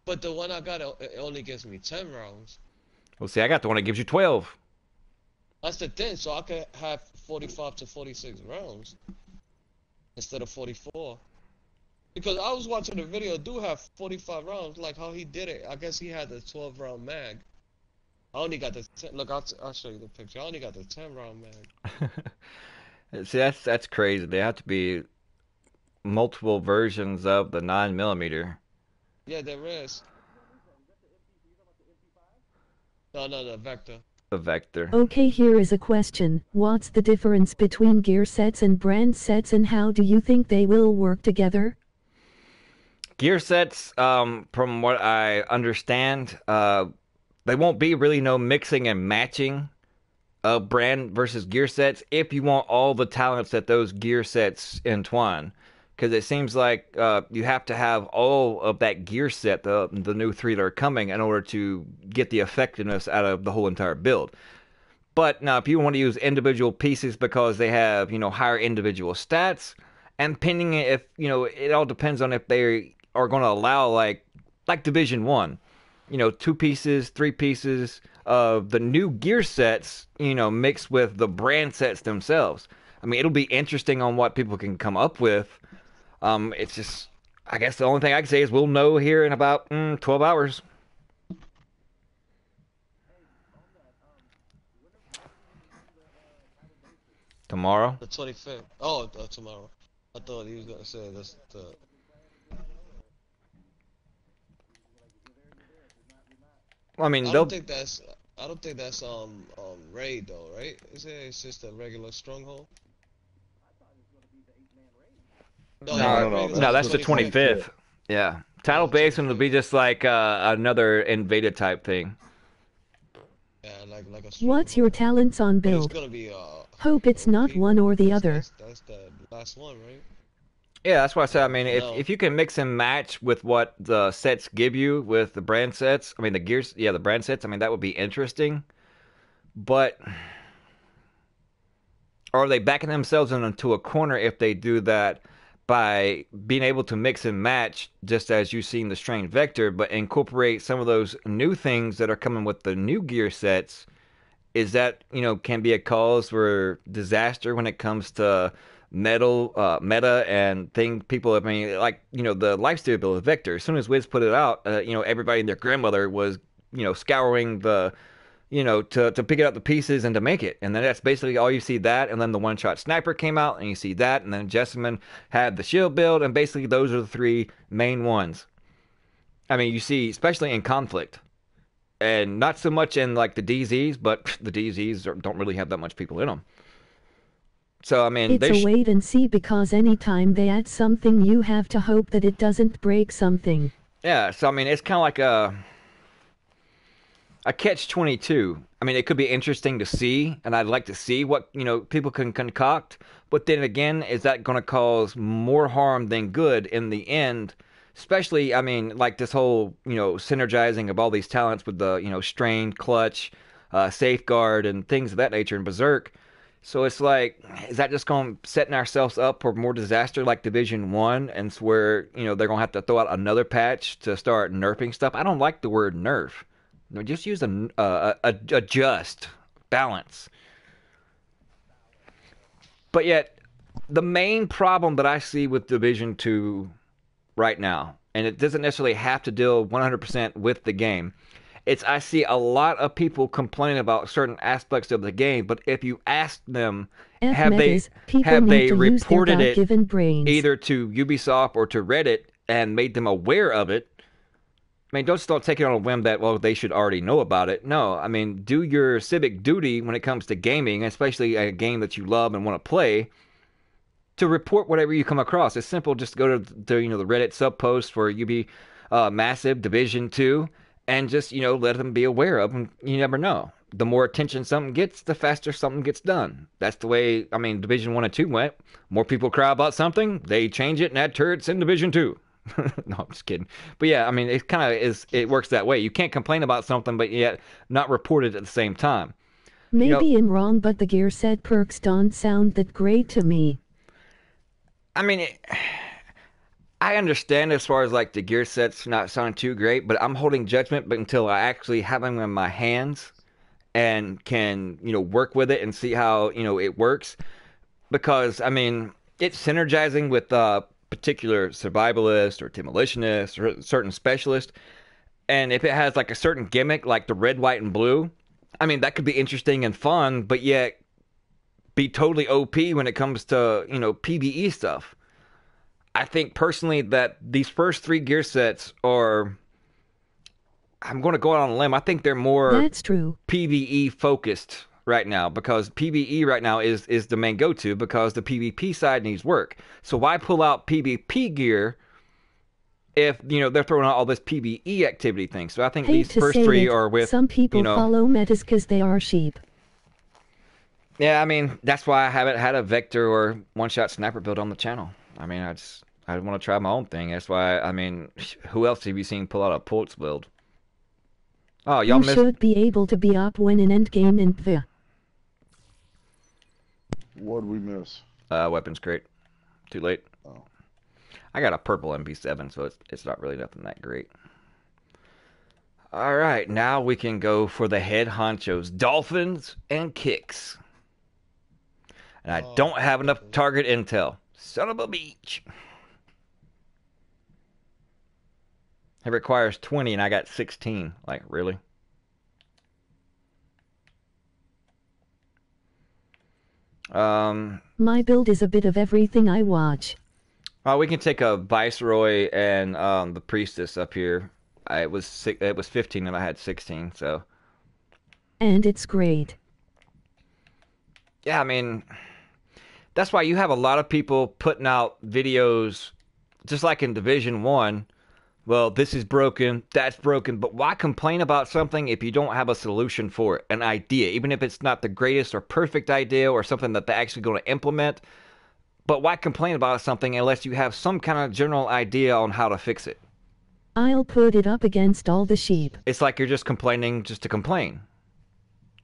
but the one I got it only gives me 10 rounds. Well, see, I got the one that gives you 12. That's the thing. So I could have 45 to 46 rounds instead of 44. Because I was watching the video, dude have 45 rounds, like how he did it. I guess he had the 12 round mag. I only got the 10. Look, I'll show you the picture. I only got the 10 round mag. See, that's crazy. They have to be multiple versions of the 9mm. Yeah, there is. No, the Vector. The Vector. Okay, here is a question. What's the difference between gear sets and brand sets, and how do you think they will work together? Gear sets, from what I understand, they won't be really no mixing and matching of brand versus gear sets if you want all the talents that those gear sets entwine. Because it seems like you have to have all of that gear set, the new 3 that are coming, in order to get the effectiveness out of the whole entire build. But now, if you want to use individual pieces because they have, higher individual stats, and pending if, it all depends on if they are going to allow like Division 1, 2 pieces, 3 pieces of the new gear sets, mixed with the brand sets themselves. I mean, it'll be interesting on what people can come up with. It's just, I guess the only thing I can say is we'll know here in about 12 hours. Tomorrow? The 25th. Oh, tomorrow. I thought he was gonna say that's the. I mean, I don't think that's raid though, right? It's just a regular stronghold. No, that's the 25th. Yeah. Tidal Basin will be just like another invaded type thing. Yeah, like a What's your talents on build? It's gonna be, Hope it's not one or the other. That's the last one, right? Yeah, that's why I said, I mean, if you can mix and match with what the sets give you with the brand sets, I mean, the gears, yeah, the brand sets, I mean, that would be interesting. But are they backing themselves into a corner if they do that by being able to mix and match, just as you've seen the Strange Vector, but incorporate some of those new things that are coming with the new gear sets? Is that, can be a cause for disaster when it comes to meta and people, I mean, like, the lifesteal ability Vector. As soon as Wiz put it out, everybody and their grandmother was, scouring the, to pick out the pieces and to make it. And then that's basically all you see that. And then the one-shot sniper came out and you see that. And then Jessamine had the shield build. And basically those are the 3 main ones. I mean, you see, especially in conflict. And not so much in like the DZs, but the DZs don't really have that much people in them. So, I mean, it's a wait and see, because anytime they add something, you have to hope that it doesn't break something. Yeah, so, I mean, it's kind of like a catch-22. I mean, it could be interesting to see, and I'd like to see what, people can concoct. But then again, is that going to cause more harm than good in the end? Especially, I mean, like this whole, synergizing of all these talents with the, strain, clutch, safeguard, and things of that nature in Berserk. So it's like, is that just going to setting ourselves up for more disaster like Division 1, and where, they're going to have to throw out another patch to start nerfing stuff? I don't like the word nerf. Just use adjust, balance. But yet, the main problem that I see with Division 2 right now, and it doesn't necessarily have to deal 100% with the game, I see a lot of people complaining about certain aspects of the game, but if you ask them, have they reported it either to Ubisoft or to Reddit and made them aware of it? I mean, don't start taking on a whim that, well, they should already know about it. No, I mean, do your civic duty when it comes to gaming, especially a game that you love and want to play, to report whatever you come across. It's simple. Just go to the Reddit sub post for UB Massive Division 2 and just, let them be aware of them. You never know. The more attention something gets, the faster something gets done. That's the way, I mean, Division 1 and 2 went. More people cry about something, they change it and add turrets in Division 2. No, I'm just kidding. But yeah, I mean, it kind of is, it works that way. You can't complain about something, but yet not report it at the same time. Maybe I'm wrong, but the gear set perks don't sound that great to me. I mean, I understand as far as like the gear sets not sounding too great, but I'm holding judgment but until I actually have them in my hands and can, work with it and see how, it works. Because, I mean, it's synergizing with a particular survivalist or demolitionist or a certain specialist. And if it has like a certain gimmick, like the red, white, and blue, I mean, that could be interesting and fun, but yet be totally OP when it comes to, PvE stuff. I think personally that these first 3 gear sets are, I'm going to go out on a limb, I think they're more That's true. PvE focused right now, because PvE right now is the main go-to because the PvP side needs work. So why pull out PvP gear if, they're throwing out all this PvE activity thing? So I think these first 3 are with, some people follow metas because they are sheep. Yeah, I mean, that's why I haven't had a Vector or one-shot sniper build on the channel. I mean, I want to try my own thing. That's why, I mean, who else have you seen pull out a Pulse build? Oh, y'all missed... You should be able to be up when in endgame in the... What'd we miss? Weapons crate. Too late. Oh. I got a purple MP7, so it's not really nothing that great. All right, now we can go for the head honchos, dolphins and kicks. And I don't have enough target intel. Son of a beach. It requires 20 and I got 16. Like, really? My build is a bit of everything I watch. We can take a Viceroy and the Priestess up here. It was 15 and I had 16, so. And it's great. Yeah, I mean, that's why you have a lot of people putting out videos, just like in Division 1. Well, this is broken, that's broken, but why complain about something if you don't have a solution for it, an idea, even if it's not the greatest or perfect idea or something that they're actually going to implement? But why complain about something unless you have some kind of general idea on how to fix it? I'll put it up against all the sheep. It's like you're just complaining just to complain.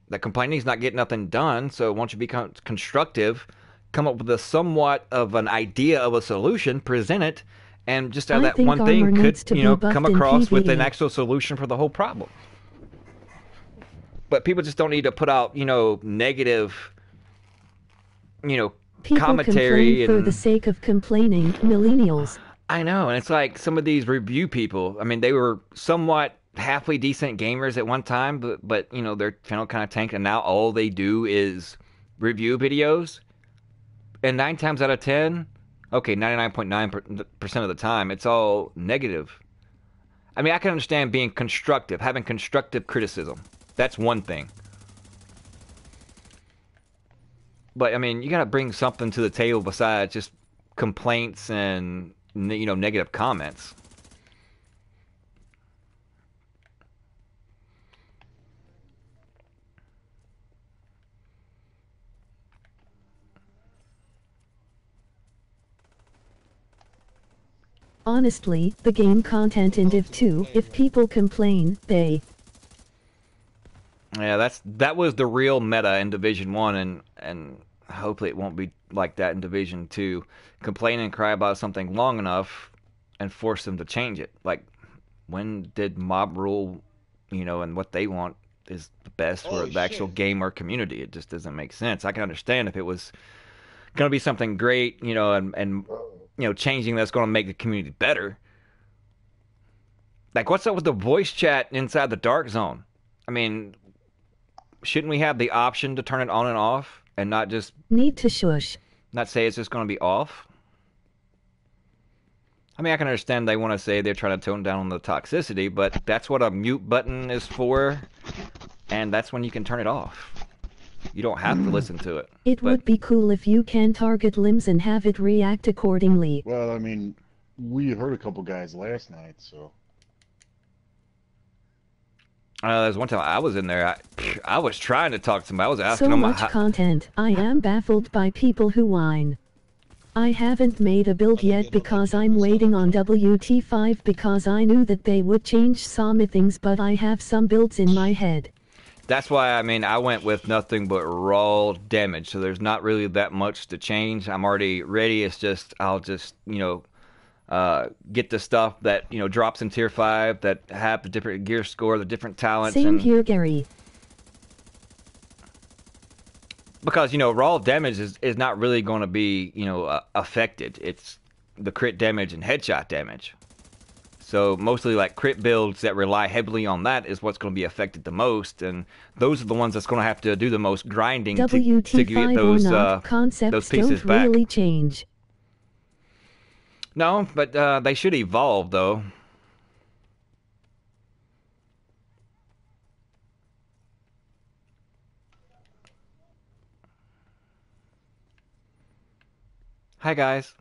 That complaining is not getting nothing done, so once you become constructive, come up with a somewhat of an idea of a solution, present it, and just out of that one thing could, come across with an actual solution for the whole problem. But people just don't need to put out, negative, People commentary complain for the sake of complaining, millennials. I know, and it's like some of these review people, I mean, they were somewhat halfway decent gamers at one time, but their channel kind of tanked, and now all they do is review videos. And 9 times out of 10, okay, 99.9% of the time, it's all negative. I mean, I can understand being constructive, having constructive criticism. That's one thing. But, I mean, you got to bring something to the table besides just complaints and, negative comments. Honestly, the game content in Div 2, if people complain, they... Yeah, that was the real meta in Division 1, and hopefully it won't be like that in Division 2. Complain and cry about something long enough and force them to change it. Like, when did mob rule, and what they want is the best for the actual game or community? It just doesn't make sense. I can understand if it was going to be something great, and changing that's going to make the community better. Like, what's up with the voice chat inside the Dark Zone? I mean, shouldn't we have the option to turn it on and off and not just... Need to shush. Not say it's just going to be off? I mean, I can understand they want to say they're trying to tone down on the toxicity, but that's what a mute button is for, and that's when you can turn it off. You don't have to listen to it. It would be cool if you can target limbs and have it react accordingly. Well, I mean, we heard a couple guys last night, so... There's one time I was in there, I was trying to talk to somebody. I was asking them... So much content. I am baffled by people who whine. I haven't made a build yet because I'm waiting on WT5 because I knew that they would change some things, but I have some builds in my head. That's why, I mean, I went with nothing but raw damage, so there's not really that much to change. I'm already ready. It's just, I'll just, get the stuff that, drops in tier 5 that have the different gear score, the different talents. Same here, Gary. Because, raw damage is not really going to be, affected. It's the crit damage and headshot damage. So mostly like crit builds that rely heavily on that is what's going to be affected the most, and those are the ones that's going to have to do the most grinding to get those pieces back. Really change. No, but they should evolve though. Hi guys,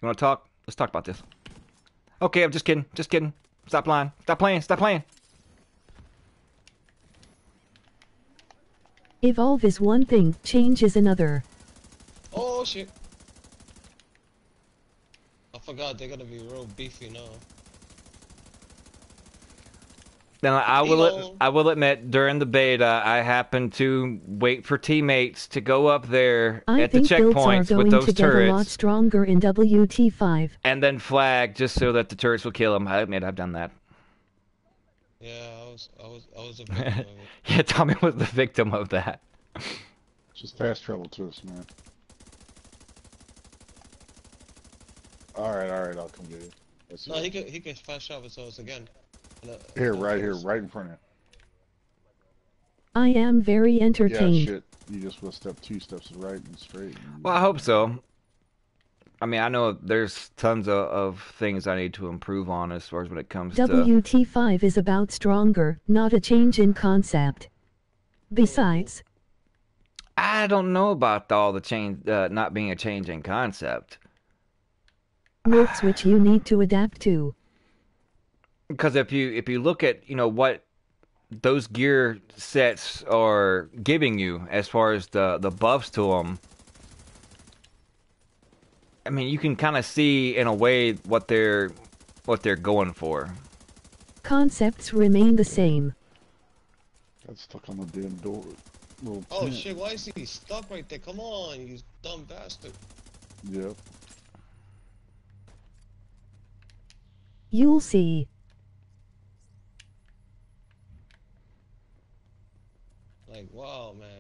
you want to talk? Let's talk about this. Okay, I'm just kidding. Just kidding. Stop lying. Stop playing. Stop playing. Evolve is one thing, change is another. Oh shit. I forgot they're gonna be real beefy now. Now I will admit during the beta I happened to wait for teammates to go up there at the checkpoints with those turrets. I think builds are going to get a lot stronger in WT5. And then flag just so that the turrets will kill them. I admit I've done that. Yeah, I was a victim of it. Yeah, Tommy was the victim of that. Just fast travel to us, man. Alright, I'll come get you. No, he could fast travel to us again. Here, right in front of you. I am very entertained. Yeah, shit. You just will step 2 steps right and straight. And well, I hope so. I mean, I know there's tons of things I need to improve on as far as when it comes to... WT5 is about stronger, not a change in concept. Besides... I don't know about all the change, not being a change in concept. Notes which you need to adapt to. Because if you look at, what those gear sets are giving you as far as the buffs to them, I mean, you can kind of see in a way what they're going for. Concepts remain the same. That's stuck on the damn door. Oh shit, why is he stuck right there? Come on, you dumb bastard. Yep. You'll see. Like, wow, man.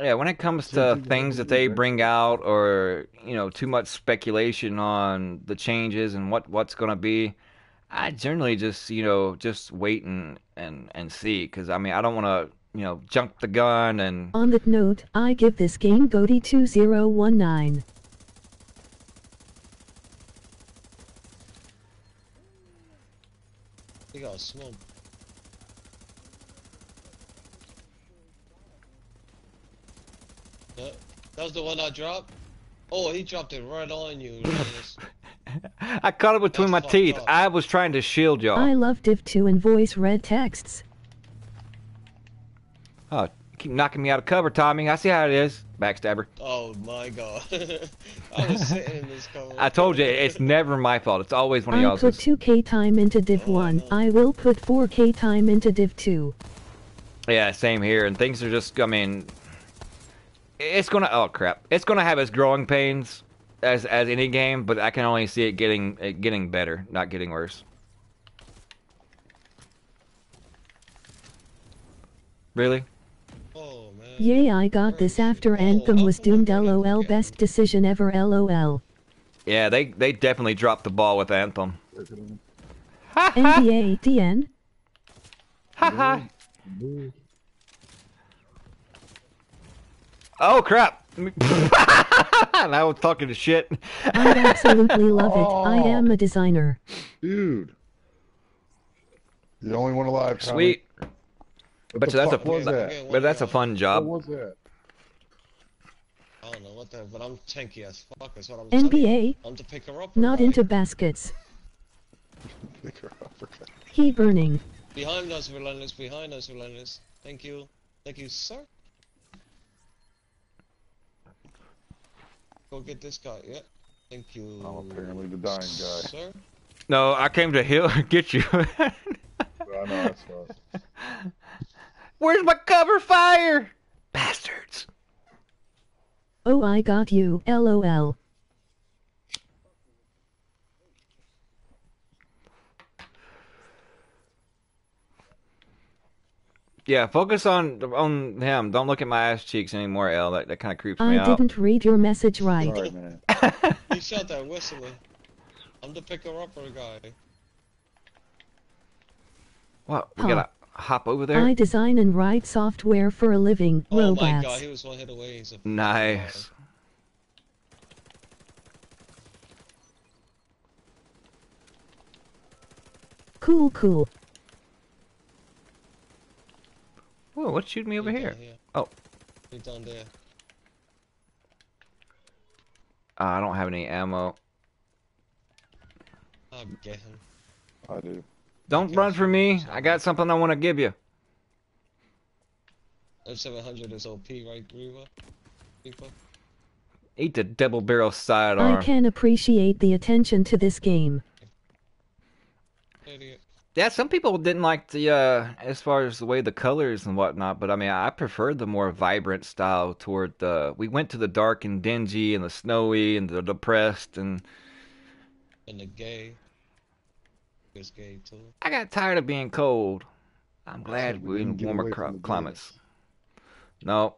Yeah, when it comes to things that they bring out, or too much speculation on the changes and what's gonna be, I generally just just wait and see, because I mean I don't want to jump the gun. And on that note, I give this game Goriila 2019. He got smoked. That was the one I dropped? Oh, he dropped it right on you. I caught it between my teeth. Up. I was trying to shield y'all. I love Div2 and voice red texts. Oh, keep knocking me out of cover, Tommy. I see how it is. Backstabber. Oh my god. I was sitting in this cover. I told you, it's never my fault. It's always one of y'all's. I put 2k time into Div 1. No. I will put 4k time into Div 2. Yeah, same here. And things are just, I mean... It's gonna, oh crap. It's gonna have its growing pains as any game, but I can only see it getting better, not getting worse. Really? Oh, man. Yay, I got this after Anthem was doomed. LOL, best decision ever. LOL. Yeah, they definitely dropped the ball with Anthem. NBA DN. Haha. Oh crap! I was talking to shit. I absolutely love it. I am a designer. Dude. You're the only one alive, Tommy. Sweet. But that's a fun job. What was that? I don't know what that, but I'm tanky as fuck. That's what I'm NBA. I'm to pick her up. Not into baskets. Pick her up. He burning. Behind us, Relentless. Behind us, Relentless. Thank you. Thank you, sir. Go get this guy, yeah. Thank you. I'm apparently the dying guy. Sir? No, I came to get you. I know, that's us. Where's my cover fire? Bastards. Oh, I got you, LOL. Yeah, focus on him. Don't look at my ass cheeks anymore, L. That kind of creeps me out. I didn't read your message right. Sorry, man. He shot that whistling. I'm the picker-upper guy. What? We gotta hop over there? I design and write software for a living. Oh robots. my god, he was one hit away. He's a Nice. Cool, cool. Whoa, what's shooting me over here? Oh. He's down there. I don't have any ammo. I'll get him. I do. Don't run from me. I got something I want to give you. M700 is OP, right, Goriila? People? Eat the double barrel sidearm. I can appreciate the attention to this game. Idiot. Yeah, some people didn't like the, as far as the way the colors and whatnot, but I mean, I preferred the more vibrant style toward the, we went to the dark and dingy and the snowy and the depressed and the gay. It's gay too. I got tired of being cold. I'm glad we're in Get warmer away from the climates. No.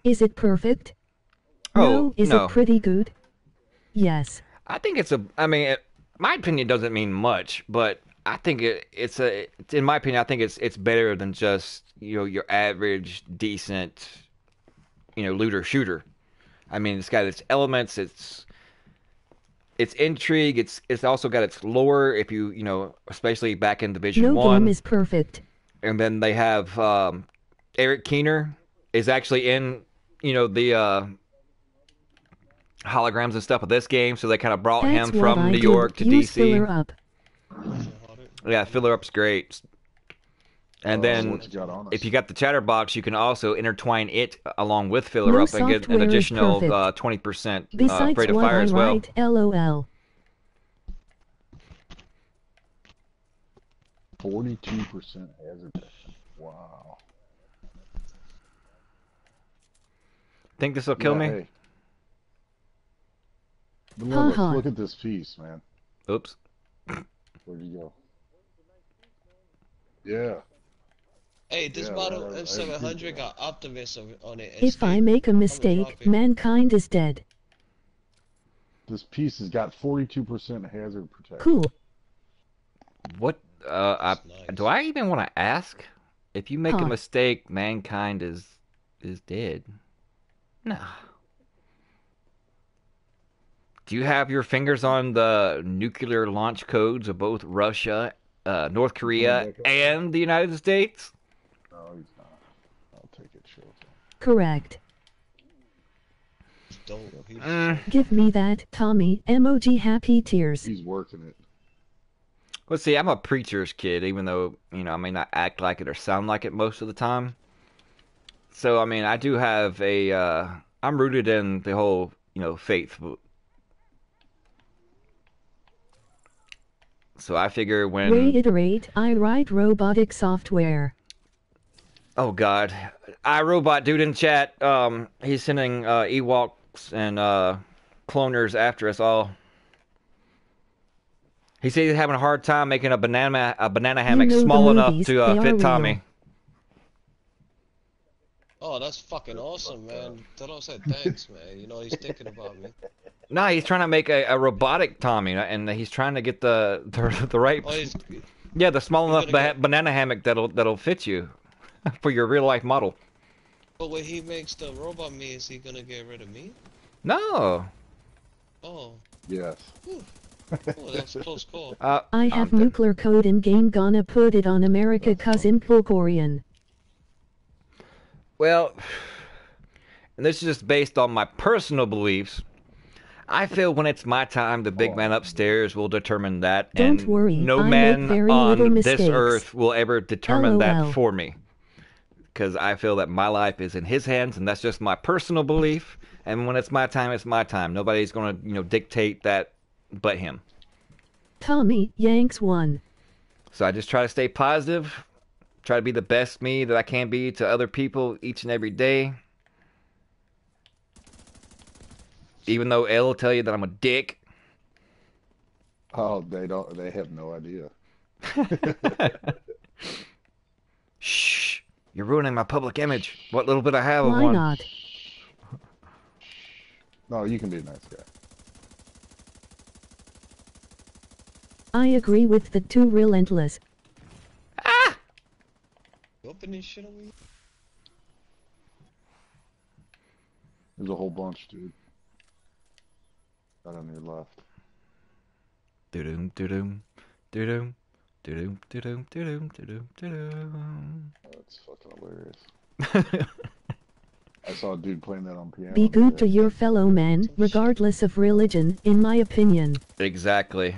Is it perfect? Oh, no. Is no. it pretty good? Yes. I think it's a, I mean, my opinion doesn't mean much, but I think it's in my opinion, I think it's better than just, you know, your average, decent, you know, looter shooter. I mean, it's got its elements, it's intrigue, it's also got its lore, if you know, especially back in Division No 1. game is perfect. And then they have, Eric Keener is actually in, you know, the, holograms and stuff of this game, so they kind of brought him from New York to DC. Fill her up. Yeah, filler up's great. And then, if you got the chatterbox, you can also intertwine it along with filler up and get an additional 20% rate of fire as well. LOL. 42% hazard. Wow. Think this will kill me? Hey. Look at this piece, man. Oops. Where'd you go? Yeah. Hey, this model M700 got optimism on it. If I make a mistake, mankind is dead. This piece has got 42% hazard protection. Cool. What? Nice. Do I even want to ask? If you make a mistake, mankind is dead. Nah. Do you have your fingers on the nuclear launch codes of both Russia, North Korea, and the United States? No, he's not. I'll take it, sure. Correct. Don't. Give me that, Tommy. Emoji happy tears. He's working it. Let's see, I'm a preacher's kid, even though, you know, I may not act like it or sound like it most of the time. So, I mean, I do have a, I'm rooted in the whole, you know, faith. So I figure when... Reiterate, I write robotic software. Oh, God. iRobot dude in chat, he's sending Ewoks and cloners after us all. He says he's having a hard time making a banana hammock small enough to fit Tommy. Oh, that's fucking awesome, man. Tell said thanks, man. You know, he's thinking about me. No, he's trying to make a robotic Tommy, and he's trying to get the right... Oh, yeah, the small enough banana hammock that'll fit you for your real-life model. But when he makes the robot me, is he gonna get rid of me? No. Oh. Yes. Whew. Oh, that was a close call. I have nuclear code in game, gonna put it on America cousin Polkorian. Well, and this is just based on my personal beliefs. I feel when it's my time, the big man upstairs will determine that. Don't worry, no man on this earth will ever determine that for me. Because I feel that my life is in his hands, and that's just my personal belief. And when it's my time, it's my time. Nobody's going to, you know, dictate that but him. Tommy, Yanks won. So I just try to stay positive, Try to be the best me that I can be to other people each and every day. Even though L will tell you that I'm a dick. Oh, they don't. They have no idea. Shh! You're ruining my public image. What little bit I have of Why one. not? No, you can be a nice guy. I agree with the two relentless. Ah! You opening shit on me? There's a whole bunch, dude. Right on your left. Do-doom, do-doom, do-doom, do-doom, do-doom, do-doom, do-doom, do-doom. Oh, that's fucking hilarious. I saw a dude playing that on piano. Be good to today. your fellow man, regardless of religion, in my opinion. Exactly.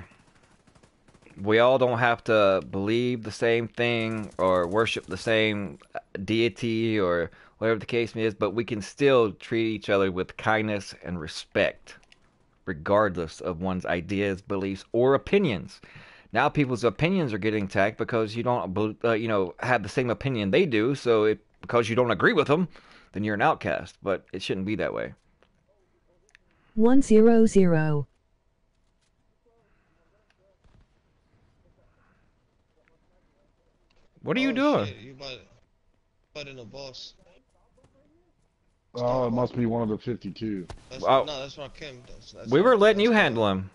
We all don't have to believe the same thing or worship the same deity or whatever the case may is, but we can still treat each other with kindness and respect, regardless of one's ideas, beliefs, or opinions. Now people's opinions are getting attacked because you don't, have the same opinion they do. So because you don't agree with them, then you're an outcast. But it shouldn't be that way. 100. What are you doing? Shit, you fighting a boss. Oh, it must be one of the 52. That's, Wow. No, that's Rakim. We were letting you handle him.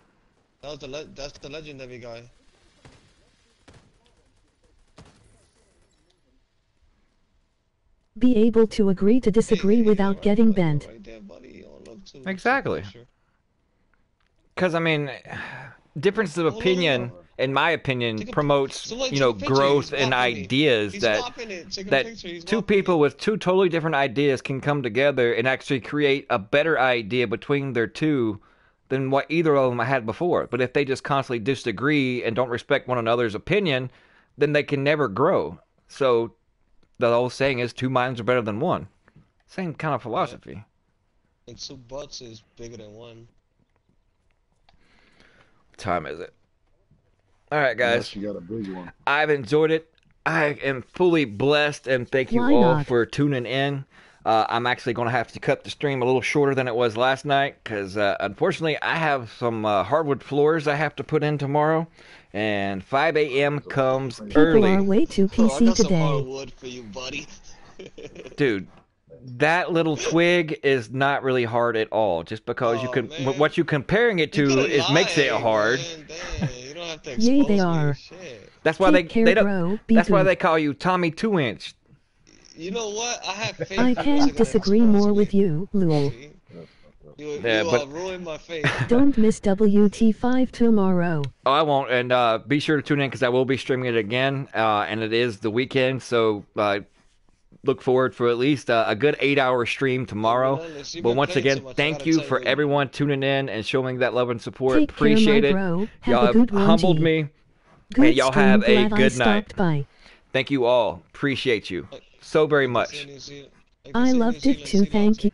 That's the legendary guy. Be able to agree to disagree without getting bent. Right there, buddy. You don't look too Exactly. too Because, I mean, difference of opinion, in my opinion, promotes, So wait, take a picture. growth He's and swapping it. ideas He's that swapping it. Take a that picture. He's two swapping people it. with two totally different ideas can come together and actually create a better idea between their two than what either of them had before. But if they just constantly disagree and don't respect one another's opinion, then they can never grow. So the whole saying is two minds are better than one. Same kind of philosophy. And two butts is bigger than one. What time is it? All right, guys. Unless you got a big one. I've enjoyed it. I am fully blessed, and thank you Why all not? for tuning in. I'm actually going to have to cut the stream a little shorter than it was last night because, unfortunately, I have some hardwood floors I have to put in tomorrow, and 5 a.m. comes People early. are way too I PC got some today. hardwood for you, buddy. Dude, that little twig is not really hard at all. Just because you Oh, can, man. what you're comparing it to You is coulda makes it lied, hard. man. Dang, you don't have to Yay, expose they me are. and shit. That's why Take care, they don't. bro. Be That's why good. they call you Tommy 2-inch. You know what? I have faith. I you can't wasn't gonna disagree expose more me. with you, Lul. See? Yeah, You but- ruined my faith. Don't miss WT5 tomorrow. Oh, I won't. And be sure to tune in because I will be streaming it again. And it is the weekend, so look forward for at least a good 8-hour stream tomorrow. Relentless, you've But been once playing again, too much. I thank gotta you tell for you. everyone tuning in and showing that love and support. Take care, my Appreciate it. bro. Have Y'all a have good one, humbled G. me. Good and y'all stream, have a glad I good night. stopped by. Thank you all. Appreciate you so very much. I loved it too, thank you.